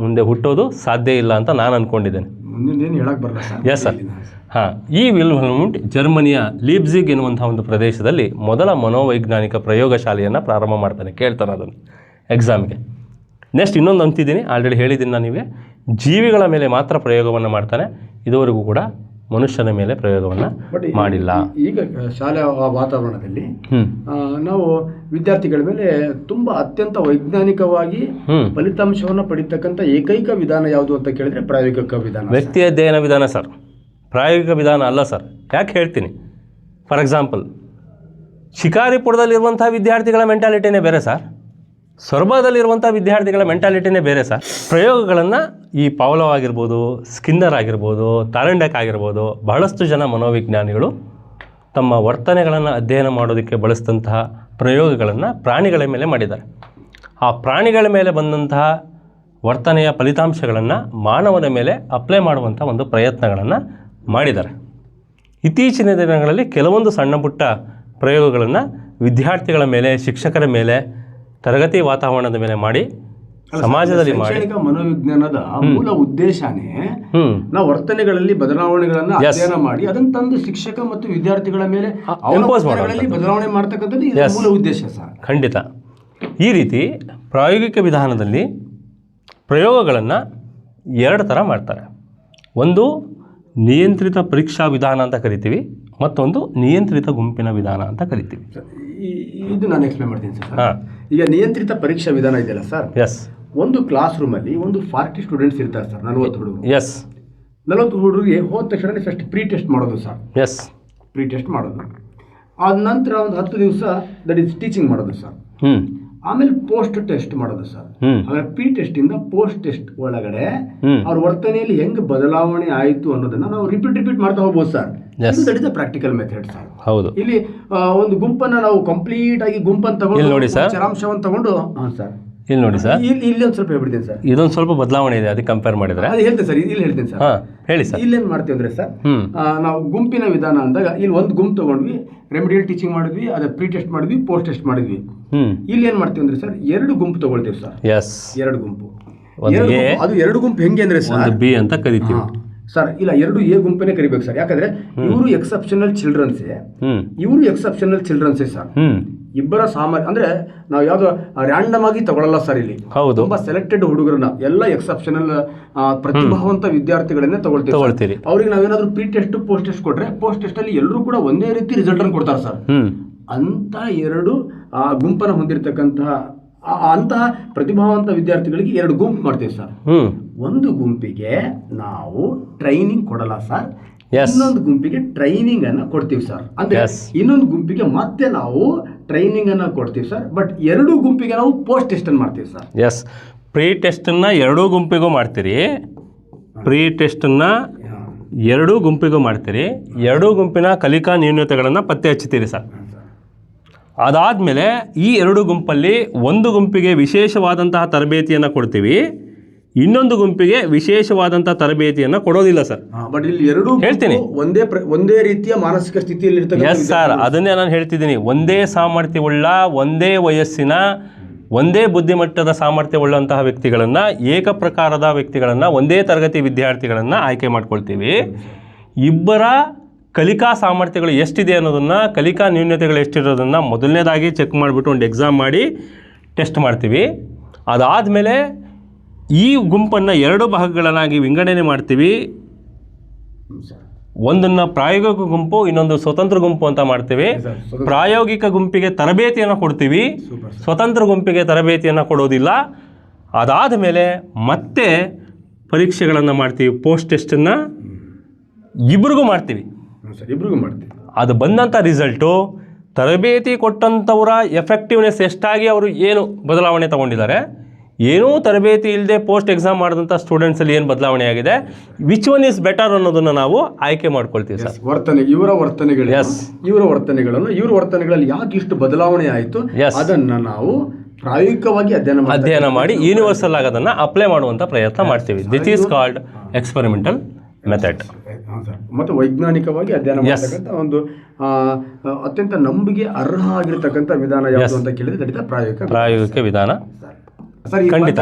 B: ಮುಂದೆ ಹುಟ್ಟೋದು ಸಾಧ್ಯ ಇಲ್ಲ ಅಂತ ನಾನು ಅಂದ್ಕೊಂಡಿದ್ದೇನೆ. Yes sir. ಹಾಂ, ಈ ವಿಲ್ ಹೆಲ್ಮ್ ಹುಂಟ್ ಜರ್ಮನಿಯ ಲೀಪ್ಜಿಗ್ ಎನ್ನುವಂಥ ಒಂದು ಪ್ರದೇಶದಲ್ಲಿ ಮೊದಲ ಮನೋವೈಜ್ಞಾನಿಕ ಪ್ರಯೋಗಶಾಲೆಯನ್ನು ಪ್ರಾರಂಭ ಮಾಡ್ತಾನೆ. ಕೇಳ್ತಾನೆ ಅದನ್ನು ಎಕ್ಸಾಮ್ಗೆ. ನೆಕ್ಸ್ಟ್ ಇನ್ನೊಂದು ಅಂತಿದ್ದೀನಿ, ಆಲ್ರೆಡಿ ಹೇಳಿದ್ದೀನಿ ನಾನು ನಿಮಗೆ. ಜೀವಿಗಳ ಮೇಲೆ ಮಾತ್ರ ಪ್ರಯೋಗವನ್ನು ಮಾಡ್ತಾನೆ. ಇದುವರೆಗೂ ಕೂಡ ಮನುಷ್ಯನ ಮೇಲೆ ಪ್ರಯೋಗವನ್ನು ಮಾಡಿಲ್ಲ.
A: ಈಗ ಶಾಲಾ ವಾತಾವರಣದಲ್ಲಿ ನಾವು ವಿದ್ಯಾರ್ಥಿಗಳ ಮೇಲೆ ತುಂಬಾ ಅತ್ಯಂತ ವೈಜ್ಞಾನಿಕವಾಗಿ ಫಲಿತಾಂಶವನ್ನು ಪಡಿತಕ್ಕಂಥ ಏಕೈಕ ವಿಧಾನ ಯಾವುದು ಅಂತ ಕೇಳಿದ್ರೆ ಪ್ರಾಯೋಗಿಕ ವಿಧಾನ,
B: ವ್ಯಕ್ತಿ ಅಧ್ಯಯನ ವಿಧಾನ ಸರ್. ಪ್ರಾಯೋಗಿಕ ವಿಧಾನ ಅಲ್ಲ ಸರ್. ಯಾಕೆ ಹೇಳ್ತೀನಿ? ಫಾರ್ ಎಕ್ಸಾಂಪಲ್, ಶಿಕಾರಿಪುರದಲ್ಲಿರುವಂಥ ವಿದ್ಯಾರ್ಥಿಗಳ ಮೆಂಟಾಲಿಟಿನೇ ಬೇರೆ ಸರ್, ಸೊರಬದಲ್ಲಿರುವಂಥ ವಿದ್ಯಾರ್ಥಿಗಳ ಮೆಂಟಾಲಿಟಿನೇ ಬೇರೆ ಸರ್. ಪ್ರಯೋಗಗಳನ್ನು ಈ ಪೌಲವ್ ಆಗಿರ್ಬೋದು, ಸ್ಕಿನ್ನರ್ ಆಗಿರ್ಬೋದು, ತಾರಂಡಕ್ ಆಗಿರ್ಬೋದು, ಬಹಳಷ್ಟು ಜನ ಮನೋವಿಜ್ಞಾನಿಗಳು ತಮ್ಮ ವರ್ತನೆಗಳನ್ನು ಅಧ್ಯಯನ ಮಾಡೋದಕ್ಕೆ ಬಳಸಿದಂತಹ ಪ್ರಯೋಗಗಳನ್ನು ಪ್ರಾಣಿಗಳ ಮೇಲೆ ಮಾಡಿದ್ದಾರೆ. ಆ ಪ್ರಾಣಿಗಳ ಮೇಲೆ ಬಂದಂತಹ ವರ್ತನೆಯ ಫಲಿತಾಂಶಗಳನ್ನು ಮಾನವನ ಮೇಲೆ ಅಪ್ಲೈ ಮಾಡುವಂಥ ಒಂದು ಪ್ರಯತ್ನಗಳನ್ನು ಮಾಡಿದ್ದಾರೆ. ಇತ್ತೀಚಿನ ದಿನಗಳಲ್ಲಿ ಕೆಲವೊಂದು ಸಣ್ಣ ಪುಟ್ಟ ಪ್ರಯೋಗಗಳನ್ನು ವಿದ್ಯಾರ್ಥಿಗಳ ಮೇಲೆ, ಶಿಕ್ಷಕರ ಮೇಲೆ, ತರಗತಿ ವಾತಾವರಣದ ಮೇಲೆ ಮಾಡಿ ಸಮಾಜದಲ್ಲಿ ಮಾಡಿ.
A: ಮನೋವಿಜ್ಞಾನದ ಮೂಲ ಉದ್ದೇಶನೇ ನಾವು ವರ್ತನೆಗಳಲ್ಲಿ ಬದಲಾವಣೆಗಳನ್ನು ಅಧ್ಯಯನ ಮಾಡಿ ಅದನ್ನು ತಂದು ಶಿಕ್ಷಕ ಮತ್ತು ವಿದ್ಯಾರ್ಥಿಗಳ ಮೇಲೆ ಬದಲಾವಣೆ ಮಾಡ್ತಕ್ಕಂಥದ್ದು ಮೂಲ ಉದ್ದೇಶ ಸರ್.
B: ಖಂಡಿತ. ಈ ರೀತಿ ಪ್ರಾಯೋಗಿಕ ವಿಧಾನದಲ್ಲಿ ಪ್ರಯೋಗಗಳನ್ನು 2 ಥರ ಮಾಡ್ತಾರೆ. ಒಂದು ನಿಯಂತ್ರಿತ ಪರೀಕ್ಷಾ ವಿಧಾನ ಅಂತ ಕರಿತೀವಿ, ಮತ್ತೊಂದು ನಿಯಂತ್ರಿತ ಗುಂಪಿನ ವಿಧಾನ ಅಂತ ಕರಿತೀವಿ.
A: ಇದು ನಾನು ಎಕ್ಸ್ಪ್ಲೇನ್ ಮಾಡ್ತೀನಿ ಸರ್. ಈಗ ನಿಯಂತ್ರಿತ ಪರೀಕ್ಷಾ ವಿಧಾನ ಇದೆಯಲ್ಲ ಸರ್.
B: ಎಸ್.
A: ಒಂದು ಕ್ಲಾಸ್ ರೂಮಲ್ಲಿ ಒಂದು 40 ಸ್ಟೂಡೆಂಟ್ಸ್ ಇರ್ತಾರೆ ಸರ್, 40 ಹುಡುಗರು.
B: ಎಸ್.
A: 40 ಹುಡುಗರಿಗೆ ಹೋದ ತಕ್ಷಣ ಫಸ್ಟ್ ಪ್ರೀ ಟೆಸ್ಟ್ ಮಾಡೋದು ಸರ್.
B: ಎಸ್.
A: ಪ್ರೀ ಟೆಸ್ಟ್ ಮಾಡೋದು. ಆದ ನಂತರ ಒಂದು 10 ದಿವಸ ದಟ್ ಈಸ್ ಟೀಚಿಂಗ್ ಮಾಡೋದು ಸರ್. ಆಮೇಲೆ ಪೋಸ್ಟ್ ಟೆಸ್ಟ್ ಮಾಡೋದು ಸರ್. ಆಮೇಲೆ ಪ್ರೀ ಟೆಸ್ಟ್ ಇಂದ ಪೋಸ್ಟ್ ಟೆಸ್ಟ್ ಒಳಗಡೆ ಅವ್ರ ವರ್ತನೆಯಲ್ಲಿ ಹೆಂಗ್ ಬದಲಾವಣೆ ಆಯಿತು ಅನ್ನೋದನ್ನ ನಾವು ರಿಪೀಟ್ ಮಾಡ್ತಾ ಹೋಗ್ಬೋದು sir. That is the practical method sir.
B: ಹೌದು.
A: ಇಲ್ಲಿ ಒಂದು ಗುಂಪನ್ನ ನಾವು ಕಂಪ್ಲೀಟ್ ಆಗಿ ಗುಂಪನ್ನು ತಗೊಂಡು ಚರಾಂಶವನ್ನು ತಗೊಂಡು ಸರ್
B: ಇಲ್ಲಿ ನೋಡಿ ಸರ್,
A: ಇಲ್ಲಿ ಒಂದು ಸ್ವಲ್ಪ ಹೇಳ್ಬಿಡ್ತೀನಿ ಸರ್.
B: ಇದೊಂದು ಸ್ವಲ್ಪ ಬದಲಾವಣೆ ಇದೆ, ಅದಕ್ಕೆ ಕಂಪೇರ್ ಮಾಡಿದ್ರೆ
A: ಅದು ಹೇಳ್ತೇನೆ ಸರ್. ಇಲ್ಲಿ ಹೇಳ್ತೀನಿ ಸರ್.
B: ಹೇಳಿ ಸರ್.
A: ಇಲ್ಲೇನು ಮಾಡ್ತೀವಿ ಅಂದರೆ ಸರ್, ನಾವು ಗುಂಪಿನ ವಿಧಾನ ಅಂದಾಗ ಇಲ್ಲಿ ಒಂದು ಗುಂಪು ತಗೊಂಡ್ವಿ, ರೆಮಿಡಿಯಲ್ ಟೀಚಿಂಗ್ ಮಾಡಿದ್ವಿ, ಅದೇ ಪ್ರೀ ಟೆಸ್ಟ್ ಮಾಡಿದ್ವಿ, ಪೋಸ್ಟ್ ಟೆಸ್ಟ್ ಮಾಡಿದ್ವಿ. ಇಲ್ಲಿ ಏನು ಮಾಡ್ತೀವಿ ಅಂದರೆ ಸರ್, 2 ಗುಂಪು ತಗೊಳ್ತೀವಿ ಸರ್. ಎಸ್. 2 ಗುಂಪು. ಅದು 2 ಗುಂಪು ಹೆಂಗೆ ಅಂದರೆ ಸರ್,
B: ಬಿ ಅಂತ ಕರಿತೀವಿ
A: ಸರ್. ಇಲ್ಲ, 2 ಎ ಗುಂಪನ್ನೇ ಕರಿಬೇಕು ಸರ್. ಯಾಕಂದ್ರೆ ಇವರು ಎಕ್ಸೆಪ್ಷನಲ್ ಚಿಲ್ಡ್ರನ್ಸೇ, ಇವರು ಎಕ್ಸೆಪ್ಷನಲ್ ಚಿಲ್ಡ್ರನ್ಸೇ ಸರ್. ಇಬ್ಬರ ಸಾಮಾನ್ಯ ಅಂದ್ರೆ ನಾವು ಯಾವ್ದು ರ್ಯಾಂಡಮ್ ಆಗಿ ತಗೊಳ್ಳಲ್ಲ ಸರ್. ಇಲ್ಲಿ ತುಂಬಾ ಸೆಲೆಕ್ಟೆಡ್ ಹುಡುಗರನ್ನ, ಎಲ್ಲ ಎಕ್ಸೆಪ್ಷನಲ್ ಪ್ರತಿಭಾವಂತ ವಿದ್ಯಾರ್ಥಿಗಳನ್ನೇ ತಗೊಳ್ತೀವಿ. ಅವ್ರಿಗೆ ನಾವೇನಾದ್ರೂ ಪ್ರೀ ಟೆಸ್ಟ್ ಪೋಸ್ಟ್ ಟೆಸ್ಟ್ ಕೊಟ್ರೆ ಪೋಸ್ಟ್ ಟೆಸ್ಟ್ ಅಲ್ಲಿ ಎಲ್ಲರೂ ಕೂಡ ಒಂದೇ ರೀತಿ ರಿಸಲ್ಟ್ ಅನ್ನು ಕೊಡ್ತಾರೆ ಸರ್. ಅಂತ 2 ಗುಂಪನ್ನು ಹೊಂದಿರತಕ್ಕಂತಹ ಅಂತಹ ಪ್ರತಿಭಾವಂತ ವಿದ್ಯಾರ್ಥಿಗಳಿಗೆ 2 ಗುಂಪು ಮಾಡ್ತೀವಿ ಸರ್. ಒಂದು ಗುಂಪಿಗೆ ನಾವು ಟ್ರೈನಿಂಗ್ ಕೊಡಲ್ಲ ಸರ್, ಇನ್ನೊಂದು ಗುಂಪಿಗೆ ಟ್ರೈನಿಂಗ್ ಅನ್ನ ಕೊಡ್ತೀವಿ ಸರ್. ಅಂದ್ರೆ ಇನ್ನೊಂದು ಗುಂಪಿಗೆ ಮತ್ತೆ ನಾವು ಟ್ರೈನಿಂಗ್ ಅನ್ನ ಕೊಡ್ತೀವಿ ಸರ್. ಬಟ್ 2 ಗುಂಪಿಗೆ ನಾವು ಪೋಸ್ಟ್ ಟೆಸ್ಟ್ ಅನ್ನು ಮಾಡ್ತೀವಿ ಸರ್.
B: ಎಸ್. ಪ್ರೀ ಟೆಸ್ಟ್ ಅನ್ನ 2 ಗುಂಪಿಗೂ ಮಾಡ್ತೀರಿ, ಪ್ರೀ ಟೆಸ್ಟ್ ಅನ್ನ 2 ಗುಂಪಿಗೂ ಮಾಡ್ತೀರಿ, 2 ಗುಂಪಿನ ಕಲಿಕಾ ನ್ಯೂನತೆಗಳನ್ನು ಪತ್ತೆ ಹಚ್ಚುತ್ತೀರಿ ಸರ್. ಅದಾದಮೇಲೆ ಈ 2 ಗುಂಪಲ್ಲಿ ಒಂದು ಗುಂಪಿಗೆ ವಿಶೇಷವಾದಂತಹ ತರಬೇತಿಯನ್ನು ಕೊಡ್ತೀವಿ, ಇನ್ನೊಂದು ಗುಂಪಿಗೆ ವಿಶೇಷವಾದಂಥ ತರಬೇತಿಯನ್ನು ಕೊಡೋದಿಲ್ಲ ಸರ್.
A: ಬಟ್ ಇಲ್ಲಿ ಎರಡು
B: ಹೇಳ್ತೀನಿ.
A: ಒಂದೇ ರೀತಿಯ ಮಾನಸಿಕ ಸ್ಥಿತಿಯಲ್ಲಿ
B: ಎಸ್ ಸರ್, ಅದನ್ನೇ ನಾನು ಹೇಳ್ತಿದ್ದೀನಿ. ಒಂದೇ ಸಾಮರ್ಥ್ಯವುಳ್ಳ, ಒಂದೇ ವಯಸ್ಸಿನ, ಒಂದೇ ಬುದ್ಧಿಮಟ್ಟದ ಸಾಮರ್ಥ್ಯವುಳ್ಳಂತಹ ವ್ಯಕ್ತಿಗಳನ್ನು, ಏಕಪ್ರಕಾರದ ವ್ಯಕ್ತಿಗಳನ್ನು, ಒಂದೇ ತರಗತಿ ವಿದ್ಯಾರ್ಥಿಗಳನ್ನು ಆಯ್ಕೆ ಮಾಡ್ಕೊಳ್ತೀವಿ. ಇಬ್ಬರ ಕಲಿಕಾ ಸಾಮರ್ಥ್ಯಗಳು ಎಷ್ಟಿದೆ ಅನ್ನೋದನ್ನು, ಕಲಿಕಾ ನ್ಯೂನತೆಗಳು ಎಷ್ಟಿರೋದನ್ನು ಮೊದಲನೇದಾಗಿ ಚೆಕ್ ಮಾಡಿಬಿಟ್ಟು ಒಂದು ಎಕ್ಸಾಮ್ ಮಾಡಿ ಟೆಸ್ಟ್ ಮಾಡ್ತೀವಿ. ಅದಾದಮೇಲೆ ಈ ಗುಂಪನ್ನು 2 ಭಾಗಗಳನ್ನಾಗಿ ವಿಂಗಡಣೆ ಮಾಡ್ತೀವಿ. ಒಂದನ್ನು ಪ್ರಾಯೋಗಿಕ ಗುಂಪು, ಇನ್ನೊಂದು ಸ್ವತಂತ್ರ ಗುಂಪು ಅಂತ ಮಾಡ್ತೀವಿ. ಪ್ರಾಯೋಗಿಕ ಗುಂಪಿಗೆ ತರಬೇತಿಯನ್ನು ಕೊಡ್ತೀವಿ, ಸ್ವತಂತ್ರ ಗುಂಪಿಗೆ ತರಬೇತಿಯನ್ನು ಕೊಡೋದಿಲ್ಲ. ಅದಾದ ಮೇಲೆ ಮತ್ತೆ ಪರೀಕ್ಷೆಗಳನ್ನು ಮಾಡ್ತೀವಿ. ಪೋಸ್ಟ್ ಟೆಸ್ಟನ್ನು ಇಬ್ರಿಗೂ ಮಾಡ್ತೀವಿ. ಅದು ಬಂದಂಥ ರಿಸಲ್ಟು, ತರಬೇತಿ ಕೊಟ್ಟಂಥವರ ಎಫೆಕ್ಟಿವ್ನೆಸ್ ಎಷ್ಟಾಗಿ ಅವರು ಏನು ಬದಲಾವಣೆ ತಗೊಂಡಿದ್ದಾರೆ, ಏನೂ ತರಬೇತಿ ಇಲ್ಲದೆ ಪೋಸ್ಟ್ ಎಕ್ಸಾಮ್ ಮಾಡಿದಂಥ ಸ್ಟೂಡೆಂಟ್ಸಲ್ಲಿ ಏನು ಬದಲಾವಣೆ ಆಗಿದೆ, ವಿಚ್ ಒನ್ ಈಸ್ ಬೆಟರ್ ಅನ್ನೋದನ್ನು ನಾವು ಆಯ್ಕೆ ಮಾಡ್ಕೊಳ್ತೀವಿ ಸರ್.
A: ಇವರ ವರ್ತನೆಗಳಲ್ಲಿ ಯಾಕೆ ಇಷ್ಟು ಬದಲಾವಣೆ ಆಯಿತು, ಅದನ್ನು ನಾವು ಪ್ರಾಯೋಗಿಕವಾಗಿ ಅಧ್ಯಯನ ಮಾಡಿ
B: ಯೂನಿವರ್ಸಲ್ ಆಗಿ ಅದನ್ನು ಅಪ್ಲೈ ಮಾಡುವಂಥ ಪ್ರಯತ್ನ ಮಾಡ್ತೀವಿ. This is called experimental method.
A: ಮತ್ತು ವೈಜ್ಞಾನಿಕವಾಗಿ ಅಧ್ಯಯನ ಮಾಡತಕ್ಕಂಥ ಒಂದು ಅತ್ಯಂತ ನಂಬಿಕೆ ಅರ್ಹ ಆಗಿರ್ತಕ್ಕಂಥ ವಿಧಾನ ಯಾವುದು ಅಂತ ಕೇಳಿದ್ರೆ
B: ಪ್ರಾಯೋಗಿಕ ವಿಧಾನ. ಖಂಡಿತ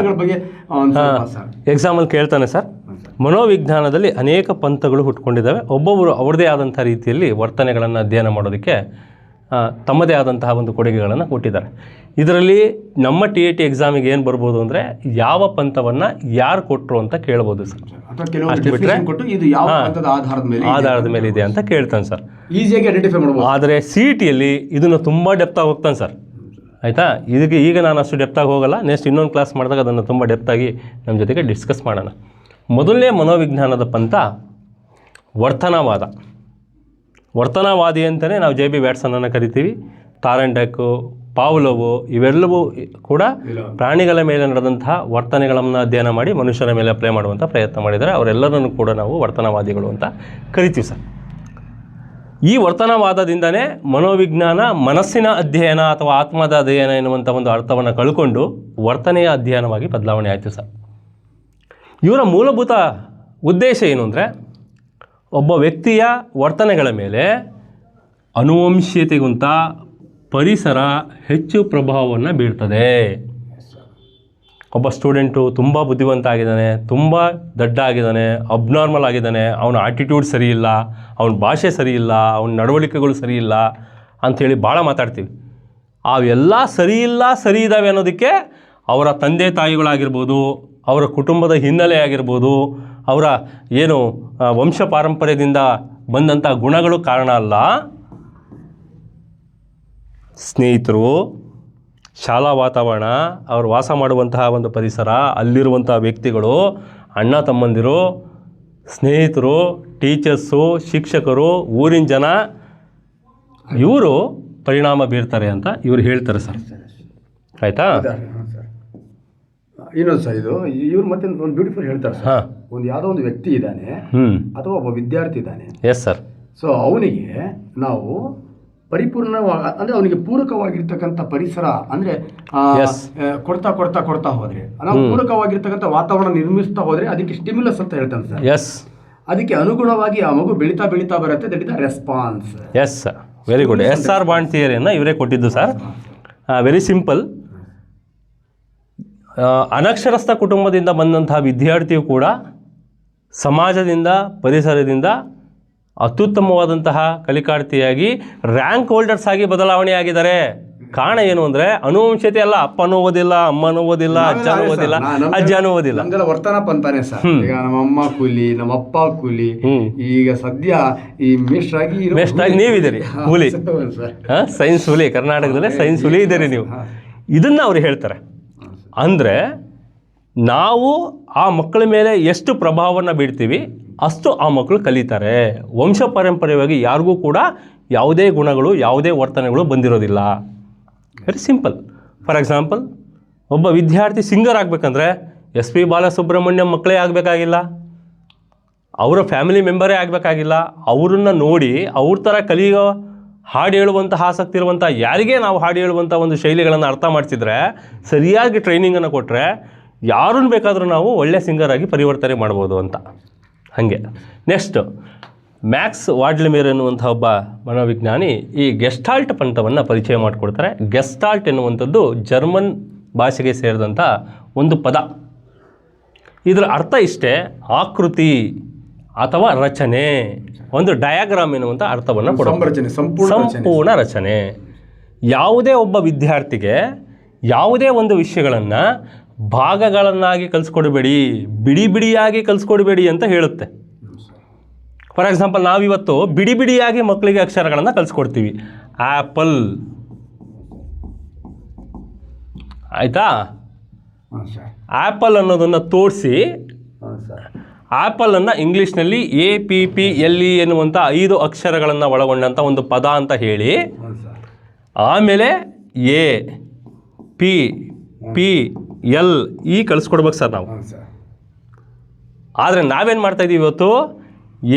B: ಎಕ್ಸಾಮಲ್ಲಿ ಕೇಳ್ತಾನೆ ಸರ್. ಮನೋವಿಜ್ಞಾನದಲ್ಲಿ ಅನೇಕ ಪಂಥಗಳು ಹುಟ್ಕೊಂಡಿದ್ದಾವೆ. ಒಬ್ಬೊಬ್ಬರು ಅವ್ರದ್ದೇ ಆದಂಥ ರೀತಿಯಲ್ಲಿ ವರ್ತನೆಗಳನ್ನು ಅಧ್ಯಯನ ಮಾಡೋದಕ್ಕೆ ತಮ್ಮದೇ ಆದಂತಹ ಒಂದು ಕೊಡುಗೆಗಳನ್ನು ಕೊಟ್ಟಿದ್ದಾರೆ. ಇದರಲ್ಲಿ ನಮ್ಮ TAT ಎಕ್ಸಾಮಿಗೆ ಏನು ಬರ್ಬೋದು ಅಂದರೆ, ಯಾವ ಪಂಥವನ್ನು ಯಾರು ಕೊಟ್ಟರು ಅಂತ ಕೇಳ್ಬೋದು ಸರ್. ಅಷ್ಟು ಬಿಟ್ಟರೆ ಆಧಾರದ ಮೇಲೆ ಇದೆ ಅಂತ ಕೇಳ್ತಾನೆ ಸರ್.
A: ಈಸಿಯಾಗಿ ಐಡೆಂಟಿಫೈ ಮಾಡ್ಬೋದು.
B: ಆದರೆ CETಯಲ್ಲಿ ಇದನ್ನು ತುಂಬ ಡೆಪ್ತಾಗಿ ಹೋಗ್ತಾನೆ ಸರ್. ಆಯಿತಾ? ಈಗ ನಾನು ಅಷ್ಟು ಡೆಪ್ತಾಗಿ ಹೋಗಲ್ಲ. ನೆಕ್ಸ್ಟ್ ಇನ್ನೊಂದು ಕ್ಲಾಸ್ ಮಾಡಿದಾಗ ಅದನ್ನು ತುಂಬ ಡೆಪ್ತಾಗಿ ನಮ್ಮ ಜೊತೆಗೆ ಡಿಸ್ಕಸ್ ಮಾಡೋಣ. ಮೊದಲನೇ ಮನೋವಿಜ್ಞಾನದ ಪಂಥ ವರ್ತನವಾದ. ವರ್ತನವಾದಿ ಅಂತಲೇ ನಾವು JB ವ್ಯಾಟ್ಸನನ್ನು ಕರಿತೀವಿ. ತಾರಂಡಕ್ಕು, ಪಾವ್ಲೋವು ಇವೆಲ್ಲವೂ ಕೂಡ ಪ್ರಾಣಿಗಳ ಮೇಲೆ ನಡೆದಂತಹ ವರ್ತನೆಗಳನ್ನು ಅಧ್ಯಯನ ಮಾಡಿ ಮನುಷ್ಯರ ಮೇಲೆ ಅಪ್ಲೈ ಮಾಡುವಂಥ ಪ್ರಯತ್ನ ಮಾಡಿದ್ದಾರೆ. ಅವರೆಲ್ಲರನ್ನು ಕೂಡ ನಾವು ವರ್ತನವಾದಿಗಳು ಅಂತ ಕರಿತೀವಿ ಸರ್. ಈ ವರ್ತನವಾದದಿಂದನೇ ಮನೋವಿಜ್ಞಾನ ಮನಸ್ಸಿನ ಅಧ್ಯಯನ ಅಥವಾ ಆತ್ಮದ ಅಧ್ಯಯನ ಎನ್ನುವಂಥ ಒಂದು ಅರ್ಥವನ್ನು ಕಳ್ಕೊಂಡು ವರ್ತನೆಯ ಅಧ್ಯಯನವಾಗಿ ಬದಲಾವಣೆ ಆಯಿತು ಸರ್. ಇವರ ಮೂಲಭೂತ ಉದ್ದೇಶ ಏನು ಅಂದರೆ, ಒಬ್ಬ ವ್ಯಕ್ತಿಯ ವರ್ತನೆಗಳ ಮೇಲೆ ಅನುವಂಶೀಯತೆಗಿಂತ ಪರಿಸರ ಹೆಚ್ಚು ಪ್ರಭಾವವನ್ನು ಬೀರ್ತದೆ. ಒಬ್ಬ ಸ್ಟೂಡೆಂಟು ತುಂಬ ಬುದ್ಧಿವಂತ ಆಗಿದ್ದಾನೆ, ತುಂಬ ದಡ್ಡ ಆಗಿದ್ದಾನೆ, ಅಬ್ನಾರ್ಮಲ್ ಆಗಿದ್ದಾನೆ, ಅವನ ಆಟಿಟ್ಯೂಡ್ ಸರಿ ಇಲ್ಲ, ಅವನ ಭಾಷೆ ಸರಿ ಇಲ್ಲ, ಅವನ ನಡವಳಿಕೆಗಳು ಸರಿ ಇಲ್ಲ ಅಂಥೇಳಿ ಭಾಳ ಮಾತಾಡ್ತೀವಿ. ಅವೆಲ್ಲ ಸರಿ ಇಲ್ಲ, ಸರಿ ಇದ್ದಾವೆ ಅನ್ನೋದಕ್ಕೆ ಅವರ ತಂದೆ ತಾಯಿಗಳಾಗಿರ್ಬೋದು, ಅವರ ಕುಟುಂಬದ ಹಿನ್ನೆಲೆ ಆಗಿರ್ಬೋದು, ಅವರ ಏನು ವಂಶ ಪಾರಂಪರ್ಯದಿಂದ ಬಂದಂಥ ಗುಣಗಳು ಕಾರಣ ಅಲ್ಲ. ಸ್ನೇಹಿತರು, ಶಾಲಾ ವಾತಾವರಣ, ಅವರು ವಾಸ ಮಾಡುವಂತಹ ಒಂದು ಪರಿಸರ, ಅಲ್ಲಿರುವಂಥ ವ್ಯಕ್ತಿಗಳು, ಅಣ್ಣ ತಮ್ಮಂದಿರು, ಸ್ನೇಹಿತರು, ಟೀಚರ್ಸು, ಶಿಕ್ಷಕರು, ಊರಿನ ಜನ, ಇವರು ಪರಿಣಾಮ ಬೀರ್ತಾರೆ ಅಂತ ಇವರು ಹೇಳ್ತಾರೆ ಸರ್. ಆಯಿತಾ?
A: ಇನ್ನೊಂದು ಸರ್, ಇವ್ರು ಮತ್ತೆ ಒಂದು ಬ್ಯೂಟಿಫುಲ್ ಹೇಳ್ತಾರೆ ಸರ್. ಒಂದು ಯಾವುದೋ ಒಂದು ವ್ಯಕ್ತಿ ಇದ್ದಾನೆ ಅಥವಾ ಒಬ್ಬ ವಿದ್ಯಾರ್ಥಿ ಇದ್ದಾನೆ.
B: Yes sir.
A: ಸೊ ಅವನಿಗೆ ನಾವು ಅಂದರೆ ಅವನಿಗೆ ಪೂರಕವಾಗಿರ್ತಕ್ಕಂಥ ಪರಿಸರ ಅಂದರೆ ಕೊಡ್ತಾ ಹೋದ್ರೆ, ನಾವು ಪೂರಕವಾಗಿರ್ತಕ್ಕಂಥ ವಾತಾವರಣ ನಿರ್ಮಿಸ್ತಾ ಹೋದ್ರೆ ಅದಕ್ಕೆ ಸ್ಟಿಮ್ಯುಲಸ್ ಅಂತ ಹೇಳ್ತಾನೆ ಸರ್.
B: ಎಸ್.
A: ಅದಕ್ಕೆ ಅನುಗುಣವಾಗಿ ಆ ಮಗು ಬೆಳೀತಾ ಬರುತ್ತೆ. That is the response.
B: Yes sir, very good. SR bond ಥಿಯರಿಯನ್ನು ಇವರೇ ಕೊಟ್ಟಿದ್ದು ಸರ್. Very simple. ಅನಕ್ಷರಸ್ಥ ಕುಟುಂಬದಿಂದ ಬಂದಂತಹ ವಿದ್ಯಾರ್ಥಿಯು ಕೂಡ ಸಮಾಜದಿಂದ, ಪರಿಸರದಿಂದ ಅತ್ಯುತ್ತಮವಾದಂತಹ ಕಲಿಕಾರ್ಥಿಯಾಗಿ ರ್ಯಾಂಕ್ ಹೋಲ್ಡರ್ಸ್ ಆಗಿ ಬದಲಾವಣೆ ಆಗಿದ್ದಾರೆ. ಕಾರಣ ಏನು ಅಂದರೆ, ಅನುವಂಶತೆ ಅಲ್ಲ. ಅಪ್ಪನೂ ಓದಿಲ್ಲ, ಅಮ್ಮನೂ ಓದಿಲ್ಲ, ಅಜ್ಜನೂ ಓದಿಲ್ಲ, ಅಜ್ಜನೂ ಓದಿಲ್ಲ.
A: ನಮ್ದೆಲ್ಲ ವರ್ತನ ಪಂತಾನೆ ಸರ್. ಈಗ ನಮ್ಮ ಕೂಲಿ, ನಮ್ಮ ಅಪ್ಪ ಕೂಲಿ, ಈಗ ಸದ್ಯ ಈ ಮೇಷ್ಟ್ರಾಗಿ
B: ನೀವಿದ್ದೀರಿ. ಹುಲಿ, ಸೈನ್ಸ್ ಹುಲಿ, ಕರ್ನಾಟಕದಲ್ಲೇ ಸೈನ್ಸ್ ಹುಲಿ ಇದ್ದೀರಿ ನೀವು. ಇದನ್ನು ಅವ್ರು ಹೇಳ್ತಾರೆ. ಅಂದರೆ ನಾವು ಆ ಮಕ್ಕಳ ಮೇಲೆ ಎಷ್ಟು ಪ್ರಭಾವವನ್ನು ಬೀಳ್ತೀವಿ ಅಷ್ಟು ಆ ಮಕ್ಕಳು ಕಲಿತಾರೆ. ವಂಶ ಪಾರಂಪರ್ಯವಾಗಿ ಯಾರಿಗೂ ಕೂಡ ಯಾವುದೇ ಗುಣಗಳು, ಯಾವುದೇ ವರ್ತನೆಗಳು ಬಂದಿರೋದಿಲ್ಲ. Very simple. ಫಾರ್ ಎಕ್ಸಾಂಪಲ್, ಒಬ್ಬ ವಿದ್ಯಾರ್ಥಿ ಸಿಂಗರ್ ಆಗಬೇಕಂದ್ರೆ SP ಬಾಲಸುಬ್ರಹ್ಮಣ್ಯಂ ಮಕ್ಕಳೇ ಆಗಬೇಕಾಗಿಲ್ಲ, ಅವರ ಫ್ಯಾಮಿಲಿ ಮೆಂಬರೇ ಆಗಬೇಕಾಗಿಲ್ಲ. ಅವರನ್ನು ನೋಡಿ ಅವ್ರ ಥರ ಕಲಿಯೋ, ಹಾಡು ಹೇಳುವಂಥ ಆಸಕ್ತಿ ಇರುವಂಥ ಯಾರಿಗೇ ನಾವು ಹಾಡು ಹೇಳುವಂಥ ಒಂದು ಶೈಲಿಗಳನ್ನು ಅರ್ಥ ಮಾಡಿಸಿದ್ರೆ, ಸರಿಯಾಗಿ ಟ್ರೈನಿಂಗನ್ನು ಕೊಟ್ಟರೆ ಯಾರನ್ನು ಬೇಕಾದರೂ ನಾವು ಒಳ್ಳೆ ಸಿಂಗರ್ ಆಗಿ ಪರಿವರ್ತನೆ ಮಾಡ್ಬೋದು ಅಂತ. ಹಾಗೆ ನೆಕ್ಸ್ಟ್ ಮ್ಯಾಕ್ಸ್ ವಾಡ್ಲಿಮೇರ್ ಎನ್ನುವಂಥ ಒಬ್ಬ ಮನೋವಿಜ್ಞಾನಿ ಈ ಗೆಸ್ಟಾಲ್ಟ್ ಪಂಥವನ್ನು ಪರಿಚಯ ಮಾಡಿಕೊಡ್ತಾರೆ. ಗೆಸ್ಟಾಲ್ಟ್ ಎನ್ನುವಂಥದ್ದು ಜರ್ಮನ್ ಭಾಷೆಗೆ ಸೇರಿದಂಥ ಒಂದು ಪದ. ಇದರ ಅರ್ಥ ಇಷ್ಟೇ, ಆಕೃತಿ ಅಥವಾ ರಚನೆ, ಒಂದು ಡಯಾಗ್ರಾಮ್ ಎನ್ನುವಂಥ ಅರ್ಥವನ್ನು ಕೊಡುತ್ತೆ. ಸಂಪೂರ್ಣ ರಚನೆ. ಯಾವುದೇ ಒಬ್ಬ ವಿದ್ಯಾರ್ಥಿಗೆ ಯಾವುದೇ ಒಂದು ವಿಷಯಗಳನ್ನು ಭಾಗಗಳನ್ನಾಗಿ ಕಲಿಸ್ಕೊಡ್ಬೇಡಿ, ಬಿಡಿ ಬಿಡಿಯಾಗಿ ಕಲಿಸ್ಕೊಡ್ಬೇಡಿ ಅಂತ ಹೇಳುತ್ತೆ. ಫಾರ್ ಎಕ್ಸಾಂಪಲ್, ನಾವಿವತ್ತು ಬಿಡಿ ಬಿಡಿಯಾಗಿ ಮಕ್ಕಳಿಗೆ ಅಕ್ಷರಗಳನ್ನು ಕಲಿಸ್ಕೊಡ್ತೀವಿ. ಆ್ಯಪಲ್, ಆಯಿತಾ? ಆ್ಯಪಲ್ ಅನ್ನೋದನ್ನು ತೋರಿಸಿ ಆ್ಯಪಲನ್ನು ಇಂಗ್ಲೀಷ್ನಲ್ಲಿ APPLE ಎನ್ನುವಂಥ 5 ಅಕ್ಷರಗಳನ್ನು ಒಳಗೊಂಡಂಥ ಒಂದು ಪದ ಅಂತ ಹೇಳಿ, ಆಮೇಲೆ APPLE ಕಲಿಸ್ಕೊಡ್ಬೇಕು ಸರ್ ನಾವು. ಆದರೆ ನಾವೇನು ಮಾಡ್ತಾಯಿದ್ದೀವಿ ಇವತ್ತು,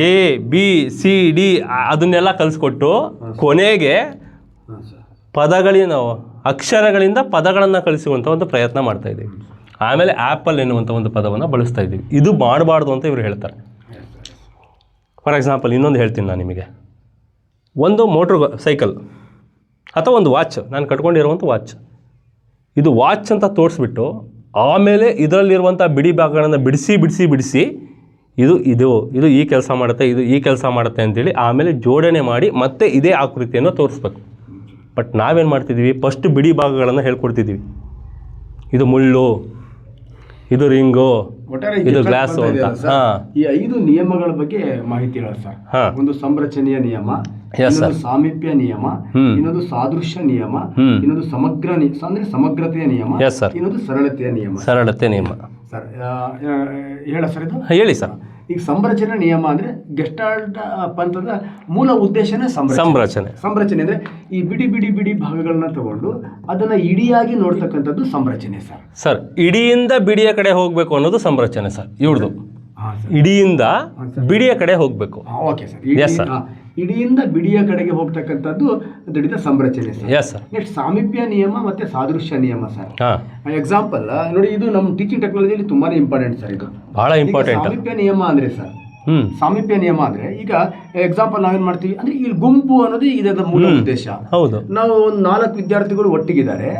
B: ABCD ಅದನ್ನೆಲ್ಲ ಕಲಿಸ್ಕೊಟ್ಟು ಕೊನೆಗೆ ಅಕ್ಷರಗಳಿಂದ ಪದಗಳನ್ನು ಕಲಿಸುವಂಥ ಒಂದು ಪ್ರಯತ್ನ ಮಾಡ್ತಾಯಿದ್ದೀವಿ. ಆಮೇಲೆ ಆ್ಯಪಲ್ ಎನ್ನುವಂಥ ಒಂದು ಪದವನ್ನು ಬಳಸ್ತಾ ಇದ್ದೀವಿ. ಇದು ಮಾಡಬಾರ್ದು ಅಂತ ಇವರು ಹೇಳ್ತಾರೆ. ಫಾರ್ ಎಕ್ಸಾಂಪಲ್ ಇನ್ನೊಂದು ಹೇಳ್ತೀನಿ ನಾನು ನಿಮಗೆ. ಒಂದು ಸೈಕಲ್ ಅಥವಾ ಒಂದು ವಾಚ್, ನಾನು ಕಟ್ಕೊಂಡಿರುವಂಥ ವಾಚ್, ಇದು ವಾಚ್ ಅಂತ ತೋರಿಸ್ಬಿಟ್ಟು ಆಮೇಲೆ ಇದರಲ್ಲಿರುವಂಥ ಬಿಡಿ ಭಾಗಗಳನ್ನು ಬಿಡಿಸಿ ಇದು ಈ ಕೆಲಸ ಮಾಡುತ್ತೆ, ಇದು ಈ ಕೆಲಸ ಮಾಡುತ್ತೆ ಅಂತೇಳಿ ಆಮೇಲೆ ಜೋಡಣೆ ಮಾಡಿ ಮತ್ತೆ ಇದೇ ಆಕೃತಿಯನ್ನು ತೋರಿಸ್ಬೇಕು. ಬಟ್ ನಾವೇನು ಮಾಡ್ತಿದ್ದೀವಿ, ಫಸ್ಟ್ ಬಿಡಿ ಭಾಗಗಳನ್ನು ಹೇಳ್ಕೊಡ್ತಿದ್ದೀವಿ. ಇದು ಮುಳ್ಳು, ಇದು ರಿಂಗು, ಇದು ಗ್ಲಾಸು ಅಂತ.
A: ಈ 5 ನಿಯಮಗಳ ಬಗ್ಗೆ ಮಾಹಿತಿ ಹೇಳ ಸರ್. ಒಂದು ಸಂರಚನೆಯ ನಿಯಮ, ಇನ್ನೊಂದು ಸಾಮೀಪ್ಯ ನಿಯಮ, ಇನ್ನೊಂದು ಸಾದೃಶ್ಯ ನಿಯಮ, ಇನ್ನೊಂದು ಸಮಗ್ರತೆಯ ನಿಯಮ, ಇನ್ನೊಂದು ಸರಳತೆಯ ನಿಯಮ. ಸರ್ ಹೇಳ ಸರ್ ಇದು?
B: ಹೇಳಿ ಸರ್.
A: ಈಗ ಸಂರಚನೆ ನಿಯಮ ಅಂದ್ರೆ ಗೆಸ್ಟಾಲ್ಟ್ ಪಂಥದ ಮೂಲ ಉದ್ದೇಶನೇ ಸಂರಚನೆ ಅಂದ್ರೆ ಈ ಬಿಡಿ ಭಾಗಗಳನ್ನ ತಗೊಂಡು ಅದನ್ನ ಇಡಿಯಾಗಿ ನೋಡ್ತಕ್ಕಂಥದ್ದು ಸಂರಚನೆ ಸರ್.
B: ಇಡಿಯಿಂದ ಬಿಡಿಯ ಕಡೆ ಹೋಗ್ಬೇಕು ಅನ್ನೋದು ಸಂರಚನೆ ಸರ್ ಇವ್ರದ್ದು. ಇಡಿಯಿಂದ ಬಿಡಿಯ ಕಡೆ ಹೋಗ್ಬೇಕು.
A: Okay sir. ಇಡಿಯಿಂದ ಬಿಡಿಯ ಕಡೆಗೆ ಹೋಗ್ತಕ್ಕಂಥದ್ದು ದಡಿದ ಸಂರಚನೆ ಸರ್. ನೆಕ್ಸ್ಟ್ ಸಾಮೀಪ್ಯ ನಿಯಮ ಮತ್ತೆ ಸಾದೃಶ್ಯ ನಿಯಮ ಸರ್. ಎಕ್ಸಾಂಪಲ್ ನೋಡಿ, ಇದು ನಮ್ಮ ಟೀಚಿಂಗ್ ಟೆಕ್ನಾಲಜಿಯಲ್ಲಿ ತುಂಬಾನೇ ಇಂಪಾರ್ಟೆಂಟ್ ಸರ್. ಇದು
B: ಬಹಳ ಇಂಪಾರ್ಟೆಂಟ್.
A: ಸಾಮೀಪ್ಯ ನಿಯಮ ಅಂದ್ರೆ ಸರ್, ಸಾಮೀಪ್ಯ ನಿಯಮ ಅಂದ್ರೆ ಈಗ ಎಕ್ಸಾಂಪಲ್ ನಾವೇನ್ ಮಾಡ್ತೀವಿ ಅಂದ್ರೆ ಇಲ್ಲಿ ಗುಂಪು ಅನ್ನೋದು ಇದರ ಮೂಲ ಉದ್ದೇಶ.
B: ಹೌದು.
A: ನಾವು ಒಂದು 4 ವಿದ್ಯಾರ್ಥಿಗಳು ಒಟ್ಟಿಗಿದ್ದಾರೆ,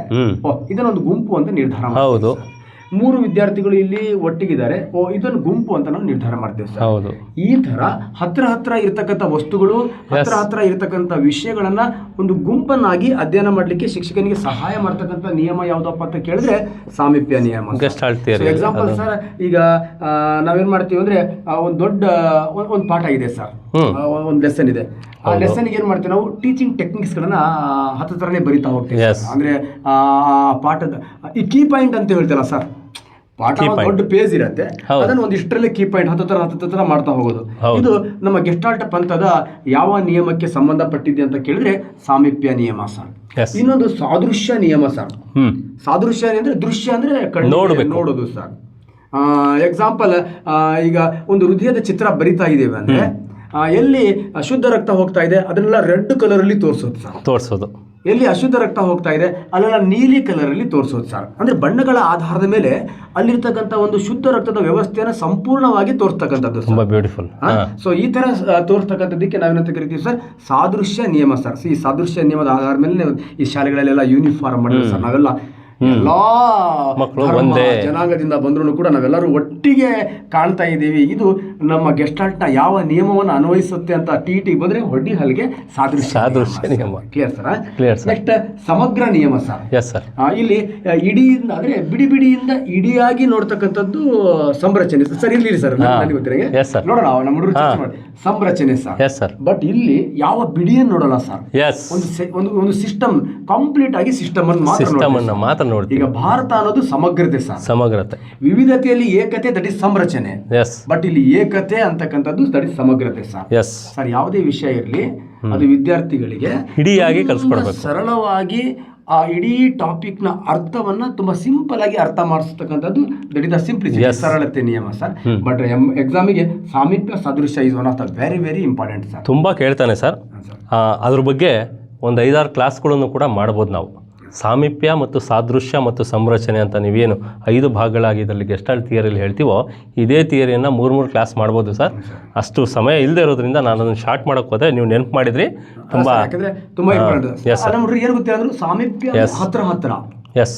A: ಇದನ್ನೊಂದು ಗುಂಪು ಅಂತ ನಿರ್ಧಾರ ಮಾಡ್ತೀವಿ. 3 ವಿದ್ಯಾರ್ಥಿಗಳು ಇಲ್ಲಿ ಒಟ್ಟಿಗಿದ್ದಾರೆ, ಇದನ್ನು ಗುಂಪು ಅಂತ ನಾವು ನಿರ್ಧಾರ ಮಾಡ್ತೇವೆ ಸರ್. ಈ ತರ ಹತ್ರ ಇರತಕ್ಕಂಥ ವಸ್ತುಗಳು, ಹತ್ರ ಇರತಕ್ಕಂಥ ವಿಷಯಗಳನ್ನ ಒಂದು ಗುಂಪನ್ನಾಗಿ ಅಧ್ಯಯನ ಮಾಡ್ಲಿಕ್ಕೆ ಶಿಕ್ಷಕನಿಗೆ ಸಹಾಯ ಮಾಡ್ತಕ್ಕಂಥ ನಿಯಮ ಯಾವ್ದಪ್ಪ ಅಂತ ಕೇಳಿದ್ರೆ ಸಾಮೀಪ್ಯ ನಿಯಮ. ಎಕ್ಸಾಂಪಲ್ ಸರ್, ಈಗ ನಾವೇನ್ ಮಾಡ್ತೀವಿ ಅಂದ್ರೆ ಒಂದು ದೊಡ್ಡ ಒಂದು ಪಾಠ ಇದೆ ಸರ್, ಒಂದು ಲೆಸನ್ ಇದೆ. ಆ ಲೆಸನ್ಗೆ ಏನ್ ಮಾಡ್ತೀವಿ ನಾವು, ಟೀಚಿಂಗ್ ಟೆಕ್ನಿಕ್ಸ್ ಗಳನ್ನ ಹತ್ತರನೇ ಬರಿತಾ ಹೋಗ್ತೀವಿ. ಅಂದ್ರೆ ಪಾಠದ ಈ ಕೀ ಪಾಯಿಂಟ್ ಅಂತ ಹೇಳ್ತೀರಾ ಸರ್, ಪಾಠ ದೊಡ್ಡ ಪೇಜ್ ಇರುತ್ತೆ, ಅದನ್ನು ಒಂದಿಷ್ಟರಲ್ಲಿ ಕೀ ಪಾಯಿಂಟ್ ಹತ್ರ ಮಾಡ್ತಾ ಹೋಗೋದು. ಇದು ನಮ್ಮ ಗೆಸ್ಟಾಲ್ಟ್ ಪಂಥದ ಯಾವ ನಿಯಮಕ್ಕೆ ಸಂಬಂಧಪಟ್ಟಿದೆ ಅಂತ ಕೇಳಿದ್ರೆ ಸಾಮೀಪ್ಯ ನಿಯಮ ಸರ್. ಇನ್ನೊಂದು ಸಾದೃಶ್ಯ ನಿಯಮ ಸರ್. ಸಾದೃಶ್ಯ ಅಂದ್ರೆ ದೃಶ್ಯ ಅಂದ್ರೆ ನೋಡೋದು ಸರ್. ಎಕ್ಸಾಂಪಲ್, ಈಗ ಒಂದು ಹೃದಯದ ಚಿತ್ರ ಬರಿತಾ ಇದ್ದೇವೆ ಅಂದ್ರೆ ಎಲ್ಲಿ ಅಶುದ್ಧ ರಕ್ತ ಹೋಗ್ತಾ ಇದೆ ಅದನ್ನೆಲ್ಲ ರೆಡ್ ಕಲರ್ ಅಲ್ಲಿ ತೋರಿಸೋದು. ಎಲ್ಲಿ ಅಶುದ್ಧ ರಕ್ತ ಹೋಗ್ತಾ ಇದೆ ಅಲ್ಲೆಲ್ಲ ನೀಲಿ ಕಲರ್ ಅಲ್ಲಿ ತೋರಿಸೋದು ಸರ್. ಅಂದ್ರೆ ಬಣ್ಣಗಳ ಆಧಾರದ ಮೇಲೆ ಅಲ್ಲಿರ್ತಕ್ಕಂಥ ಒಂದು ಶುದ್ಧ ರಕ್ತದ ವ್ಯವಸ್ಥೆಯನ್ನು ಸಂಪೂರ್ಣವಾಗಿ ತೋರಿಸ್ತಕ್ಕಂಥದ್ದು.
B: ತುಂಬಾ ಬ್ಯೂಟಿಫುಲ್.
A: ಸೊ ಈ ತರ ತೋರಿಸ್ತಕ್ಕಂಥದ್ದಕ್ಕೆ ನಾವೇನಂತ ಕರಿತೀವಿ ಸರ್, ಸಾದೃಶ್ಯ ನಿಯಮ ಸರ್. ಈ ಸಾದೃಶ್ಯ ನಿಯಮದ ಆಧಾರದ ಮೇಲೆ ಈ ಶಾಲೆಗಳಲ್ಲೆಲ್ಲ ಯೂನಿಫಾರ್ಮ್ ಮಾಡಿದ್ರು ಸರ್. ನಾವೆಲ್ಲ ಎಲ್ಲಾ ಜನಾಂಗದಿಂದ ಬಂದ್ರು ಕೂಡ ನಾವೆಲ್ಲರೂ ಒಟ್ಟಿಗೆ ಕಾಣ್ತಾ ಇದ್ದೀವಿ. ಇದು ನಮ್ಮ ಗೆಸ್ಟಾಲ್ಟ್ನ ಯಾವ ನಿಯಮವನ್ನು ಅನ್ವಯಿಸುತ್ತೆ ಅಂತ ಟಿ ಬಂದ್ರೆ ಹೊಡ್ಡಿ ಹಲ್ಗೆ ಸಾದೃಶ್ಯ ನಿಯಮ. Clear sir? ನೆಕ್ಸ್ಟ್ ಸಮಗ್ರ ನಿಯಮ ಸರ್. ಇಲ್ಲಿ ಇಡಿಯಿಂದ ಅಂದ್ರೆ ಬಿಡಿಯಿಂದ ಇಡಿಯಾಗಿ ನೋಡ್ತಕ್ಕಂಥದ್ದು ಸಂರಚನೆ ಸರ್. ಇಲ್ಲಿ ಸರ್ ನನಗೆ ಗೊತ್ತಿರ ನೋಡೋಣ, ನಮ್ಮ ಹುಡುಗರು ಚರ್ಚೆ ಮಾಡಿ ಸಂರಚನೆ ಸರ್. ಬಟ್ ಇಲ್ಲಿ ಯಾವ ಬಿಡಿಯನ್ನು ನೋಡೋಣ ಸರ್, ಒಂದು ಸಿಸ್ಟಮ್ ಕಂಪ್ಲೀಟ್ ಆಗಿ ಸಿಸ್ಟಮ್ ಅನ್ನು ಮಾತ್ರ. ಈಗ ಭಾರತ ಅನ್ನೋದು ಸಮಗ್ರತೆ ಸರ್. ಸಮಗ್ರತೆ, ವಿವಿಧತೆಯಲ್ಲಿ ಏಕತೆ, ದಟ್ ಇಸ್ ಸಂರಚನೆ. ಬಟ್ ಇಲ್ಲಿ ಏಕತೆ ಅಂತಕ್ಕಂಥದ್ದು ದಟ್ ಇಸ್ ಸಮಗ್ರತೆ ಸರ್. ಸರ್ ಯಾವುದೇ ವಿಷಯ ಇರಲಿ ಅದು ವಿದ್ಯಾರ್ಥಿಗಳಿಗೆ ಇಡಿಯಾಗಿ ಕಲಿಸ್ಕೊಡ್ಬೇಕು, ಸರಳವಾಗಿ ಆ ಇಡೀ ಟಾಪಿಕ್ ನ ಅರ್ಥವನ್ನ ತುಂಬಾ ಸಿಂಪಲ್ ಆಗಿ ಅರ್ಥ ಮಾಡಿಸ್ತಕ್ಕಂಥದ್ದು ದಟ್ ಇಸ್ ದ ಸಿಂಪ್ಲಿಸಿಟಿ, ಸರಳತೆ ನಿಯಮ ಸರ್. ಬಟ್ ಎಕ್ಸಾಮಿಗೆ ಸಾಮೀಪ್ಯ ಸದೃಶ್ಯ is one of the very very important sir. ತುಂಬಾ ಕೇಳ್ತಾನೆ ಸರ್. ಅದ್ರ ಬಗ್ಗೆ ಒಂದು 5-6 ಕ್ಲಾಸ್ಗಳನ್ನು ಕೂಡ ಮಾಡ್ಬೋದು ನಾವು.
B: ಸಾಮೀಪ್ಯ ಮತ್ತು ಸಾದೃಶ್ಯ ಮತ್ತು ಸಂರಚನೆ ಅಂತ ನೀವೇನು 5 ಭಾಗಗಳಾಗಿ ಇದರಲ್ಲಿ ಗೆಸ್ಟಾಲ್ಟ್ ಥಿಯರಿಯಲ್ಲಿ ಹೇಳ್ತೀವೋ ಇದೇ ಥಿಯರಿಯನ್ನು 3 ಕ್ಲಾಸ್ ಮಾಡ್ಬೋದು ಸರ್. ಅಷ್ಟು ಸಮಯ ಇಲ್ಲದೆ ಇರೋದ್ರಿಂದ ನಾನು ಅದನ್ನು ಶಾರ್ಟ್ ಮಾಡೋಕ್ಕೆ ಹೋದರೆ ನೀವು ನೆನಪು ಮಾಡಿದ್ರಿ ತುಂಬ
A: ಎಸ್ ಏನು ಗೊತ್ತಿಲ್ಲ ಸಾಮೀಪ್ಯ ಹತ್ರ ಹತ್ರ
B: ಎಸ್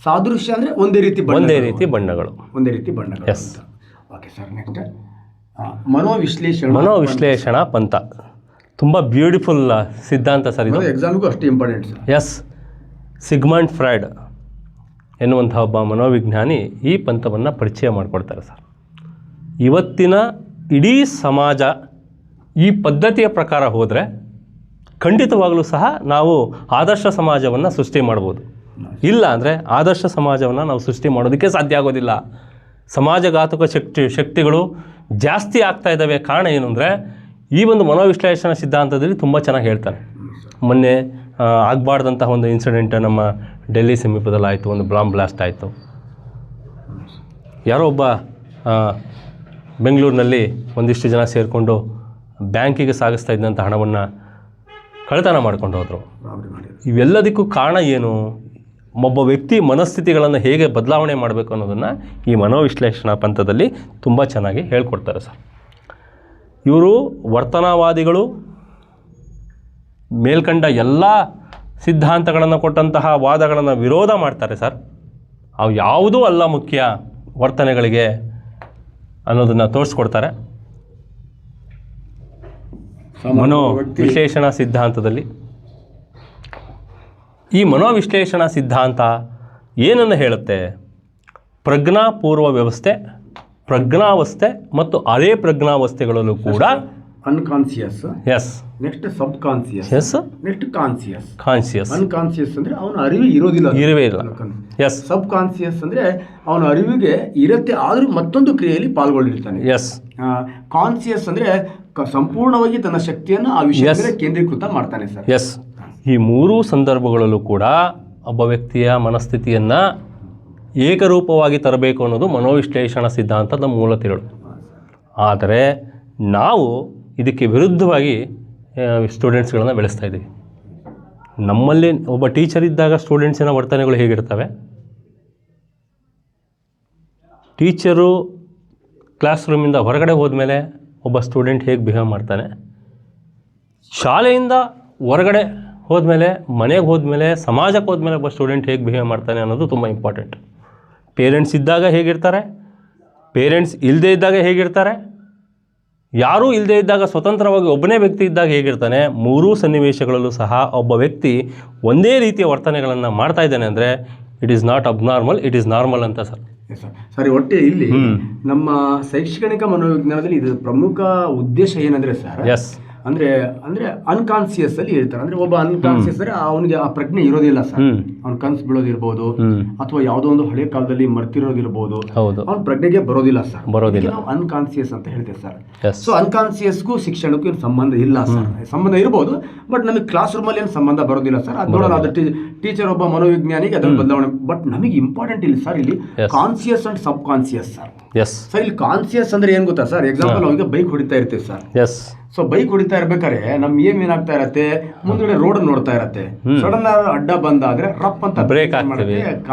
A: ಸಾದೃಶ್ಯ ಅಂದರೆ ಒಂದೇ ರೀತಿ
B: ಬಣ್ಣಗಳು ಎಸ್.
A: ಓಕೆ ಸರ್, ನೆಕ್ಸ್ಟ್
B: ಮನೋವಿಶ್ಲೇಷಣಾ ಪಂಥ ತುಂಬ ಬ್ಯೂಟಿಫುಲ್ ಸಿದ್ಧಾಂತ ಸರ್ ಇದು.
A: ಎಕ್ಸಾಮ್ಗೂ ಅಷ್ಟೇ important sir.
B: Yes, Sigmund Freud ಎನ್ನುವಂಥ ಒಬ್ಬ ಮನೋವಿಜ್ಞಾನಿ ಈ ಪಂಥವನ್ನು ಪರಿಚಯ ಮಾಡಿಕೊಡ್ತಾರೆ ಸರ್. ಇವತ್ತಿನ ಇಡೀ ಸಮಾಜ ಈ ಪದ್ಧತಿಯ ಪ್ರಕಾರ ಹೋದರೆ ಖಂಡಿತವಾಗಲೂ ಸಹ ನಾವು ಆದರ್ಶ ಸಮಾಜವನ್ನು ಸೃಷ್ಟಿ ಮಾಡ್ಬೋದು. ಇಲ್ಲ ಅಂದರೆ ಆದರ್ಶ ಸಮಾಜವನ್ನು ನಾವು ಸೃಷ್ಟಿ ಮಾಡೋದಕ್ಕೆ ಸಾಧ್ಯ ಆಗೋದಿಲ್ಲ. ಸಮಾಜಘಾತಕ ಶಕ್ತಿಗಳು ಜಾಸ್ತಿ ಆಗ್ತಾ ಇದ್ದಾವೆ. ಕಾರಣ ಏನು ಅಂದರೆ ಈ ಒಂದು ಮನೋವಿಶ್ಲೇಷಣಾ ಸಿದ್ಧಾಂತದಲ್ಲಿ ತುಂಬ ಚೆನ್ನಾಗಿ ಹೇಳ್ತಾನೆ. ಮೊನ್ನೆ ಆಗಬಾರ್ದಂತಹ ಒಂದು ಇನ್ಸಿಡೆಂಟ್ ನಮ್ಮ ಡೆಲ್ಲಿ ಸಮೀಪದಲ್ಲಿ ಆಯಿತು, ಒಂದು ಬಾಂಬ್ ಬ್ಲಾಸ್ಟ್ ಆಯಿತು. ಯಾರೋ ಒಬ್ಬ ಬೆಂಗಳೂರಿನಲ್ಲಿ ಒಂದಿಷ್ಟು ಜನ ಸೇರಿಕೊಂಡು ಬ್ಯಾಂಕಿಗೆ ಸಾಗಿಸ್ತಾ ಇದ್ದಂಥ ಹಣವನ್ನು ಕಳ್ಳತನ ಮಾಡ್ಕೊಂಡು ಹೋದರು. ಇವೆಲ್ಲದಕ್ಕೂ ಕಾರಣ ಏನು? ಒಬ್ಬ ವ್ಯಕ್ತಿ ಮನಸ್ಥಿತಿಗಳನ್ನು ಹೇಗೆ ಬದಲಾವಣೆ ಮಾಡಬೇಕು ಅನ್ನೋದನ್ನು ಈ ಮನೋವಿಶ್ಲೇಷಣಾ ಪಂಥದಲ್ಲಿ ತುಂಬ ಚೆನ್ನಾಗಿ ಹೇಳ್ಕೊಡ್ತಾರೆ ಸರ್. ಇವರು ವರ್ತನವಾದಿಗಳು ಮೇಲ್ಕಂಡ ಎಲ್ಲ ಸಿದ್ಧಾಂತಗಳನ್ನು ಕೊಟ್ಟಂತಹ ವಾದಗಳನ್ನು ವಿರೋಧ ಮಾಡ್ತಾರೆ ಸರ್. ಅವು ಯಾವುದೂ ಅಲ್ಲ ಮುಖ್ಯ ವರ್ತನೆಗಳಿಗೆ ಅನ್ನೋದನ್ನು ತೋರಿಸ್ಕೊಡ್ತಾರೆ. ಮನೋವಿಶ್ಲೇಷಣಾ ಸಿದ್ಧಾಂತದಲ್ಲಿ ಈ ಮನೋವಿಶ್ಲೇಷಣಾ ಸಿದ್ಧಾಂತ ಏನನ್ನು ಹೇಳುತ್ತೆ? ಪ್ರಜ್ಞಾಪೂರ್ವ ವ್ಯವಸ್ಥೆ, ಪ್ರಜ್ಞಾವಸ್ಥೆ ಮತ್ತು ಅರೆ ಪ್ರಜ್ಞಾವಸ್ಥೆಗಳಲ್ಲೂ ಕೂಡ
A: unconscious,
B: yes,
A: next subconscious,
B: yes,
A: next
B: conscious.
A: Unconscious ಅಂದ್ರೆ ಅವನ ಅರಿವು ಇರೋದಿಲ್ಲ,
B: ಎಸ್.
A: ಸಬ್ ಕಾನ್ಸಿಯಸ್ ಅಂದ್ರೆ ಅವನ ಅರಿವಿಗೆ ಇರುತ್ತೆ, ಆದ್ರೂ ಮತ್ತೊಂದು ಕ್ರಿಯೆಯಲ್ಲಿ ಪಾಲ್ಗೊಂಡಿರ್ತಾನೆ,
B: ಎಸ್.
A: ಕಾನ್ಸಿಯಸ್ ಅಂದ್ರೆ ಸಂಪೂರ್ಣವಾಗಿ ತನ್ನ ಶಕ್ತಿಯನ್ನು ಆ ವಿಷಯ ಮೇಲೆ ಕೇಂದ್ರೀಕೃತ ಮಾಡ್ತಾನೆ ಸರ್.
B: ಎಸ್. ಈ ಮೂರೂ ಸಂದರ್ಭಗಳಲ್ಲೂ ಕೂಡ ಒಬ್ಬ ವ್ಯಕ್ತಿಯ ಮನಸ್ಥಿತಿಯನ್ನು ಏಕರೂಪವಾಗಿ ತರಬೇಕು ಅನ್ನೋದು ಮನೋವಿಶ್ಲೇಷಣಾ ಸಿದ್ಧಾಂತದ ಮೂಲ ತಿರುಳು. ಆದರೆ ನಾವು ಇದಕ್ಕೆ ವಿರುದ್ಧವಾಗಿ ಸ್ಟೂಡೆಂಟ್ಸ್ಗಳನ್ನು ಬೆಳೆಸ್ತಾ ಇದ್ದೀವಿ. ನಮ್ಮಲ್ಲಿ ಒಬ್ಬ ಟೀಚರ್ ಇದ್ದಾಗ ಸ್ಟೂಡೆಂಟ್ಸಿನ ವರ್ತನೆಗಳು ಹೇಗಿರ್ತವೆ? ಟೀಚರು ಕ್ಲಾಸ್ ರೂಮಿಂದ ಹೊರಗಡೆ ಹೋದ್ಮೇಲೆ ಒಬ್ಬ ಸ್ಟೂಡೆಂಟ್ ಹೇಗೆ ಬಿಹೇವ್ ಮಾಡ್ತಾನೆ, ಶಾಲೆಯಿಂದ ಹೊರಗಡೆ ಹೋದ್ಮೇಲೆ, ಮನೆಗೆ ಹೋದ್ಮೇಲೆ, ಸಮಾಜಕ್ಕೆ ಹೋದ್ಮೇಲೆ ಒಬ್ಬ ಸ್ಟೂಡೆಂಟ್ ಹೇಗೆ ಬಿಹೇವ್ ಮಾಡ್ತಾನೆ ಅನ್ನೋದು ತುಂಬ ಇಂಪಾರ್ಟೆಂಟ್. ಪೇರೆಂಟ್ಸ್ ಇದ್ದಾಗ ಹೇಗಿರ್ತಾರೆ, ಪೇರೆಂಟ್ಸ್ ಇಲ್ಲದೇ ಇದ್ದಾಗ ಹೇಗಿರ್ತಾರೆ, ಯಾರೂ ಇಲ್ಲದೇ ಇದ್ದಾಗ ಸ್ವತಂತ್ರವಾಗಿ ಒಬ್ಬನೇ ವ್ಯಕ್ತಿ ಇದ್ದಾಗ ಹೇಗಿರ್ತಾನೆ, ಮೂರೂ ಸನ್ನಿವೇಶಗಳಲ್ಲೂ ಸಹ ಒಬ್ಬ ವ್ಯಕ್ತಿ ಒಂದೇ ರೀತಿಯ ವರ್ತನೆಗಳನ್ನು ಮಾಡ್ತಾ ಇದ್ದಾನೆ ಅಂದರೆ it is not abnormal, it is normal ಅಂತ ಸರ್.
A: ಸರಿ, ಒಟ್ಟೆ ಇಲ್ಲಿ ನಮ್ಮ ಶೈಕ್ಷಣಿಕ ಮನೋವಿಜ್ಞಾನದಲ್ಲಿ ಇದು ಪ್ರಮುಖ ಉದ್ದೇಶ ಏನಂದ್ರೆ ಸರ್,
B: ಎಸ್,
A: ಅಂದ್ರೆ ಅನ್ಕಾನ್ಸಿಯಸ್ ಅಲ್ಲಿ ಹೇಳ್ತಾರೆ. ಅಂದ್ರೆ ಒಬ್ಬ ಅನ್ಕಾನ್ಸಿಯಸ್ ಅಂದ್ರೆ ಅವನಿಗೆ ಆ ಪ್ರಜ್ಞೆ ಇರೋದಿಲ್ಲ ಸರ್. ಅವ್ನ ಕನ್ಸು ಬೀಳೋದಿರ್ಬೋದು, ಅಥವಾ ಯಾವುದೋ ಒಂದು ಹಳೆ ಕಾಲದಲ್ಲಿ ಮರ್ತಿರೋದಿರ್ಬೋದು, ಅವ್ನ ಪ್ರಜ್ಞೆಗೆ ಬರೋದಿಲ್ಲ ಸರ್, ನಾವು ಅನ್ಕಾನ್ಸಿಯಸ್ ಅಂತ ಹೇಳ್ತೇವೆ ಸರ್. ಸೊ ಅನ್ಕಾನ್ಸಿಯಸ್ಗೂ ಶಿಕ್ಷಣಕ್ಕೂ ಏನು ಸಂಬಂಧ ಇಲ್ಲ ಸರ್. ಸಂಬಂಧ ಇರ್ಬೋದು, ಬಟ್ ನಮಗೆ ಕ್ಲಾಸ್ ರೂಮ್ ಅಲ್ಲಿ ಏನು ಸಂಬಂಧ ಬರೋದಿಲ್ಲ ಸರ್. ಅದು ನೋಡೋಣ, ಅದು ಟೀಚರ್ ಒಬ್ಬ ಮನೋವಿಜ್ಞಾನಿಗೆ ಅದನ್ನು ಬದಲಾವಣೆ. ಬಟ್ ನಮಗೆ ಇಂಪಾರ್ಟೆಂಟ್ ಇಲ್ಲ ಸರ್ ಇಲ್ಲಿ conscious and sub conscious sir. Sir ಇಲ್ಲಿ ಕಾನ್ಸಿಯಸ್ ಅಂದ್ರೆ ಏನ್ ಗೊತ್ತಾ ಸರ್? ಎಕ್ಸಾಂಪಲ್ ಅವಾಗ ಬೈಕ್ ಹೊಡಿತಾ ಇರ್ತೀವಿ ಸರ್. ಸೊ ಬೈಕ್ ಹೊಡಿತಾ ಇರ್ಬೇಕಾದ್ರೆ ನಮ್ ಏನಾಗ್ತಾ ಇರತ್ತೆ, ಮುಂದ್ಗಡೆ ರೋಡ್ ನೋಡ್ತಾ ಇರತ್ತೆ, ಸಡನ್ ಅಡ್ಡ ಬಂದಾದ್ರೆ ರಪ್ ಅಂತ
B: ಬ್ರೇಕ್ ಹಾಕ್ತೀವಿ,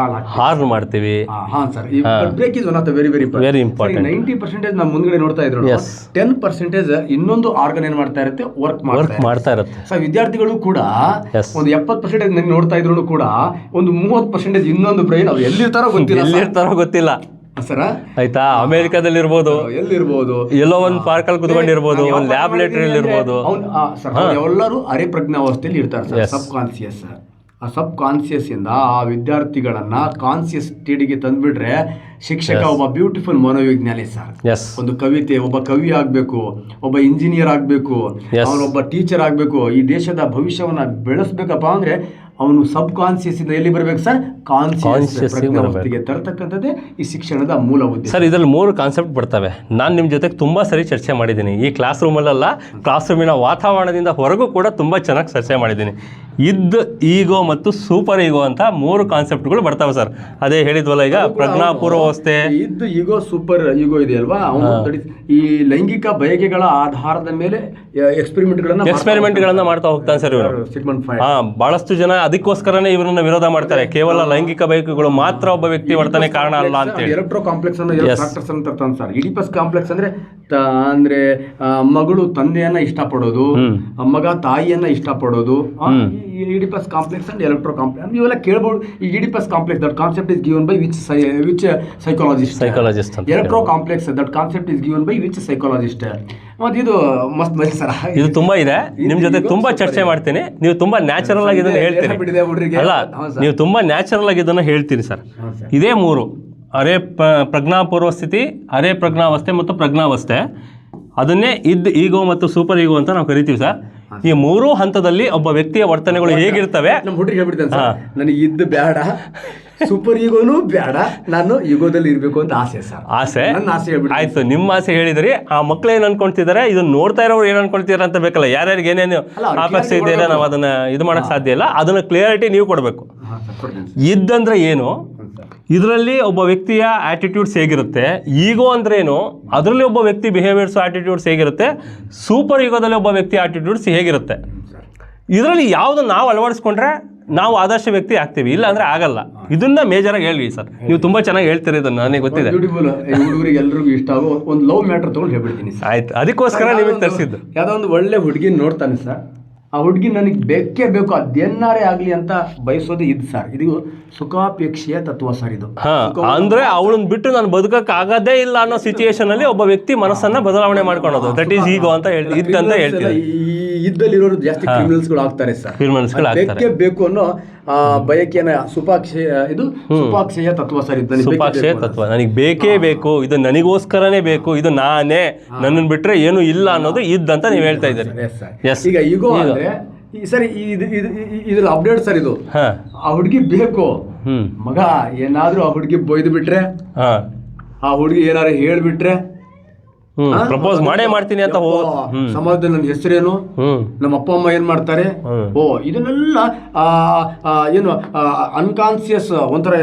B: ಹಾರ್ನ್ ಮಾಡ್ತೀವಿ.
A: ಹಾ ಸರ್, ಈ break is one of the very important. 90% ನಾವು ಮುಂದ್ಗಡೆ ನೋಡ್ತಾ ಇದ್ರು, 10% ಇನ್ನೊಂದು ಆರ್ಗನ್ ಏನ್ ಮಾಡ್ತಾ ಇರುತ್ತೆ, ವರ್ಕ್ ಮಾಡ್ತಾ ಇರುತ್ತೆ. ಸೊ ವಿದ್ಯಾರ್ಥಿಗಳು ಕೂಡ ಒಂದು 70% ನೋಡ್ತಾ ಇದ್ರು ಕೂಡ ಒಂದು 30% ಇನ್ನೊಂದು ಬ್ರೈನ್ ಅವ್ರು ಎಲ್ಲಿರ್ತಾರೋ ಗೊತ್ತಿಲ್ಲ ಸರ. ಆಯ್ತಾ,
B: ಅಮೆರಿಕಾದಲ್ಲಿ ಇರ್ಬೋದು,
A: ಎಲ್ಲಿರ್ಬೋದು,
B: ಎಲ್ಲೋ ಒಂದು ಪಾರ್ಕ್ ಅಲ್ಲಿ ಕುತ್ಕೊಂಡಿರ್ಬೋದು, ಒಂದು ಲ್ಯಾಬೊರೇಟರಿಯಲ್ಲಿ ಇರ್ಬೋದು.
A: ಎಲ್ಲರೂ ಅರೆ ಪ್ರಜ್ಞಾವಸ್ಥೆಯಲ್ಲಿ ಇರ್ತಾರೆ ಸರ್. ಸಬ್ ಕಾನ್ಸಿಯಸ್, ಆ ಸಬ್ ಕಾನ್ಸಿಯಸ್ ಇಂದ ಆ ವಿದ್ಯಾರ್ಥಿಗಳನ್ನ ಕಾನ್ಸಿಯಸ್ ಸ್ಟೇಟಿಗೆ ತಂದ್ಬಿಟ್ರೆ ಶಿಕ್ಷಕ ಒಬ್ಬ ಬ್ಯೂಟಿಫುಲ್ ಮನೋವಿಜ್ಞಾನಿ ಸರ್. ಒಂದು ಕವಿತೆ, ಒಬ್ಬ ಕವಿ ಆಗ್ಬೇಕು, ಒಬ್ಬ ಇಂಜಿನಿಯರ್ ಆಗ್ಬೇಕು, ಅವನೊಬ್ಬ ಟೀಚರ್ ಆಗ್ಬೇಕು, ಈ ದೇಶದ ಭವಿಷ್ಯವನ್ನ ಬೆಳೆಸ್ಬೇಕಪ್ಪ ಅಂದ್ರೆ ಅವನು ಸಬ್ ಕಾನ್ಸಿಯಸ್ ಇಂದ ಎಲ್ಲಿ ಬರ್ಬೇಕು ಸರ್? ಕಾನ್ಸಿಯಸ್ ಪ್ರಜ್ಞಾವಸ್ಥೆಗೆ ತರತಕ್ಕಂಥದ್ದೇ ಈ ಶಿಕ್ಷಣದ ಮೂಲ ಉದ್ದೇಶ
B: ಸರ್. ಇದರಲ್ಲಿ 3 ಕಾನ್ಸೆಪ್ಟ್ ಬರ್ತವೆ. ನಾನು ನಿಮ್ಮ ಜೊತೆಗೆ ತುಂಬ ಸರಿ ಚರ್ಚೆ ಮಾಡಿದ್ದೀನಿ. ಈ ಕ್ಲಾಸ್ ರೂಮಲ್ಲ, ಕ್ಲಾಸ್ ರೂಮಿನ ವಾತಾವರಣದಿಂದ ಹೊರಗೂ ಕೂಡ ತುಂಬ ಚೆನ್ನಾಗಿ ಚರ್ಚೆ ಮಾಡಿದ್ದೀನಿ. ಈಗೋ ಮತ್ತು ಸೂಪರ್ ಈಗೋ ಅಂತ 3 ಕಾನ್ಸೆಪ್ಟ್ಗಳು ಬರ್ತವೆ ಸರ್. ಅದೇ ಹೇಳಿದ್ವಲ್ಲ ಈಗ, ಪ್ರಜ್ಞಾಪೂರ್ವಾವಸ್ಥೆ,
A: ಈಗೋ, ಸೂಪರ್ ಈಗೋ ಇದೆ ಅಲ್ವಾ. ಈ ಲೈಂಗಿಕ ಬಯಕೆಗಳ ಆಧಾರದ ಮೇಲೆ ಎಕ್ಸ್ಪೆರಿಮೆಂಟ್ಗಳನ್ನ
B: ಮಾಡ್ತಾ ಹೋಗ್ತಾನೆ ಸರ್ ಇವರು. ಬಹಳಷ್ಟು ಜನ ಅದಕ್ಕೋಸ್ಕರನೇ ಇವರನ್ನ ವಿರೋಧ ಮಾಡ್ತಾರೆ. ಕೇವಲ ಲೈಂಗಿಕ ಬಯಕೆಗಳು ಮಾತ್ರ ಒಬ್ಬ ವ್ಯಕ್ತಿ ವರ್ತನೆ ಕಾರಣ ಅಲ್ಲ ಅಂತೇಳಿ.
A: ಎಲೆಕ್ಟ್ರೋ ಕಾಂಪ್ಲೆಕ್ಸ್ ಫ್ಯಾಕ್ಟರ್ಸ್ ಅಂತ ತರ್ತಾನೆ ಸರ್. ಇಡಿಪಸ್ ಕಾಂಪ್ಲೆಕ್ಸ್ ಅಂದ್ರೆ ಮಗಳು ತಂದೆಯನ್ನ ಇಷ್ಟಪಡೋದು, ಮಗ ತಾಯಿಯನ್ನ ಇಷ್ಟಪಡೋದು, Oedipus complex and electro complex ಇವೆಲ್ಲ ಕೇಳಬಹುದು. ಈ Oedipus complex that concept is given by which psychologist. Electro complex that concept is given by which psychologist. ಮತ್ತೆ ಇದು ಮಸ್ತ್ ಮಜಾ ಸರ್. ಇದು
B: ತುಂಬಾ ಇದೆ, ನಿಮ್ ಜೊತೆ ತುಂಬಾ ಚರ್ಚೆ ಮಾಡ್ತೀನಿ. ನೀವು ತುಂಬಾ ನ್ಯಾಚುರಲ್ ಆಗಿ ಇದನ್ನ ಹೇಳ್ತೀರಿ ಅಲ್ಲ, ನೀವು ತುಂಬಾ ನ್ಯಾಚುರಲ್ ಆಗಿ ಇದನ್ನ ಹೇಳ್ತೀರಿ ಸರ್. ಇದೇ ಮೂರು ಅರೆ ಪ್ರಜ್ಞಾಪೂರ್ವ ಸ್ಥಿತಿ, ಅರೆ ಪ್ರಜ್ಞಾವಸ್ಥೆ ಮತ್ತು ಪ್ರಜ್ಞಾವಸ್ಥೆ, ಅದನ್ನೇ ಈಗೋ ಮತ್ತು ಸೂಪರ್ ಈಗೋ ಅಂತ ನಾವು ಕರಿತೀವಿ ಸರ್. ಈ ಮೂರು ಹಂತದಲ್ಲಿ ಒಬ್ಬ ವ್ಯಕ್ತಿಯ ವರ್ತನೆಗಳು ಹೇಗಿರ್ತವೆ.
A: ನಮ್ಮ ಹುಡುಗಿ ಹೇಳ್ಬಿಡ್ತೇನೆ ಸರ್, ನನಗೆ ಇದ್ದು ಬೇಡ, ಸೂಪರ್ ಈಗೋನು ಬೇಡ, ನಾನು ಈಗೋದಲ್ಲಿ ಇರ್ಬೇಕು ಅಂತ ಆಸೆ ಸರ್.
B: ಆಸೆ
A: ನನ್ನ ಆಸೆ ಹೇಳ್ಬಿಟ್ಟು
B: ಆಯ್ತು, ನಿಮ್ಮ ಆಸೆ ಹೇಳಿದ್ರಿ. ಆ ಮಕ್ಳು ಏನ್ ಅನ್ಕೊಂತಿದ್ದಾರೆ, ಇದನ್ನ ನೋಡ್ತಾ ಇರೋರು ಏನ್ ಅನ್ಕೊಳ್ತಿದಾರೆ ಅಂತ ಬೇಕಲ್ಲ. ಯಾರ್ಯಾರಿಗೆ ಏನೇನು ಆಪೇಕ್ಷೆ ಇದೆಯಲ್ಲ, ನಾವು ಅದನ್ನ ಇದು ಮಾಡಕ್ ಸಾಧ್ಯ ಇಲ್ಲ. ಅದನ್ನ ಕ್ಲಿಯರಿಟಿ ನೀವು ಕೊಡಬೇಕು. ಇದ್ದಂದ್ರೆ ಏನು, ಇದರಲ್ಲಿ ಒಬ್ಬ ವ್ಯಕ್ತಿಯ ಆಟಿಟ್ಯೂಡ್ಸ್ ಹೇಗಿರುತ್ತೆ, ಈಗೋ ಅಂದ್ರೆ ಏನು, ಅದರಲ್ಲಿ ಒಬ್ಬ ವ್ಯಕ್ತಿ ಬಿಹೇವಿಯರ್ಸ್ ಆಟಿಟ್ಯೂಡ್ಸ್ ಹೇಗಿರುತ್ತೆ, ಸೂಪರ್ ಈಗೋದಲ್ಲಿ ಒಬ್ಬ ವ್ಯಕ್ತಿ ಆಟಿಟ್ಯೂಡ್ಸ್ ಹೇಗಿರುತ್ತೆ, ಇದರಲ್ಲಿ ಯಾವ್ದು ನಾವು ಅಳವಡಿಸ್ಕೊಂಡ್ರೆ ನಾವು ಆದರ್ಶ ವ್ಯಕ್ತಿ ಆಗ್ತೀವಿ, ಇಲ್ಲ ಅಂದ್ರೆ ಆಗಲ್ಲ. ಇದನ್ನ ಮೇಜರ್ ಆಗಿ ಹೇಳಿ ಸರ್. ನೀವು ತುಂಬಾ ಚೆನ್ನಾಗಿ ಹೇಳ್ತೀರಿ, ಇದನ್ನ ನನಗೆ ಗೊತ್ತಿದೆ.
A: ಬ್ಯೂಟಿಫುಲ್ ಹುಡುಗರಿಗೆ ಎಲ್ರಿಗೂ ಇಷ್ಟ ಆಗೋ ಒಂದು ಲವ್ ಮ್ಯಾಟರ್ ತಗೊಂಡು ಹೇಳ್ಬಿಡ್ತೀನಿ ಸರ್.
B: ಆಯ್ತು, ಅದಕ್ಕೋಸ್ಕರ ನಿಮಗೆ ತರಿಸಿದ್ದು.
A: ಯಾವ್ದೋ ಒಂದು ಒಳ್ಳೆ ಹುಡುಗಿ ನೋಡ್ತಾನೆ ಸರ್, ಆ ಹುಡುಗಿ ನನಗೆ ಬೇಕೇ ಬೇಕು, ಅದೇನಾರೇ ಆಗ್ಲಿ ಅಂತ ಬಯಸೋದು ಇದು ಸರ್. ಇದು ಸುಖಾಪೇಕ್ಷೆಯ ತತ್ವ ಸರ್. ಇದು
B: ಅಂದ್ರೆ ಅವಳನ್ನ ಬಿಟ್ಟು ನಾನು ಬದುಕಕ್ಕೆ ಆಗದೇ ಇಲ್ಲ ಅನ್ನೋ ಸಿಚುಯೇಷನ್ ಅಲ್ಲಿ ಒಬ್ಬ ವ್ಯಕ್ತಿ ಮನಸ್ಸನ್ನ ಬದಲಾವಣೆ ಮಾಡ್ಕೊಳ್ಳೋದು, ದಟ್ ಈಸ್ ಈಗೋ ಅಂತ ಹೇಳ್ತೀನಿ.
A: ಇದ್ದಲ್ಲಿರೋರು ಜಾಸ್ತಿ ಕ್ರಿಮಿನಲ್ಸ್ಗಳು ಆಗ್ತಾರೆ ಸರ್. ಬೇಕೇ ಬೇಕು ಅನ್ನೋ ಬಯಕೆನ ಸುಪಾಕ್ಷೆಯ ತತ್ವ ಸರ್. ಇದು
B: ಸುಪಾಕ್ಷೆಯ ತತ್ವ, ನನಗೆ ಬೇಕೇ ಬೇಕು, ಇದು ನನಗೋಸ್ಕರನೇ ಬೇಕು, ಇದು ನಾನೇ, ನನ್ನನ್ನು ಬಿಟ್ರೆ ಏನು ಇಲ್ಲ ಅನ್ನೋದು ಇದ್ದಂತ ನೀವು ಹೇಳ್ತಾ ಇದ್ದೀರಿ.
A: ಈಗ ಈಗೋ ಅಂದ್ರೆ ಸರ್ ಇದ್ರ ಅಪ್ಡೇಟ್ ಸರ್. ಇದು ಆ ಹುಡುಗಿ ಬೇಕು, ಮಗ ಏನಾದ್ರೂ ಆ ಹುಡುಗಿ ಬೊಯ್ದು ಬಿಟ್ರೆ, ಆ ಹುಡುಗಿ ಏನಾದ್ರು ಹೇಳ್ಬಿಟ್ರೆ,
B: ಪ್ರಪೋಸ್ ಮಾಡೇ ಮಾಡ್ತೀನಿ ಅಂತ
A: ಸಮಾಜದಲ್ಲಿ ನನ್ನ ಹೆಸರೇನು, ನಮ್ಮ ಅಪ್ಪ ಅಮ್ಮ ಏನ್ ಮಾಡ್ತಾರೆ, ಇದನ್ನೆಲ್ಲ ಏನು ಅನ್ಕಾನ್ಸಿಯಸ್ ಒಂಥರ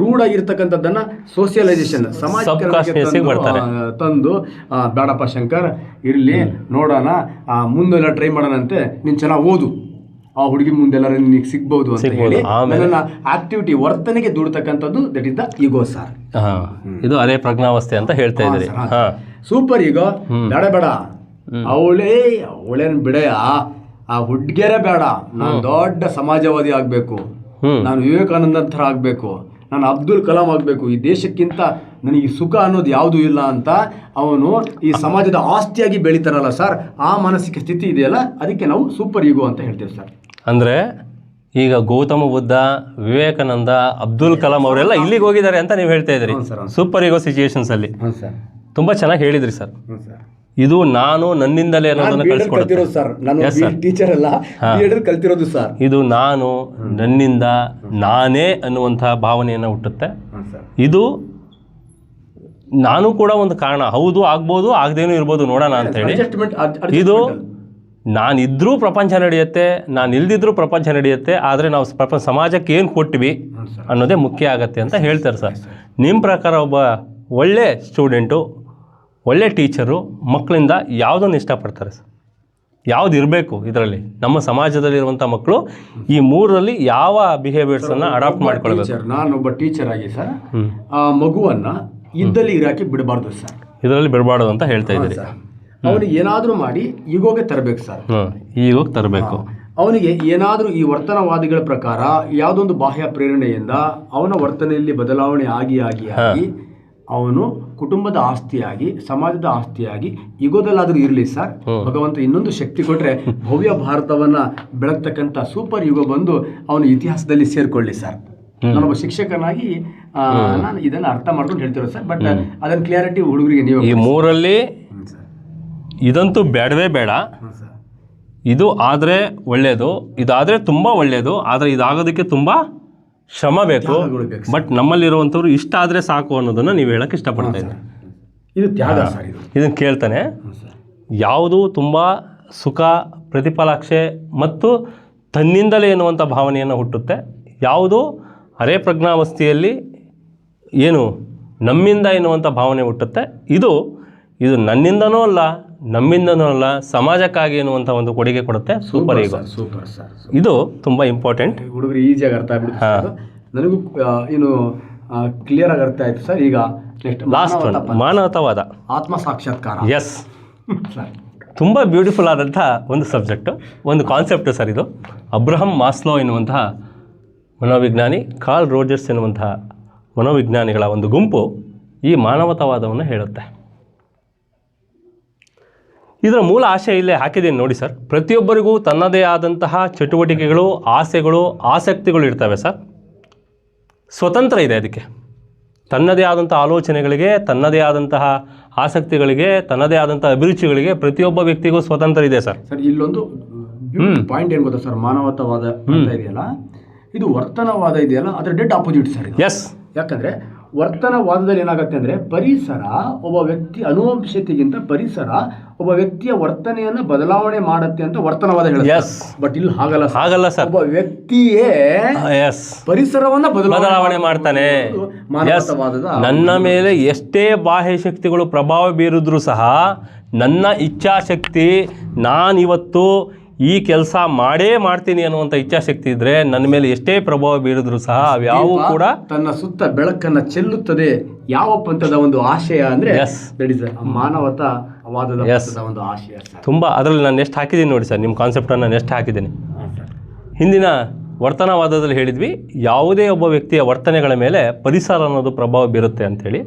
A: ರೂಢ್ ಆಗಿರ್ತಕ್ಕಂಥದ್ದನ್ನ ಸೋಷಿಯಲೈಸೇಷನ್ ಸಮಾಜ ತಂದು, ಬೇಡಪ್ಪ ಶಂಕರ್ ಇರ್ಲಿ ನೋಡೋಣ, ಮುಂದೆಲ್ಲ ಟ್ರೈ ಮಾಡೋಣಂತೆ, ನೀನ್ ಚೆನ್ನಾಗಿ ಓದು, ಆ ಹುಡುಗಿ ಮುಂದೆಲ್ಲರೂ ನಿನಗೆ ಸಿಗ್ಬಹುದು ಅಂತ ಹೇಳಿ ನನ್ನ ಆಕ್ಟಿವಿಟಿ ವರ್ತನೆಗೆ ದುಡ್ತಕ್ಕಂಥದ್ದು that is the ego sir.
B: ಇದು ಅರೆ ಪ್ರಜ್ಞಾವಸ್ಥೆ ಅಂತ ಹೇಳ್ತಾ ಇದ್ದೀರಿ.
A: ಸೂಪರ್ ಈಗೋ ಬೇಡ, ಅವಳೇನ್ ಬಿಡ, ಆ ಹುಡ್ಗೆರೆ ಬೇಡ, ನಾನು ದೊಡ್ಡ ಸಮಾಜವಾದಿ ಆಗ್ಬೇಕು, ನಾನು ವಿವೇಕಾನಂದ ಥರ ಆಗ್ಬೇಕು, ನಾನು ಅಬ್ದುಲ್ ಕಲಾಂ ಆಗ್ಬೇಕು, ಈ ದೇಶಕ್ಕಿಂತ ನನಗೆ ಸುಖ ಅನ್ನೋದು ಯಾವುದೂ ಇಲ್ಲ ಅಂತ ಅವನು ಈ ಸಮಾಜದ ಆಸ್ತಿಯಾಗಿ ಬೆಳಿತಾನಲ್ಲ ಸರ್, ಆ ಮಾನಸಿಕ ಸ್ಥಿತಿ ಇದೆಯಲ್ಲ, ಅದಕ್ಕೆ ನಾವು ಸೂಪರ್ ಈಗೋ ಅಂತ ಹೇಳ್ತೇವೆ ಸರ್.
B: ಅಂದರೆ ಈಗ ಗೌತಮ ಬುದ್ಧ, ವಿವೇಕಾನಂದ, ಅಬ್ದುಲ್ ಕಲಾಂ ಅವರೆಲ್ಲ ಇಲ್ಲಿಗೆ ಹೋಗಿದ್ದಾರೆ ಅಂತ ನೀವು ಹೇಳ್ತಾ ಇದ್ರಿ ಸೂಪರ್ ಈಗೋ ಸಿಚುಯೇಷನ್ಸ್ ಅಲ್ಲಿ. ತುಂಬಾ ಚೆನ್ನಾಗಿ ಹೇಳಿದ್ರಿ ಸರ್. ಇದು ನಾನು ನನ್ನಿಂದಲೇ ಅನ್ನೋದನ್ನ ಕಲಿಸ್ಕೊಡ್ತೀನಿ
A: ಸರ್.
B: ಇದು ನಾನು ನನ್ನಿಂದ ನಾನೇ ಅನ್ನುವಂತಹ ಭಾವನೆಯನ್ನು ಹುಟ್ಟುತ್ತೆ. ಇದು ನಾನು ಕೂಡ ಒಂದು ಕಾರಣ, ಹೌದು ಆಗ್ಬೋದು, ಆಗದೇನೂ ಇರ್ಬೋದು, ನೋಡೋಣ ಅಂತ ಹೇಳಿ. ಇದು ನಾನಿದ್ರೂ ಪ್ರಪಂಚ ನಡೆಯುತ್ತೆ, ನಾನು ಇಲ್ದಿದ್ರೂ ಪ್ರಪಂಚ ನಡೆಯುತ್ತೆ, ಆದರೆ ನಾವು ಸಮಾಜಕ್ಕೆ ಏನು ಕೊಟ್ವಿ ಅನ್ನೋದೇ ಮುಖ್ಯ ಆಗತ್ತೆ ಅಂತ ಹೇಳ್ತಾರೆ ಸರ್. ನಿಮ್ಮ ಪ್ರಕಾರ ಒಬ್ಬ ಒಳ್ಳೆ ಸ್ಟೂಡೆಂಟು, ಒಳ್ಳೆ ಟೀಚರು ಮಕ್ಕಳಿಂದ ಯಾವುದನ್ನು ಇಷ್ಟಪಡ್ತಾರೆ ಸರ್? ಯಾವ್ದು ಇರಬೇಕು ಇದರಲ್ಲಿ? ನಮ್ಮ ಸಮಾಜದಲ್ಲಿರುವಂಥ ಮಕ್ಕಳು ಈ ಮೂರರಲ್ಲಿ ಯಾವ ಬಿಹೇವಿಯರ್ಸನ್ನು ಅಡಾಪ್ಟ್ ಮಾಡ್ಕೊಳ್ಬೇಕು?
A: ನಾನೊಬ್ಬ ಟೀಚರ್ ಆಗಿ ಸರ್, ಆ ಮಗುವನ್ನ ಇದ್ದಲ್ಲಿ ಇರಾಕಿ ಬಿಡಬಾರ್ದು ಸರ್,
B: ಇದರಲ್ಲಿ ಬಿಡಬಾರ್ದು ಅಂತ ಹೇಳ್ತಾ ಇದ್ದೀರಿ.
A: ಅವನಿಗೆ ಏನಾದರೂ ಮಾಡಿ ಈಗೋಗೆ ತರಬೇಕು ಸರ್,
B: ಈಗೋಗೆ ತರಬೇಕು.
A: ಅವನಿಗೆ ಏನಾದರೂ ಈ ವರ್ತನವಾದಿಗಳ ಪ್ರಕಾರ ಯಾವುದೊಂದು ಬಾಹ್ಯ ಪ್ರೇರಣೆಯಿಂದ ಅವನ ವರ್ತನೆಯಲ್ಲಿ ಬದಲಾವಣೆ ಆಗಿ ಅವನು ಕುಟುಂಬದ ಆಸ್ತಿಯಾಗಿ, ಸಮಾಜದ ಆಸ್ತಿಯಾಗಿ ಈಗೋದಲ್ಲಾದರೂ ಇರಲಿ ಸರ್. ಭಗವಂತ ಇನ್ನೊಂದು ಶಕ್ತಿ ಕೊಟ್ಟರೆ ಭವ್ಯ ಭಾರತವನ್ನ ಬೆಳಗ್ತಕ್ಕಂಥ ಸೂಪರ್ ಯುಗ ಬಂದು ಅವನು ಇತಿಹಾಸದಲ್ಲಿ ಸೇರ್ಕೊಳ್ಳಿ ಸರ್. ನಾನೊಬ್ಬ ಶಿಕ್ಷಕನಾಗಿ ನಾನು ಇದನ್ನು ಅರ್ಥ ಮಾಡ್ಕೊಂಡು ಹೇಳ್ತಿರೋ ಸರ್. ಬಟ್ ಅದನ್ನ ಕ್ಲಿಯಾರಿಟಿ ಹುಡುಗರಿಗೆ ನೀವು
B: ಈ ಮೂರಲ್ಲಿ ಇದಂತೂ ಬೇಡವೇ ಬೇಡ, ಇದು ಆದರೆ ಒಳ್ಳೆಯದು, ಇದಾದರೆ ತುಂಬ ಒಳ್ಳೆಯದು, ಆದರೆ ಇದಾಗೋದಕ್ಕೆ ತುಂಬ ಶ್ರಮ ಬೇಕು. ಬಟ್ ನಮ್ಮಲ್ಲಿರುವಂಥವ್ರು ಇಷ್ಟ ಆದರೆ ಸಾಕು ಅನ್ನೋದನ್ನು ನೀವು ಹೇಳಕ್ಕೆ ಇಷ್ಟಪಡ್ತಾ ಇದ್ದೀರಿ.
A: ಇದು ತ್ಯಾಗ ಸರ್.
B: ಇದನ್ನು ಕೇಳ್ತಾನೆ, ಯಾವುದು ತುಂಬ ಸುಖ, ಪ್ರತಿಫಲಾಕ್ಷೆ ಮತ್ತು ತನ್ನಿಂದಲೇ ಎನ್ನುವಂಥ ಭಾವನೆಯನ್ನು ಹುಟ್ಟುತ್ತೆ, ಯಾವುದು ಅರೆ ಪ್ರಜ್ಞಾವಸ್ಥೆಯಲ್ಲಿ ಏನು ನಮ್ಮಿಂದ ಎನ್ನುವಂಥ ಭಾವನೆ ಹುಟ್ಟುತ್ತೆ. ಇದು ನನ್ನಿಂದನೂ ಅಲ್ಲ, ನಮ್ಮಿಂದನೂ ಅಲ್ಲ ಸಮಾಜಕ್ಕಾಗಿ ಎನ್ನುವಂಥ ಒಂದು ಕೊಡುಗೆ ಕೊಡುತ್ತೆ ಸೂಪರ್ ಈಗೋ.
A: Super sir.
B: ಇದು ತುಂಬ ಇಂಪಾರ್ಟೆಂಟ್.
A: ಹುಡುಗರು ಈಸಿಯಾಗಿ ಅರ್ಥ ಆಗ್ಬಿಡುತ್ತೆ ಸರ್. ನನಗೂ ಏನು ಕ್ಲಿಯರ್ ಆಗಿ ಅರ್ಥ ಆಯ್ತು ಸರ್. ಈಗ ನೆಕ್ಸ್ಟ್
B: ಲಾಸ್ಟ್ ಮಾನವತಾವಾದ,
A: ಆತ್ಮ ಸಾಕ್ಷಾತ್ಕಾರ.
B: ಎಸ್, ತುಂಬ ಬ್ಯೂಟಿಫುಲ್ ಆದಂಥ ಒಂದು ಸಬ್ಜೆಕ್ಟು, ಒಂದು ಕಾನ್ಸೆಪ್ಟು ಸರ್ ಇದು. ಅಬ್ರಹಂ ಮಾಸ್ಲೋ ಎನ್ನುವಂತಹ ಮನೋವಿಜ್ಞಾನಿ, ಕಾರ್ಲ್ ರೋಜರ್ಸ್ ಎನ್ನುವಂತಹ ಮನೋವಿಜ್ಞಾನಿಗಳ ಒಂದು ಗುಂಪು ಈ ಮಾನವತಾವಾದವನ್ನು ಹೇಳುತ್ತೆ. ಇದರ ಮೂಲ ಆಶಯ ಇಲ್ಲೇ ಹಾಕಿದ್ದೀನಿ ನೋಡಿ ಸರ್. ಪ್ರತಿಯೊಬ್ಬರಿಗೂ ತನ್ನದೇ ಆದಂತಹ ಚಟುವಟಿಕೆಗಳು, ಆಸೆಗಳು, ಆಸಕ್ತಿಗಳು ಇರ್ತವೆ ಸರ್. ಸ್ವತಂತ್ರ ಇದೆ ಅದಕ್ಕೆ. ತನ್ನದೇ ಆದಂಥ ಆಲೋಚನೆಗಳಿಗೆ, ತನ್ನದೇ ಆದಂತಹ ಆಸಕ್ತಿಗಳಿಗೆ, ತನ್ನದೇ ಆದಂಥ ಅಭಿರುಚಿಗಳಿಗೆ ಪ್ರತಿಯೊಬ್ಬ ವ್ಯಕ್ತಿಗೂ ಸ್ವತಂತ್ರ ಇದೆ ಸರ್.
A: ಸರ್ ಇಲ್ಲೊಂದು ಪಾಯಿಂಟ್ ಏನು ಗೊತ್ತಾ ಸರ್, ಮಾನವತಾವಾದ ಅಂತ ಇದೆಯಲ್ಲ, ಇದು ವರ್ತನವಾದ ಇದೆಯಲ್ಲ, ಅದರ ಡೆಡ್ ಆಪೋಸಿಟ್ ಸರ್.
B: ಎಸ್.
A: ಯಾಕಂದ್ರೆ ವರ್ತನವಾದದಲ್ಲಿ ಏನಾಗುತ್ತೆ ಅಂದ್ರೆ ಪರಿಸರ ಒಬ್ಬ ವ್ಯಕ್ತಿ ಅನುವಂಶತೆಗಿಂತ ಪರಿಸರ ಒಬ್ಬ ವ್ಯಕ್ತಿಯ ವರ್ತನೆಯನ್ನ ಬದಲಾವಣೆ ಮಾಡುತ್ತೆ ಅಂತ ವರ್ತನವಾದ ಹೇಳುತ್ತೆ. ಬಟ್ ಇಲ್ಲಿ ಹಾಗಲ್ಲ ಸರ್. ಒಬ್ಬ ವ್ಯಕ್ತಿಯೇ ಪರಿಸರವನ್ನ
B: ಬದಲಾವಣೆ ಮಾಡ್ತಾನೆ. ನನ್ನ ಮೇಲೆ ಎಷ್ಟೇ ಬಾಹ್ಯ ಶಕ್ತಿಗಳು ಪ್ರಭಾವ ಬೀರಿದ್ರು ಸಹ ನನ್ನ ಇಚ್ಛಾಶಕ್ತಿ, ನಾನಿವತ್ತು ಈ ಕೆಲಸ ಮಾಡೇ ಮಾಡ್ತೀನಿ ಅನ್ನುವಂಥ ಇಚ್ಛಾಶಕ್ತಿ ಇದ್ರೆ ನನ್ನ ಮೇಲೆ ಎಷ್ಟೇ ಪ್ರಭಾವ ಬೀರಿದ್ರು ಸಹ ಅವ್ಯಾವು ಕೂಡ
A: ತನ್ನ ಸುತ್ತ ಬೆಳಕನ್ನ ಚೆಲ್ಲುತ್ತದೆ. ಯಾವ ಪಂಥದ ಒಂದು ಆಶಯ ಅಂದ್ರೆ ಮಾನವತಾವಾದದ ಒಂದು ಆಶಯ.
B: ತುಂಬ ಅದರಲ್ಲಿ ನಾನು ಎಷ್ಟು ಹಾಕಿದ್ದೀನಿ ನೋಡಿ ಸರ್, ನಿಮ್ಮ ಕಾನ್ಸೆಪ್ಟನ್ನು ನಾನು ಎಷ್ಟು ಹಾಕಿದ್ದೀನಿ. ಹಿಂದಿನ ವರ್ತನವಾದದಲ್ಲಿ ಹೇಳಿದ್ವಿ, ಯಾವುದೇ ಒಬ್ಬ ವ್ಯಕ್ತಿಯ ವರ್ತನೆಗಳ ಮೇಲೆ ಪರಿಸರ ಅನ್ನೋದು ಪ್ರಭಾವ ಬೀರುತ್ತೆ ಅಂಥೇಳಿ.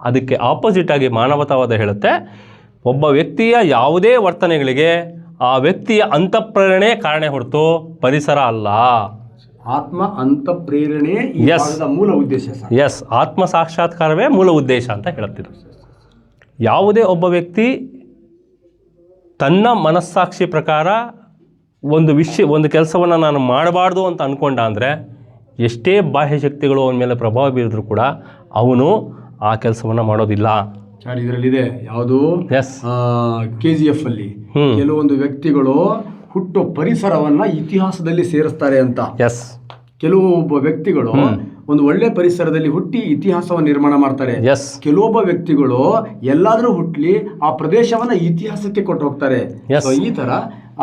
B: ಅದಕ್ಕೆ ಆಪೋಸಿಟಾಗಿ ಮಾನವತಾವಾದ ಹೇಳುತ್ತೆ, ಒಬ್ಬ ವ್ಯಕ್ತಿಯ ಯಾವುದೇ ವರ್ತನೆಗಳಿಗೆ ಆ ವ್ಯಕ್ತಿಯ ಅಂತಃಪ್ರೇರಣೆ ಕಾರಣ ಹೊರತು ಪರಿಸರ ಅಲ್ಲ.
A: ಆತ್ಮ ಅಂತಃಪ್ರೇರಣೆ ಮೂಲ ಉದ್ದೇಶ.
B: ಎಸ್, ಆತ್ಮ ಸಾಕ್ಷಾತ್ಕಾರವೇ ಮೂಲ ಉದ್ದೇಶ ಅಂತ ಹೇಳುತ್ತಿದ್ದು. ಯಾವುದೇ ಒಬ್ಬ ವ್ಯಕ್ತಿ ತನ್ನ ಮನಸ್ಸಾಕ್ಷಿ ಪ್ರಕಾರ ಒಂದು ಕೆಲಸವನ್ನು ನಾನು ಮಾಡಬಾರ್ದು ಅಂತ ಅಂದ್ಕೊಂಡ ಅಂದರೆ ಎಷ್ಟೇ ಬಾಹ್ಯ ಶಕ್ತಿಗಳು ಅವನ ಮೇಲೆ ಪ್ರಭಾವ ಬೀರಿದ್ರು ಕೂಡ ಅವನು ಆ ಕೆಲಸವನ್ನು ಮಾಡೋದಿಲ್ಲ.
A: ಸರ್ ಇದರಲ್ಲಿದೆ ಯಾವುದು KGF ಅಲ್ಲಿ ಕೆಲವೊಂದು ವ್ಯಕ್ತಿಗಳು ಹುಟ್ಟೋ ಪರಿಸರವನ್ನ ಇತಿಹಾಸದಲ್ಲಿ ಸೇರಿಸ್ತಾರೆ ಅಂತ. ಕೆಲವೊಬ್ಬ ವ್ಯಕ್ತಿಗಳು ಒಂದು ಒಳ್ಳೆ ಪರಿಸರದಲ್ಲಿ ಹುಟ್ಟಿ ಇತಿಹಾಸವನ್ನು ನಿರ್ಮಾಣ ಮಾಡ್ತಾರೆ. ಕೆಲವೊಬ್ಬ ವ್ಯಕ್ತಿಗಳು ಎಲ್ಲಾದ್ರೂ ಹುಟ್ಲಿ ಆ ಪ್ರದೇಶವನ್ನ ಇತಿಹಾಸಕ್ಕೆ ಕೊಟ್ಟು ಹೋಗ್ತಾರೆ. ಈ ತರ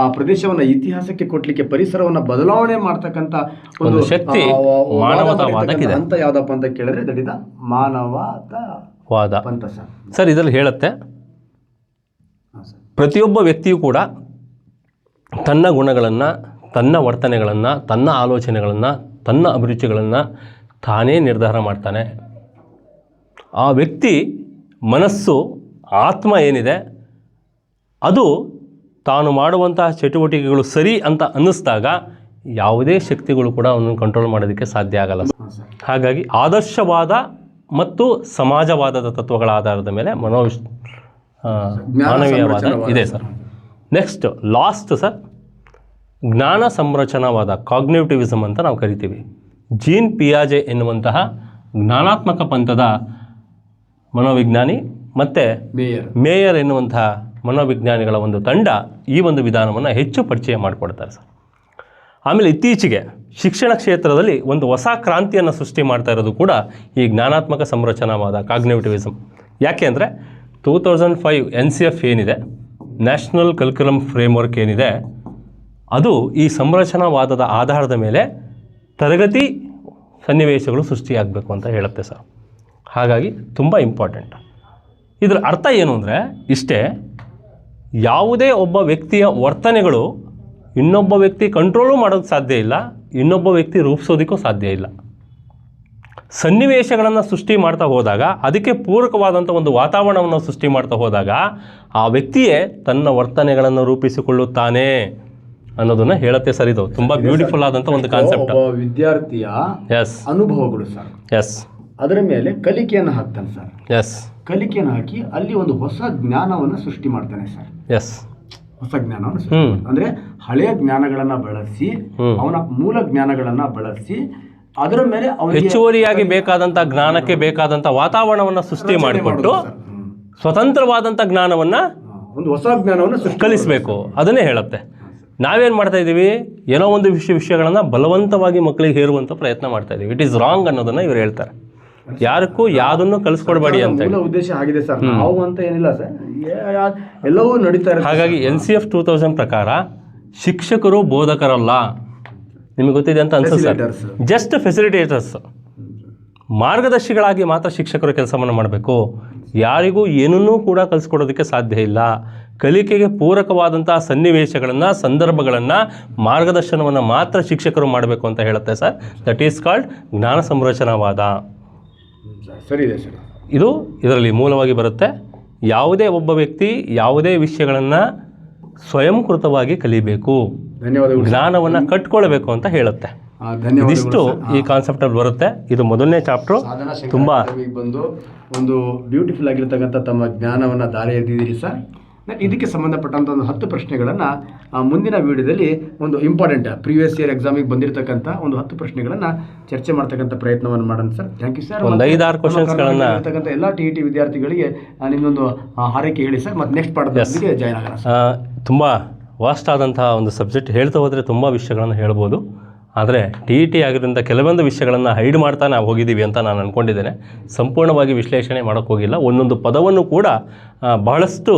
A: ಆ ಪ್ರದೇಶವನ್ನ ಇತಿಹಾಸಕ್ಕೆ ಕೊಡ್ಲಿಕ್ಕೆ ಪರಿಸರವನ್ನ ಬದಲಾವಣೆ ಮಾಡ್ತಕ್ಕಂಥ ಒಂದು
B: ಶಕ್ತಿ
A: ಅಂತ ಯಾವ್ದಪ್ಪ ಅಂತ ಕೇಳಿದ್ರೆ ದಡಿದ ಮಾನವತಾವಾದ ಅಂತ
B: ಸರ್. ಇದರಲ್ಲಿ ಹೇಳುತ್ತೆ ಪ್ರತಿಯೊಬ್ಬ ವ್ಯಕ್ತಿಯೂ ಕೂಡ ತನ್ನ ಗುಣಗಳನ್ನು, ತನ್ನ ವರ್ತನೆಗಳನ್ನು, ತನ್ನ ಆಲೋಚನೆಗಳನ್ನು, ತನ್ನ ಅಭಿರುಚಿಗಳನ್ನು ತಾನೇ ನಿರ್ಧಾರ ಮಾಡ್ತಾನೆ. ಆ ವ್ಯಕ್ತಿ ಮನಸ್ಸು, ಆತ್ಮ ಏನಿದೆ ಅದು ತಾನು ಮಾಡುವಂತಹ ಚಟುವಟಿಕೆಗಳು ಸರಿ ಅಂತ ಅನ್ನಿಸ್ದಾಗ ಯಾವುದೇ ಶಕ್ತಿಗಳು ಕೂಡ ಅವನನ್ನು ಕಂಟ್ರೋಲ್ ಮಾಡೋದಕ್ಕೆ ಸಾಧ್ಯ ಆಗಲ್ಲ. ಹಾಗಾಗಿ ಆದರ್ಶವಾದ ಮತ್ತು ಸಮಾಜವಾದದ ತತ್ವಗಳ ಆಧಾರದ ಮೇಲೆ ಮಾನವೀಯವಾದ ಇದೆ ಸರ್. ನೆಕ್ಸ್ಟ್ ಲಾಸ್ಟ್ ಸರ್, ಜ್ಞಾನ ಸಂರಚನಾವಾದ, ಕಾಗ್ನಿಟಿವಿಸಮ್ ಅಂತ ನಾವು ಕರಿತೀವಿ. ಜೀನ್ ಪಿಯಾಜೆ ಎನ್ನುವಂತಹ ಜ್ಞಾನಾತ್ಮಕ ಪಂಥದ ಮನೋವಿಜ್ಞಾನಿ ಮತ್ತು ಮೇಯರ್ ಎನ್ನುವಂತಹ ಮನೋವಿಜ್ಞಾನಿಗಳ ಒಂದು ತಂಡ ಈ ಒಂದು ವಿಧಾನವನ್ನು ಹೆಚ್ಚು ಪರಿಚಯ ಮಾಡಿಕೊಡ್ತಾರೆ ಸರ್. ಆಮೇಲೆ ಇತ್ತೀಚೆಗೆ ಶಿಕ್ಷಣ ಕ್ಷೇತ್ರದಲ್ಲಿ ಒಂದು ಹೊಸ ಕ್ರಾಂತಿಯನ್ನು ಸೃಷ್ಟಿ ಮಾಡ್ತಾ ಇರೋದು ಕೂಡ ಈ ಜ್ಞಾನಾತ್ಮಕ ಸಂರಚನಾವಾದ, ಕಾಗ್ನಿಟಿವಿಸಮ್. ಯಾಕೆ ಅಂದರೆ 2005 NCF ಏನಿದೆ, ನ್ಯಾಷನಲ್ ಕರಿಕ್ಯುಲಮ್ ಫ್ರೇಮ್ವರ್ಕ್ ಏನಿದೆ, ಅದು ಈ ಸಂರಚನಾವಾದದ ಆಧಾರದ ಮೇಲೆ ತರಗತಿ ಸನ್ನಿವೇಶಗಳು ಸೃಷ್ಟಿಯಾಗಬೇಕು ಅಂತ ಹೇಳುತ್ತೆ ಸರ್. ಹಾಗಾಗಿ ತುಂಬ ಇಂಪಾರ್ಟೆಂಟ್. ಇದರ ಅರ್ಥ ಏನು ಅಂದರೆ ಇಷ್ಟೇ, ಯಾವುದೇ ಒಬ್ಬ ವ್ಯಕ್ತಿಯ ವರ್ತನೆಗಳು ಇನ್ನೊಬ್ಬ ವ್ಯಕ್ತಿ ಕಂಟ್ರೋಲು ಮಾಡೋಕ್ಕೆ ಸಾಧ್ಯ ಇಲ್ಲ, ಇನ್ನೊಬ್ಬ ವ್ಯಕ್ತಿ ರೂಪಿಸೋದಕ್ಕೂ ಸಾಧ್ಯ ಇಲ್ಲ. ಸನ್ನಿವೇಶಗಳನ್ನು ಸೃಷ್ಟಿ ಮಾಡ್ತಾ ಹೋದಾಗ, ಅದಕ್ಕೆ ಪೂರಕವಾದಂಥ ಒಂದು ವಾತಾವರಣವನ್ನು ಸೃಷ್ಟಿ ಮಾಡ್ತಾ ಹೋದಾಗ ಆ ವ್ಯಕ್ತಿಯೇ ತನ್ನ ವರ್ತನೆಗಳನ್ನು ರೂಪಿಸಿಕೊಳ್ಳುತ್ತಾನೆ ಅನ್ನೋದನ್ನು ಹೇಳುತ್ತೆ ಸರ್. ಇದು ತುಂಬ ಬ್ಯೂಟಿಫುಲ್ ಆದಂಥ ಒಂದು ಕಾನ್ಸೆಪ್ಟ್.
A: ವಿದ್ಯಾರ್ಥಿಯ ಅನುಭವಗಳು ಸರ್, ಅದರ ಮೇಲೆ ಕಲಿಕೆಯನ್ನು ಹಾಕ್ತಾನೆ ಸರ್. ಕಲಿಕೆಯನ್ನು ಹಾಕಿ ಅಲ್ಲಿ ಒಂದು ಹೊಸ ಜ್ಞಾನವನ್ನು ಸೃಷ್ಟಿ ಮಾಡ್ತಾನೆ ಸರ್. ಹೊಸ ಜ್ಞಾನವನ್ನು ಅಂದ್ರೆ ಹಳೆಯ ಜ್ಞಾನಗಳನ್ನ ಬಳಸಿ, ಅವನ ಮೂಲ ಜ್ಞಾನಗಳನ್ನ ಬಳಸಿ ಅದರ ಮೇಲೆ
B: ಹೆಚ್ಚುವರಿಯಾಗಿ ಬೇಕಾದಂಥ ಜ್ಞಾನಕ್ಕೆ ಬೇಕಾದಂಥ ವಾತಾವರಣವನ್ನು ಸೃಷ್ಟಿ ಮಾಡಿಕೊಟ್ಟು ಸ್ವತಂತ್ರವಾದಂಥ ಜ್ಞಾನವನ್ನ,
A: ಒಂದು ಹೊಸ ಜ್ಞಾನವನ್ನು
B: ಕಲಿಸಬೇಕು. ಅದನ್ನೇ ಹೇಳುತ್ತೆ. ನಾವೇನು ಮಾಡ್ತಾ ಇದ್ದೀವಿ, ಏನೋ ಒಂದು ವಿಷಯಗಳನ್ನು ಬಲವಂತವಾಗಿ ಮಕ್ಕಳಿಗೆ ಹೇರುವಂಥ ಪ್ರಯತ್ನ ಮಾಡ್ತಾ ಇದ್ದೀವಿ. ಇಟ್ ಈಸ್ ರಾಂಗ್ ಅನ್ನೋದನ್ನು ಇವರು ಹೇಳ್ತಾರೆ. ಯಾರಕ್ಕೂ ಯಾವುದನ್ನು ಕಲಿಸ್ಕೊಡ್ಬೇಡಿ ಅಂತ
A: ಮೂಲ ಉದ್ದೇಶ ಆಗಿದೆ ಸರ್. ನಾವು ಅಂತ ಏನಿಲ್ಲ ಸರ್, ಎಲ್ಲವೂ ನಡೀತಾ ಇರುತ್ತೆ.
B: ಹಾಗಾಗಿ NCF 2000 ಪ್ರಕಾರ ಶಿಕ್ಷಕರು ಬೋಧಕರಲ್ಲ. ನಿಮಗೆ ಗೊತ್ತಿದೆ ಅಂತ ಅನ್ಸುತ್ತೆ ಸರ್. ಜಸ್ಟ್ ಫೆಸಿಲಿಟೇಟರ್ಸ್, ಮಾರ್ಗದರ್ಶಿಗಳಾಗಿ ಮಾತ್ರ ಶಿಕ್ಷಕರು ಕೆಲಸವನ್ನು ಮಾಡಬೇಕು. ಯಾರಿಗೂ ಏನನ್ನೂ ಕೂಡ ಕಲಿಸ್ಕೊಡೋದಕ್ಕೆ ಸಾಧ್ಯ ಇಲ್ಲ. ಕಲಿಕೆಗೆ ಪೂರಕವಾದಂತಹ ಸನ್ನಿವೇಶಗಳನ್ನು, ಸಂದರ್ಭಗಳನ್ನು, ಮಾರ್ಗದರ್ಶನವನ್ನು ಮಾತ್ರ ಶಿಕ್ಷಕರು ಮಾಡಬೇಕು ಅಂತ ಹೇಳುತ್ತೆ ಸರ್. ದಟ್ ಈಸ್ ಕಾಲ್ಡ್ ಜ್ಞಾನ ಸಂರಚನಾವಾದ.
A: ಸರಿ ಇದೆ ಸರ್.
B: ಇದು ಇದರಲ್ಲಿ ಮೂಲವಾಗಿ ಬರುತ್ತೆ. ಯಾವುದೇ ಒಬ್ಬ ವ್ಯಕ್ತಿ ಯಾವುದೇ ವಿಷಯಗಳನ್ನು ಸ್ವಯಂಕೃತವಾಗಿ ಕಲಿಬೇಕು,
A: ಧನ್ಯವಾದಗಳು.
B: ಜ್ಞಾನವನ್ನು ಕಟ್ಕೊಳ್ಬೇಕು ಅಂತ ಹೇಳುತ್ತೆ. ಇದಿಷ್ಟು ಈ ಕಾನ್ಸೆಪ್ಟಲ್ಲಿ ಬರುತ್ತೆ. ಇದು ಮೊದಲನೇ ಚಾಪ್ಟ್ರು. ತುಂಬ
A: ಬಂದು ಒಂದು ಬ್ಯೂಟಿಫುಲ್ ಆಗಿರ್ತಕ್ಕಂಥ ತಮ್ಮ ಜ್ಞಾನವನ್ನು ದಾರಿ ಎರೆದಿದ್ದೀರಿ ಸರ್. ಇದಕ್ಕೆ ಸಂಬಂಧಪಟ್ಟಂಥ ಒಂದು 10 ಪ್ರಶ್ನೆಗಳನ್ನು ಮುಂದಿನ ವಿಡಿಯೋದಲ್ಲಿ ಒಂದು ಇಂಪಾರ್ಟೆಂಟ್ ಪ್ರೀವಿಯಸ್ ಇಯರ್ ಎಕ್ಸಾಮಿಗೆ ಬಂದಿರತಕ್ಕಂಥ ಒಂದು 10 ಪ್ರಶ್ನೆಗಳನ್ನು ಚರ್ಚೆ ಮಾಡ್ತಕ್ಕಂಥ ಪ್ರಯತ್ನವನ್ನು ಮಾಡೋಣ ಸರ್. Thank you sir.
B: ಒಂದು 5-6 ಕ್ವಶನ್ಸ್ಗಳನ್ನು
A: ಎಲ್ಲ TET ವಿದ್ಯಾರ್ಥಿಗಳಿಗೆ ನಿಮ್ಮೊಂದು ಹಾರೈಕೆ ಹೇಳಿ ಸರ್. ಮತ್ತು ನೆಕ್ಸ್ಟ್ ಪಾಠದೊಂದಿಗೆ ಜಾಯ್ನ್ ಆಗೋಣ.
B: ತುಂಬ ವಾಸ್ಟ್ ಆದಂತಹ ಒಂದು ಸಬ್ಜೆಕ್ಟ್. ಹೇಳ್ತಾ ಹೋದರೆ ತುಂಬ ವಿಷಯಗಳನ್ನು ಹೇಳ್ಬೋದು. ಆದರೆ TET ಆಗಿರೋದ್ರಿಂದ ಕೆಲವೊಂದು ವಿಷಯಗಳನ್ನು ಹೈಡ್ ಮಾಡ್ತಾ ನಾವು ಹೋಗಿದ್ದೀವಿ ಅಂತ ನಾನು ಅಂದ್ಕೊಂಡಿದ್ದೇನೆ. ಸಂಪೂರ್ಣವಾಗಿ ವಿಶ್ಲೇಷಣೆ ಮಾಡೋಕ್ಕೆ ಹೋಗಿಲ್ಲ. ಒಂದೊಂದು ಪದವನ್ನು ಕೂಡ ಬಹಳಷ್ಟು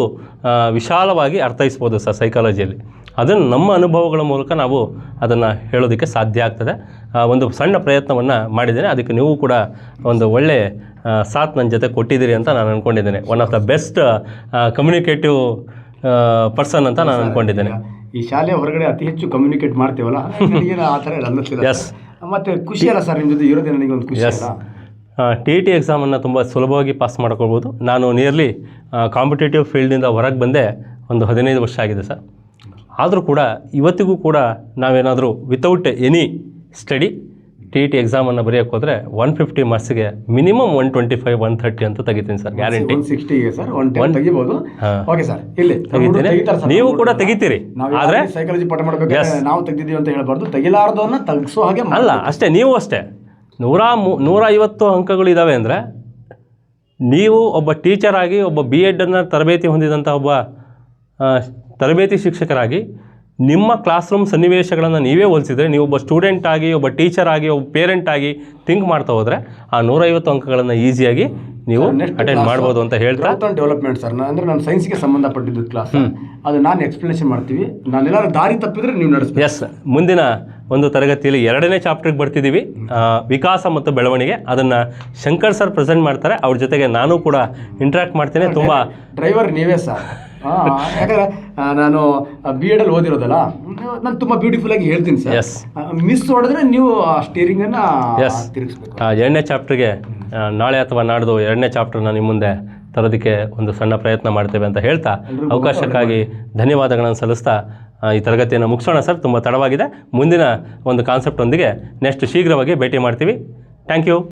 B: ವಿಶಾಲವಾಗಿ ಅರ್ಥೈಸ್ಬೋದು ಸರ್ ಸೈಕಾಲಜಿಯಲ್ಲಿ. ಅದನ್ನು ನಮ್ಮ ಅನುಭವಗಳ ಮೂಲಕ ನಾವು ಅದನ್ನು ಹೇಳೋದಕ್ಕೆ ಸಾಧ್ಯ ಆಗ್ತದೆ. ಒಂದು ಸಣ್ಣ ಪ್ರಯತ್ನವನ್ನು ಮಾಡಿದ್ದೇನೆ. ಅದಕ್ಕೆ ನೀವು ಕೂಡ ಒಂದು ಒಳ್ಳೆ ಸಾಥ್ ನನ್ನ ಜೊತೆ ಕೊಟ್ಟಿದ್ದೀರಿ ಅಂತ ನಾನು ಅಂದ್ಕೊಂಡಿದ್ದೇನೆ. One of the best communicative person ಅಂತ ನಾನು ಅಂದ್ಕೊಂಡಿದ್ದೇನೆ.
A: ಈ ಶಾಲೆ ಹೊರಗಡೆ ಅತಿ ಹೆಚ್ಚು ಕಮ್ಯುನಿಕೇಟ್ ಮಾಡ್ತೀವಲ್ಲ, ಆ ಥರ ಅನ್ನಿಸ್ಲಿಲ್ಲ.
B: ಎಸ್,
A: ಮತ್ತು ಖುಷಿ ಅಲ್ಲ ಸರ್ ನಿಮ್ಮ ಜೊತೆ ಇರೋದೇ ನನಗೆ ಒಂದು ಖುಷಿ ಅಲ್ಲ.
B: TET ಎಕ್ಸಾಮನ್ನು ತುಂಬ ಸುಲಭವಾಗಿ ಪಾಸ್ ಮಾಡ್ಕೊಳ್ಬೋದು. ನಾನು ನಿಯರ್ಲಿ ಕಾಂಪಿಟೇಟಿವ್ ಫೀಲ್ಡಿಂದ ಹೊರಗೆ ಬಂದೆ ಒಂದು 15 ವರ್ಷ ಆಗಿದೆ ಸರ್. ಆದರೂ ಕೂಡ ಇವತ್ತಿಗೂ ಕೂಡ ನಾವೇನಾದರೂ ವಿತೌಟ್ ಎನಿ ಸ್ಟಡಿ TET ಎಕ್ಸಾಮನ್ನು ಬರೆಯೋಕ್ಕೆ ಹೋದರೆ 150 ಮಾರ್ಕ್ಸಿಗೆ ಮಿನಿಮಮ್ 125, 130 ಅಂತ ತೆಗಿತೀನಿ ಸರ್, ಗ್ಯಾರಂಟಿ.
A: 160 ಸರ್, 110 ತೆಗಿಬೋದು. ಓಕೆ ಸರ್, ಇಲ್ಲಿ
B: ತೆಗಿತೀನಿ. ನೀವು ಕೂಡ ತೆಗಿತೀರಿ. ಆದರೆ
A: ಸೈಕಾಲಜಿ ಪಾಠ ಮಾಡಬೇಕಾದ್ರೆ ನಾವು ತೆಗೆದಿದ್ದೀವಿ ಅಂತ ಹೇಳಬಾರ್ದು. ತೆಗಿಲಾರ್ದವನ್ನ ತೆಗಿಸೋ ಹಾಗೆ
B: ಅಲ್ಲ, ಅಷ್ಟೇ. ನೀವು ಅಷ್ಟೇ 150 ಅಂಕಗಳು ಇದ್ದಾವೆ ಅಂದರೆ ನೀವು ಒಬ್ಬ ಟೀಚರ್ ಆಗಿ, ಒಬ್ಬ BEd ತರಬೇತಿ ಹೊಂದಿದಂಥ ಒಬ್ಬ ತರಬೇತಿ ಶಿಕ್ಷಕರಾಗಿ ನಿಮ್ಮ ಕ್ಲಾಸ್ ರೂಮ್ ಸನ್ನಿವೇಶಗಳನ್ನು ನೀವೇ ಹೋಲಿಸಿದರೆ, ನೀವು ಒಬ್ಬ ಸ್ಟೂಡೆಂಟ್ ಆಗಿ, ಒಬ್ಬ ಟೀಚರ್ ಆಗಿ, ಒಬ್ಬ ಪೇರೆಂಟ್ ಆಗಿ ಥಿಂಕ್ ಮಾಡ್ತಾ ಹೋದರೆ ಆ 150 ಅಂಕಗಳನ್ನು ಈಸಿಯಾಗಿ ನೀವು ಅಟೆಂಡ್ ಮಾಡ್ಬೋದು ಅಂತ ಹೇಳ್ತಾ.
A: ಡೆವಲಪ್ಮೆಂಟ್ ಸರ್, ಅಂದರೆ ನಾನು ಸೈನ್ಸ್ಗೆ ಸಂಬಂಧಪಟ್ಟಿದ್ದು ಕ್ಲಾಸ್, ಅದು ನಾನು ಎಕ್ಸ್ಪ್ಲನೇಷನ್ ಮಾಡ್ತೀವಿ. ನಾನೆಲ್ಲರೂ ದಾರಿ ತಪ್ಪಿದ್ರೆ ನೀವು ನಡೆಸ್ತೀವಿ.
B: ಎಸ್, ಮುಂದಿನ ಒಂದು ತರಗತಿಯಲ್ಲಿ 2ನೇ ಚಾಪ್ಟರ್ಗೆ ಬರ್ತಿದ್ದೀವಿ, ವಿಕಾಸ ಮತ್ತು ಬೆಳವಣಿಗೆ. ಅದನ್ನು ಶಂಕರ್ ಸರ್ ಪ್ರೆಸೆಂಟ್ ಮಾಡ್ತಾರೆ. ಅವ್ರ ಜೊತೆಗೆ ನಾನು ಕೂಡ ಇಂಟ್ರ್ಯಾಕ್ಟ್ ಮಾಡ್ತೇನೆ. ತುಂಬ
A: ಡ್ರೈವರ್ ನೀವೇ ಸರ್. ಯಾಕಂದರೆ ನಾನು BEd ಓದಿರೋದಲ್ಲ, ನಾನು ತುಂಬ ಬ್ಯೂಟಿಫುಲ್ ಆಗಿ ಹೇಳ್ತೀನಿ ಸರ್.
B: ಎಸ್,
A: ಮಿಸ್ ಹೊಡೆದ್ರೆ ನೀವು ಸ್ಟೀರಿಂಗನ್ನು ತಿರುಗಿಸ್ಬೇಕು.
B: 2ನೇ ಚಾಪ್ಟರ್ಗೆ ನಾಳೆ ಅಥವಾ ನಾಡ್ದು 2ನೇ ಚಾಪ್ಟರ್ನ ನಿಮ್ಮ ಮುಂದೆ ತರೋದಕ್ಕೆ ಒಂದು ಸಣ್ಣ ಪ್ರಯತ್ನ ಮಾಡ್ತೇವೆ ಅಂತ ಹೇಳ್ತಾ, ಅವಕಾಶಕ್ಕಾಗಿ ಧನ್ಯವಾದಗಳನ್ನು ಸಲ್ಲಿಸ್ತಾ ಈ ತರಗತಿಯನ್ನು ಮುಗಿಸೋಣ ಸರ್. ತುಂಬ ತಡವಾಗಿದೆ. ಮುಂದಿನ ಒಂದು ಕಾನ್ಸೆಪ್ಟ್ ಒಂದಿಗೆ ನೆಕ್ಸ್ಟ್ ಶೀಘ್ರವಾಗಿ ಭೇಟಿ ಮಾಡ್ತೀವಿ. Thank you.